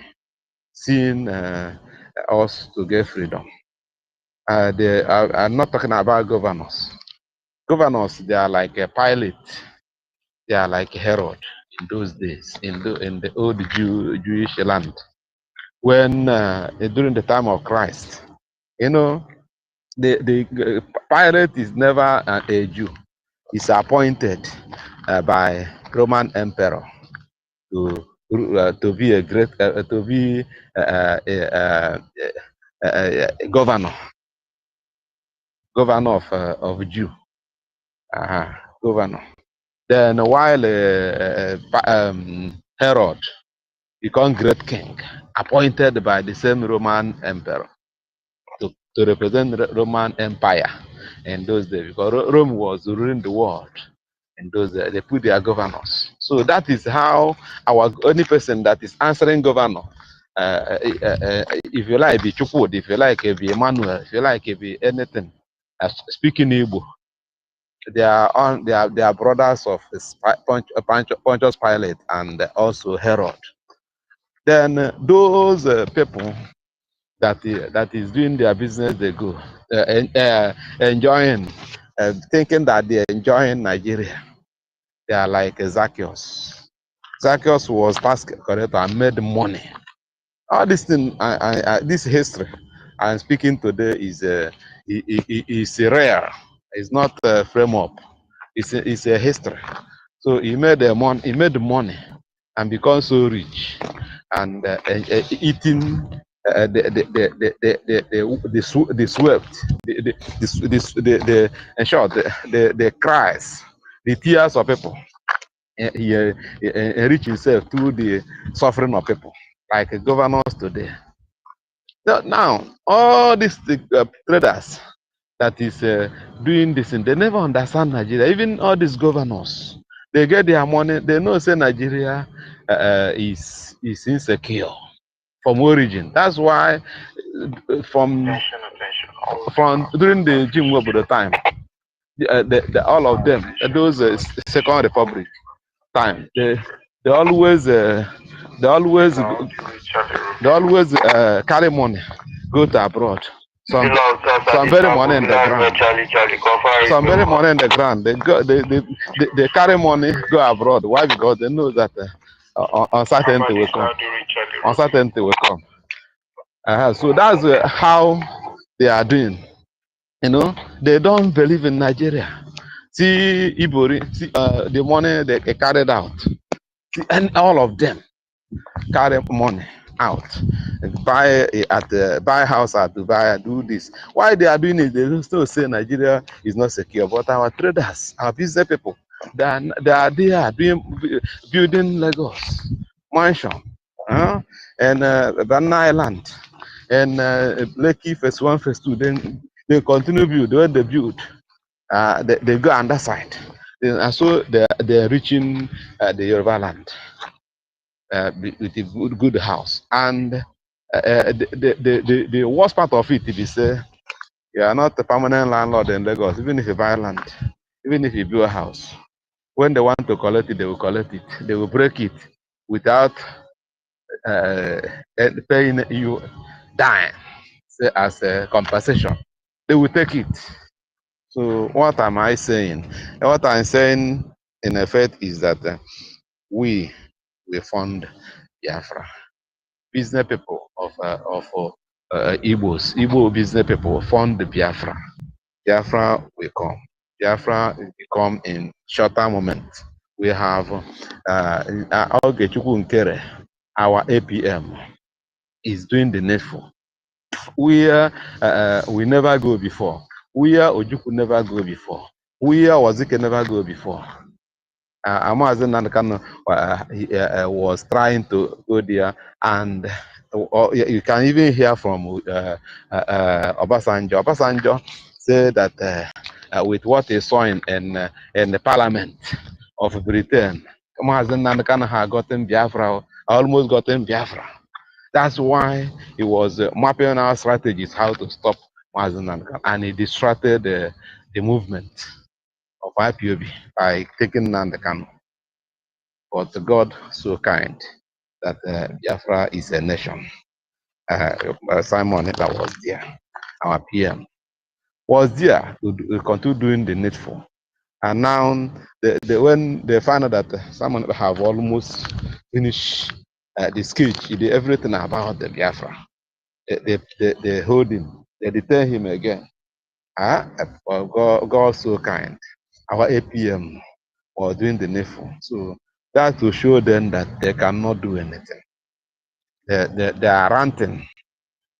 Speaker 6: seeing us to get freedom? I'm not talking about governors. Governors, they are like a pilot. They are like Herod in those days, in the old Jewish land. When during the time of Christ, you know, the pilot is never a Jew. He's appointed by Roman emperor to be a great to be a governor of Jew, governor. Then while Herod become great king, appointed by the same Roman emperor to represent the Roman Empire in those days, because Rome was ruling the world in those days. They put their governors. So that is how our only person that is answering governor, if you like, be Chukwud, if you like, be Emmanuel, if you like, be anything, speaking Igbo, they are brothers of Pontius Pilate and also Herod. Then those people that is doing their business, they go enjoying, thinking that they're enjoying Nigeria. They are like Zacchaeus. Zacchaeus was tax collector and made money. All this thing, this history I'm speaking today is rare. It's not a frame up. It's a history. So he made the money. He made the money and become so rich and eating the sweat, in short, the cries, the tears of people. He enrich himself through the suffering of people, like governors today. Now, all these traders that is doing this, and they never understand Nigeria. Even all these governors, they get their money. They know say Nigeria is insecure from origin. That's why from during the Jim Weber time, all of them, those Second Republic time, they always carry money, go to abroad. Some very money in the ground. Some very money in the ground. They carry money, go abroad. Why? Because they know that uncertainty will come. Uncertainty will come. So that's how they are doing. You know, they don't believe in Nigeria. See Ibori, see the money they carried out. See, and all of them carry money out and buy house at Dubai, do this. Why they are doing it? They still say Nigeria is not secure. But our traders, our business people, they are there building Lagos mansion, and Banana Island, and Lekki Phase 1, Phase 2. Then they continue build. When they build, they go on that side. And so they're reaching the Yoruba land. With a good house, and the worst part of it is you are not a permanent landlord in Lagos. Even if you buy land, even if you build a house, when they want to collect it, they will collect it. They will break it without paying you dime as a compensation. They will take it. So what am I saying? What I'm saying in effect is that we fund Biafra. Business people of Igbo business people fund the Biafra. Biafra will come. Biafra will come in shorter moment. We have Ogechukwu Nkere, our APM, is doing the needful. Where we never go before. Where Ojukwu never go before. Where Wazike never go before. Amazon Nankan was trying to go there, and you can even hear from Obasanjo. Obasanjo said that with what he saw in the Parliament of Britain, Amazon Nankan had gotten Biafra, almost gotten Biafra. That's why he was mapping our strategies how to stop and he distracted the movement of IPOB by taking Nnamdi. But God so kind that Biafra is a nation. Simon that was there, our PM, was there to continue doing the needful. And now, when they find out that Simon have almost finished the sketch, he did everything about the Biafra. They hold him, they detain him again. God so kind. Our APM was doing the needful. So that to show them that they cannot do anything. They are ranting.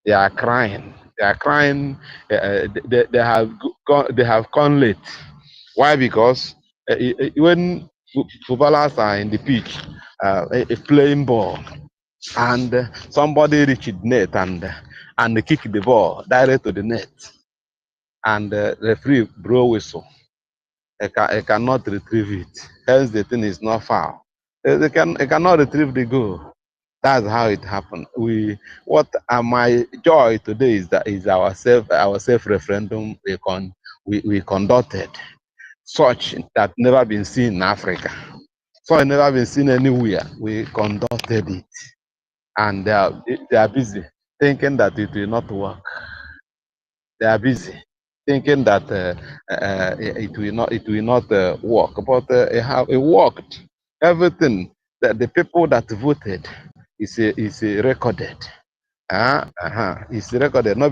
Speaker 6: They are crying. They are crying. They have gone late. Why? Because when footballers are in the pitch, playing ball, and somebody reached net and kick the ball direct to the net, and referee blow whistle, they cannot retrieve it. Hence, the thing is not foul. They cannot retrieve the goal. That's how it happened. My joy today is that is our self referendum we conducted, such that never been seen in Africa, such never been seen anywhere. We conducted it, and they are busy thinking that it will not work. They are busy thinking that it will not work, but it worked. Everything that the people that voted is recorded. It's recorded. Not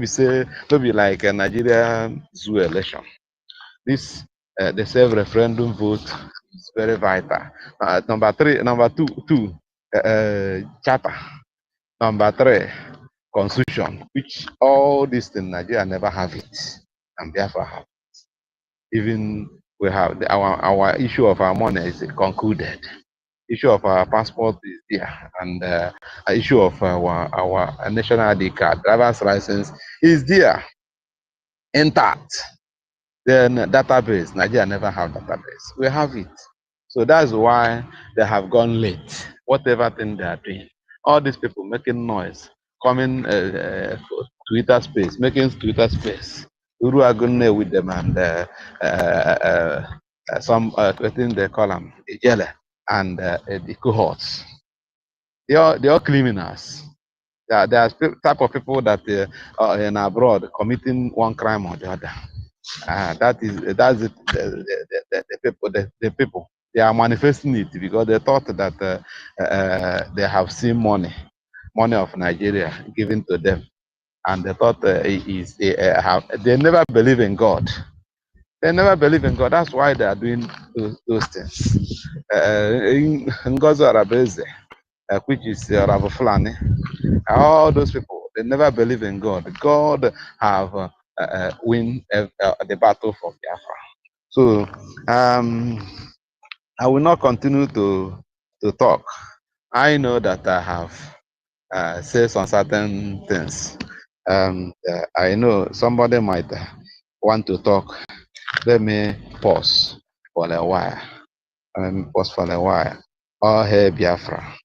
Speaker 6: be like a Nigeria zoo election. This the self-referendum vote is very vital. Number two, charter. Number three, constitution, which all these things Nigeria never have it, and therefore have. Even we have our issue of our money is concluded. Issue of our passport is there, and issue of our national ID card, driver's license is there, intact. Then database, Nigeria never have database. We have it. So that's why they have gone late. Whatever thing they are doing, all these people making noise, coming Twitter space, making Twitter space. Uru Agunne with them and some I think they call them Ijele and the cohorts. They are criminals. They are type of people that are in abroad committing one crime or the other. That's it, the people the people they are manifesting it because they thought that they have seen money of Nigeria given to them, and they thought they never believe in God. They never believe in God. That's why they are doing those things. NGOZI Arabeze, which is Rav Fulani, all those people, they never believe in God. God have win the battle for Biafra. So I will not continue to talk. I know that I have said some certain things. I know somebody might want to talk. Let me pause for a while. All hail Biafra.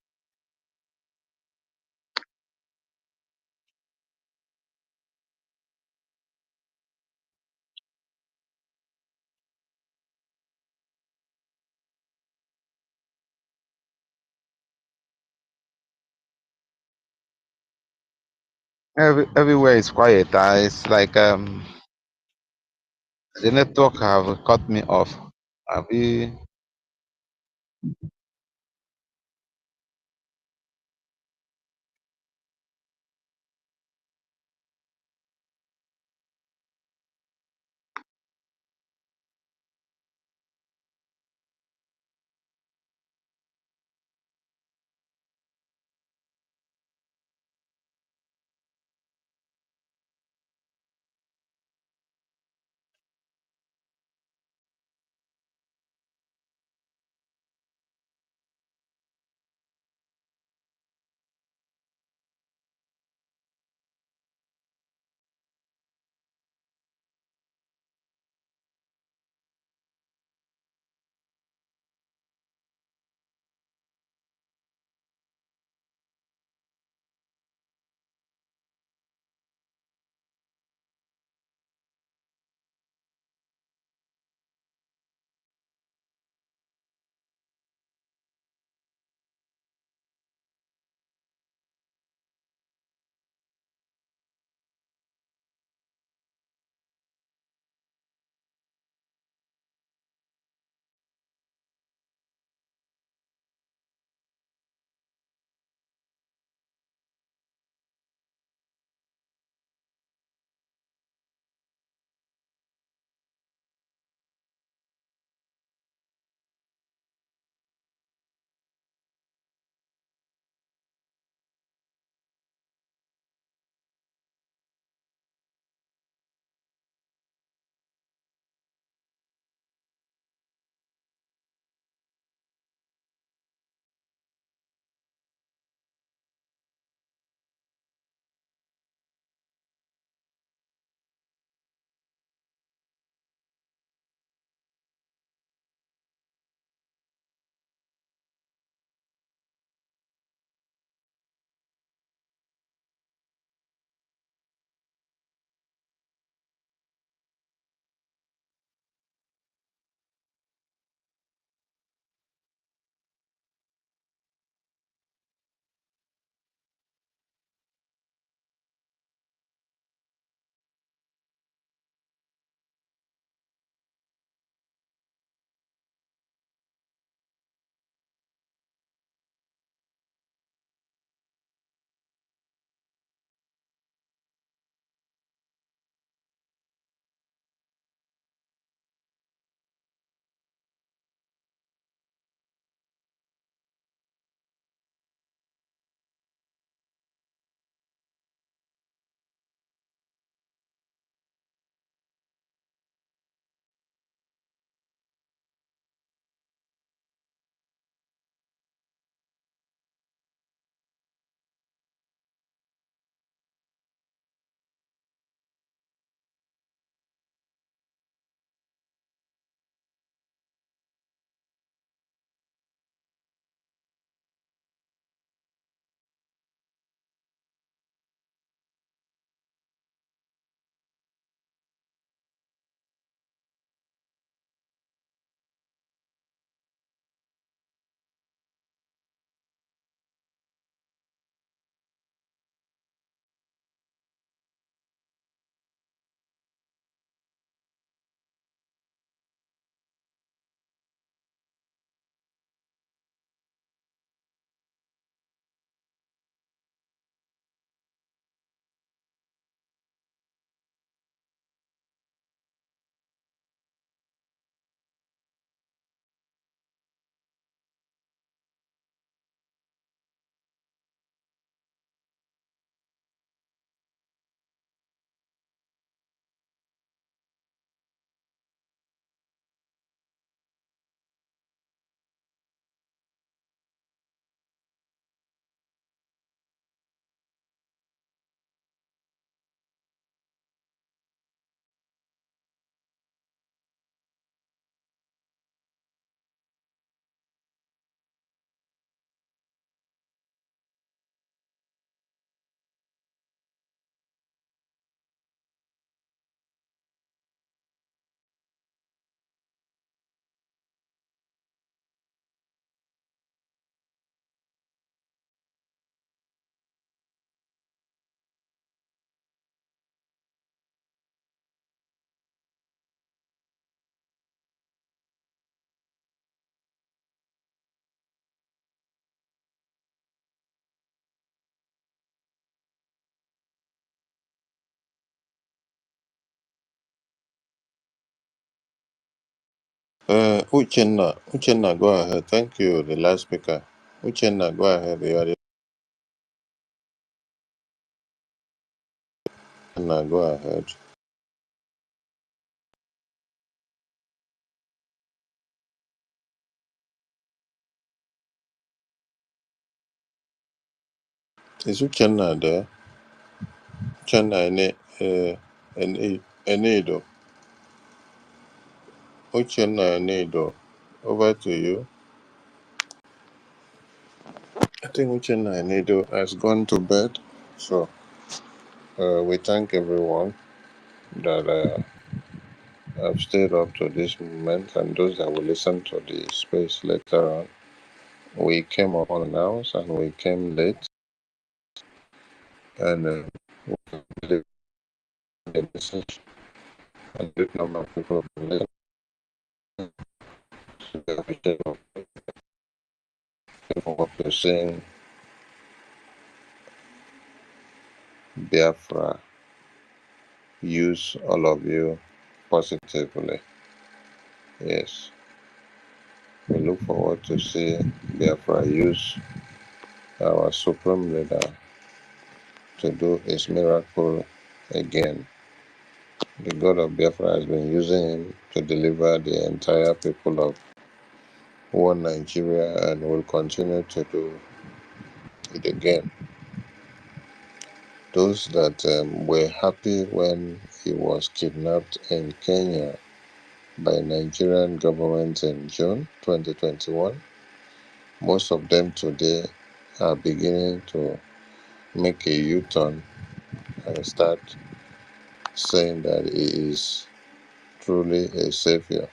Speaker 6: Everywhere is quiet. It's like the network have cut me off. Have you?
Speaker 1: Uchenna, go ahead. Thank you, the last speaker. Uchenna, go ahead. Uchenna, go ahead. Is Uchenna there? Uchenna, Enedo. Uchenna, Enedo. Over to you. I think Uchenna Enedo has gone to bed. So we thank everyone that have stayed up to this moment and those that will listen to the space later on. We came up unannounced and we came late, and we delivered the message, and a big number of people have listened. So we appreciate for what you're saying. Biafra, use all of you positively. Yes, we look forward to see Biafra use our supreme leader to do his miracle again. The God of Biafra has been using him to deliver the entire people of one Nigeria and will continue to do it again. Those that were happy when he was kidnapped in Kenya by Nigerian government in June 2021, most of them today are beginning to make a U-turn and start saying that he is truly a savior.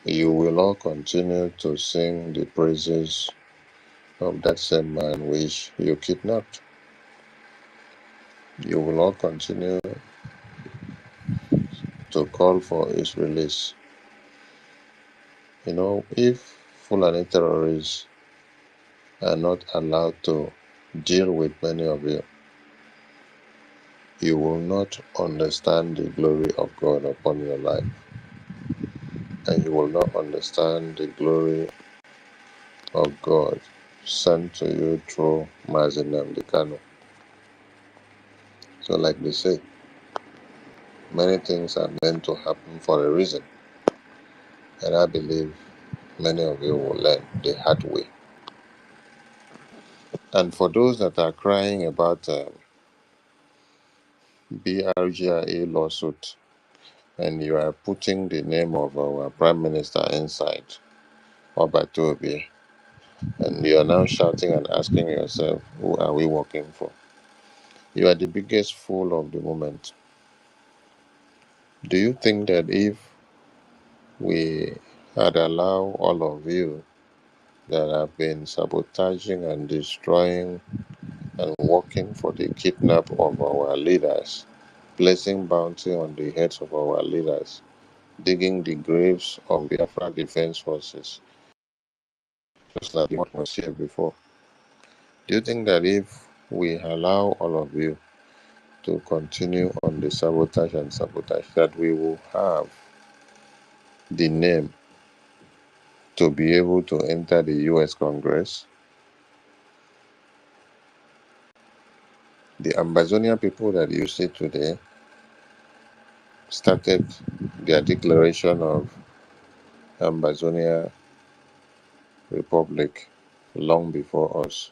Speaker 1: You will all continue to sing the praises of that same man which you kidnapped. You will all continue to call for his release. You know, if Fulani terrorists are not allowed to deal with many of you, you will not understand the glory of God upon your life. And you will not understand the glory of God sent to you through Mazinam Kano. So like they say, many things are meant to happen for a reason. And I believe many of you will learn the hard way. And for those that are crying about BRGIE lawsuit, and you are putting the name of our Prime Minister inside, Obatobi, and you are now shouting and asking yourself, who are we working for? You are the biggest fool of the moment. Do you think that if we had allowed all of you that have been sabotaging and destroying and working for the kidnap of our leaders, placing bounty on the heads of our leaders, digging the graves of Biafra Defense Forces, just like what was here before? Do you think that if we allow all of you to continue on the sabotage and sabotage, that we will have the name to be able to enter the US Congress? The Ambazonia people that you see today started their declaration of Ambazonia Republic long before us,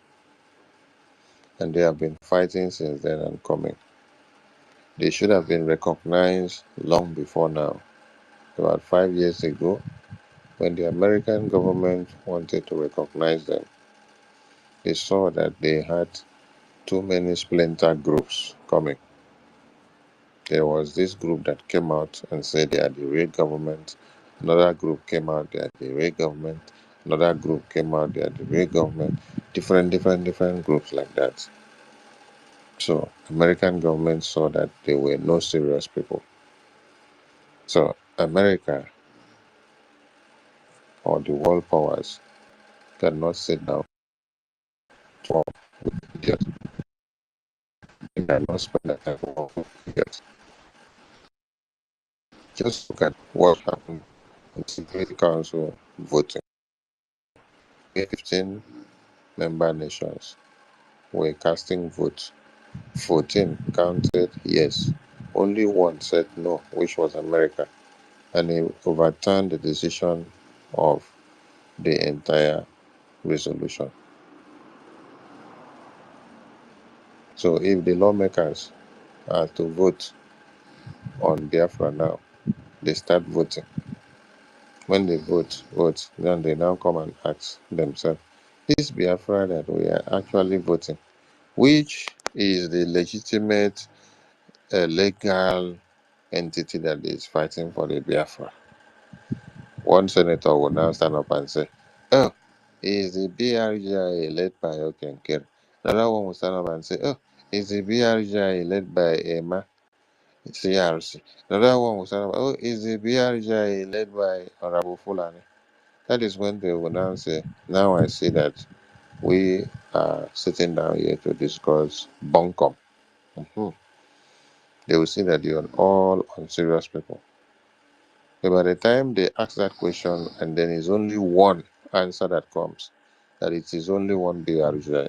Speaker 1: and they have been fighting since then and coming. They should have been recognized long before now. About 5 years ago, when the American government wanted to recognize them, they saw that they had too many splinter groups coming. There was this group that came out and said they are the real government. Another group came out, they are the real government. Another group came out, they are the real government. Different groups like that. So American government saw that they were no serious people. So America or the world powers cannot sit down for idiots. They cannot spend their time for idiots. Just look at what happened Security Council voting. 15 member nations were casting votes. 14 counted yes. Only one said no, which was America, and he overturned the decision of the entire resolution. So if the lawmakers are to vote on Biafra now, they start voting. When they vote, then they now come and ask themselves, this Biafra that we are actually voting, which is the legitimate, legal entity that is fighting for the Biafra? One senator will now stand up and say, oh, is the BRGIE led by Okenkere? Another one will stand up and say, oh, is the BRGIE led by Emma CRC? Another one will stand up, oh, is the BRGIE led by Honorable Fulani? That is when they will now say, now I see that we are sitting down here to discuss bunkum. They will see that you are all unserious people. But by the time they ask that question, and then it's only one answer that comes, that it is only one BRGI,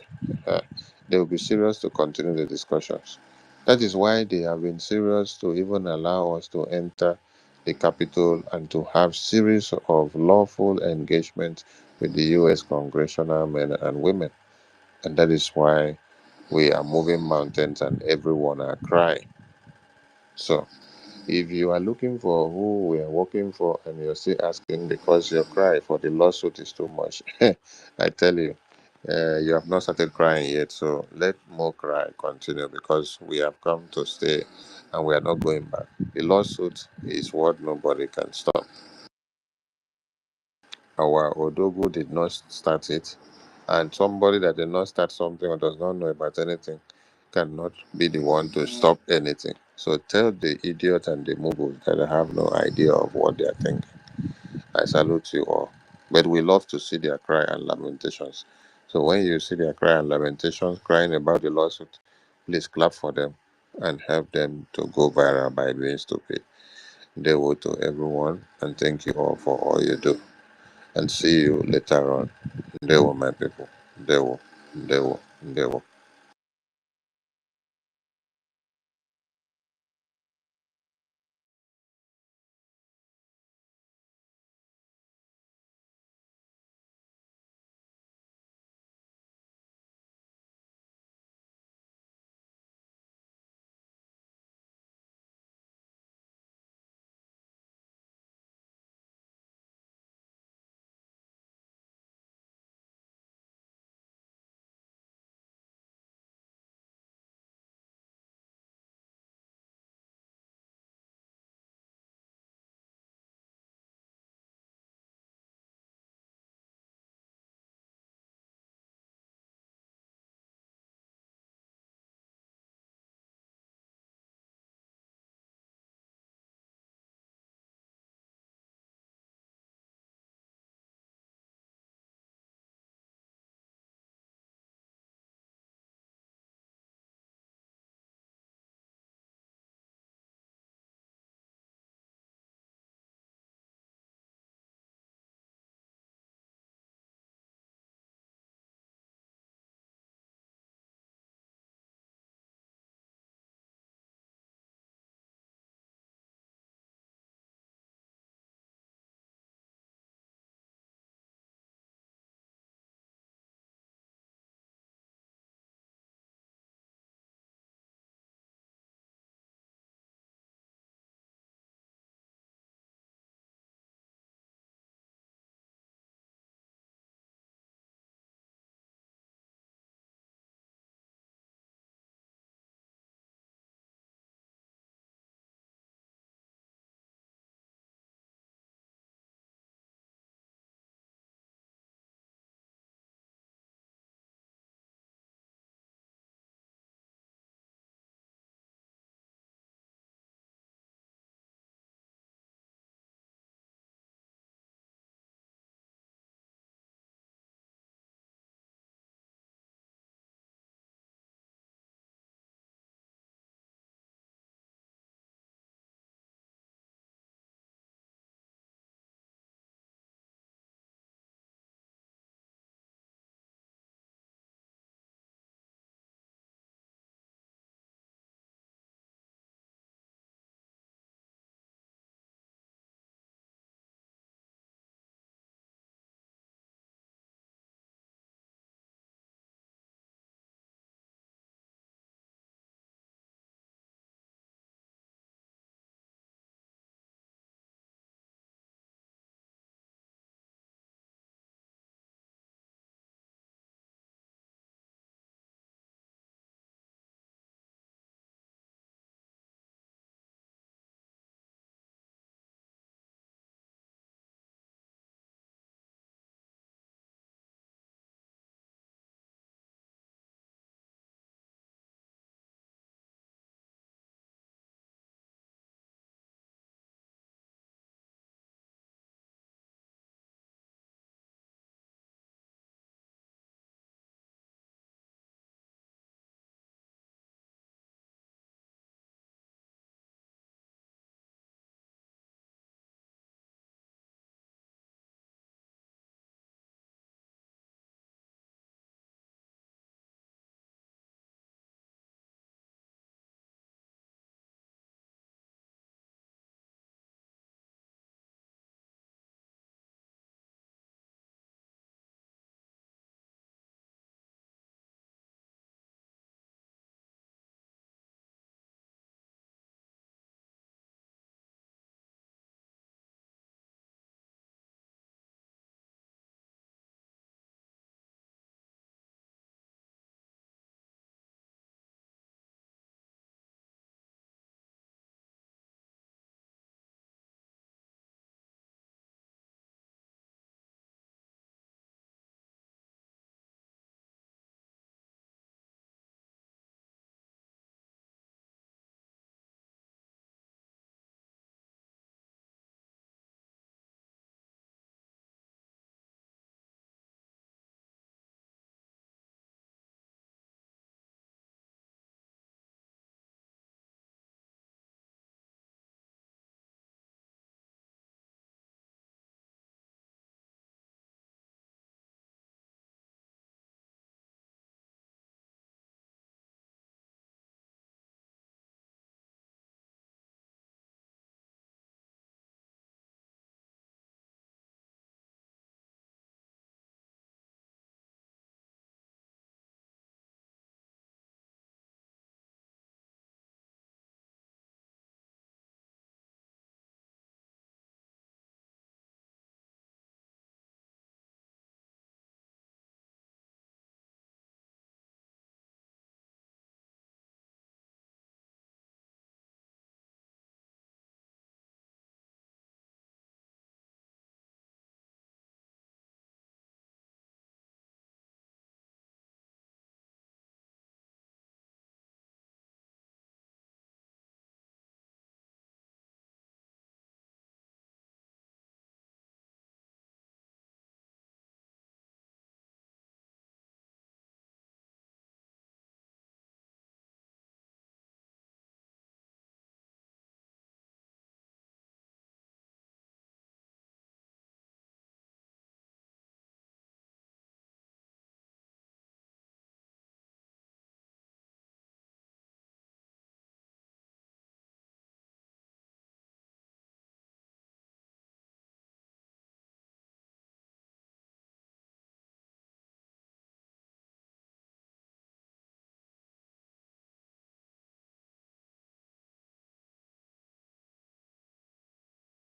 Speaker 1: they will be serious to continue the discussions. That is why they have been serious to even allow us to enter the capital and to have series of lawful engagement with the US congressional men and women. And that is why we are moving mountains and everyone are crying. So if you are looking for who we are working for and you're still asking because your cry for the lawsuit is too much, I tell you, you have not started crying yet. So let more cry continue because we have come to stay and we are not going back. The lawsuit is what nobody can stop. Our Odogu did not start it, and somebody that did not start something or does not know about anything cannot be the one to stop anything. So tell the idiot and the mugu that I have no idea of what they are thinking. I salute you all. But we love to see their cry and lamentations. So when you see their cry and lamentations crying about the lawsuit, please clap for them and help them to go viral by being stupid. They will to everyone, and thank you all for all you do. And see you later on. They will, my people. They will.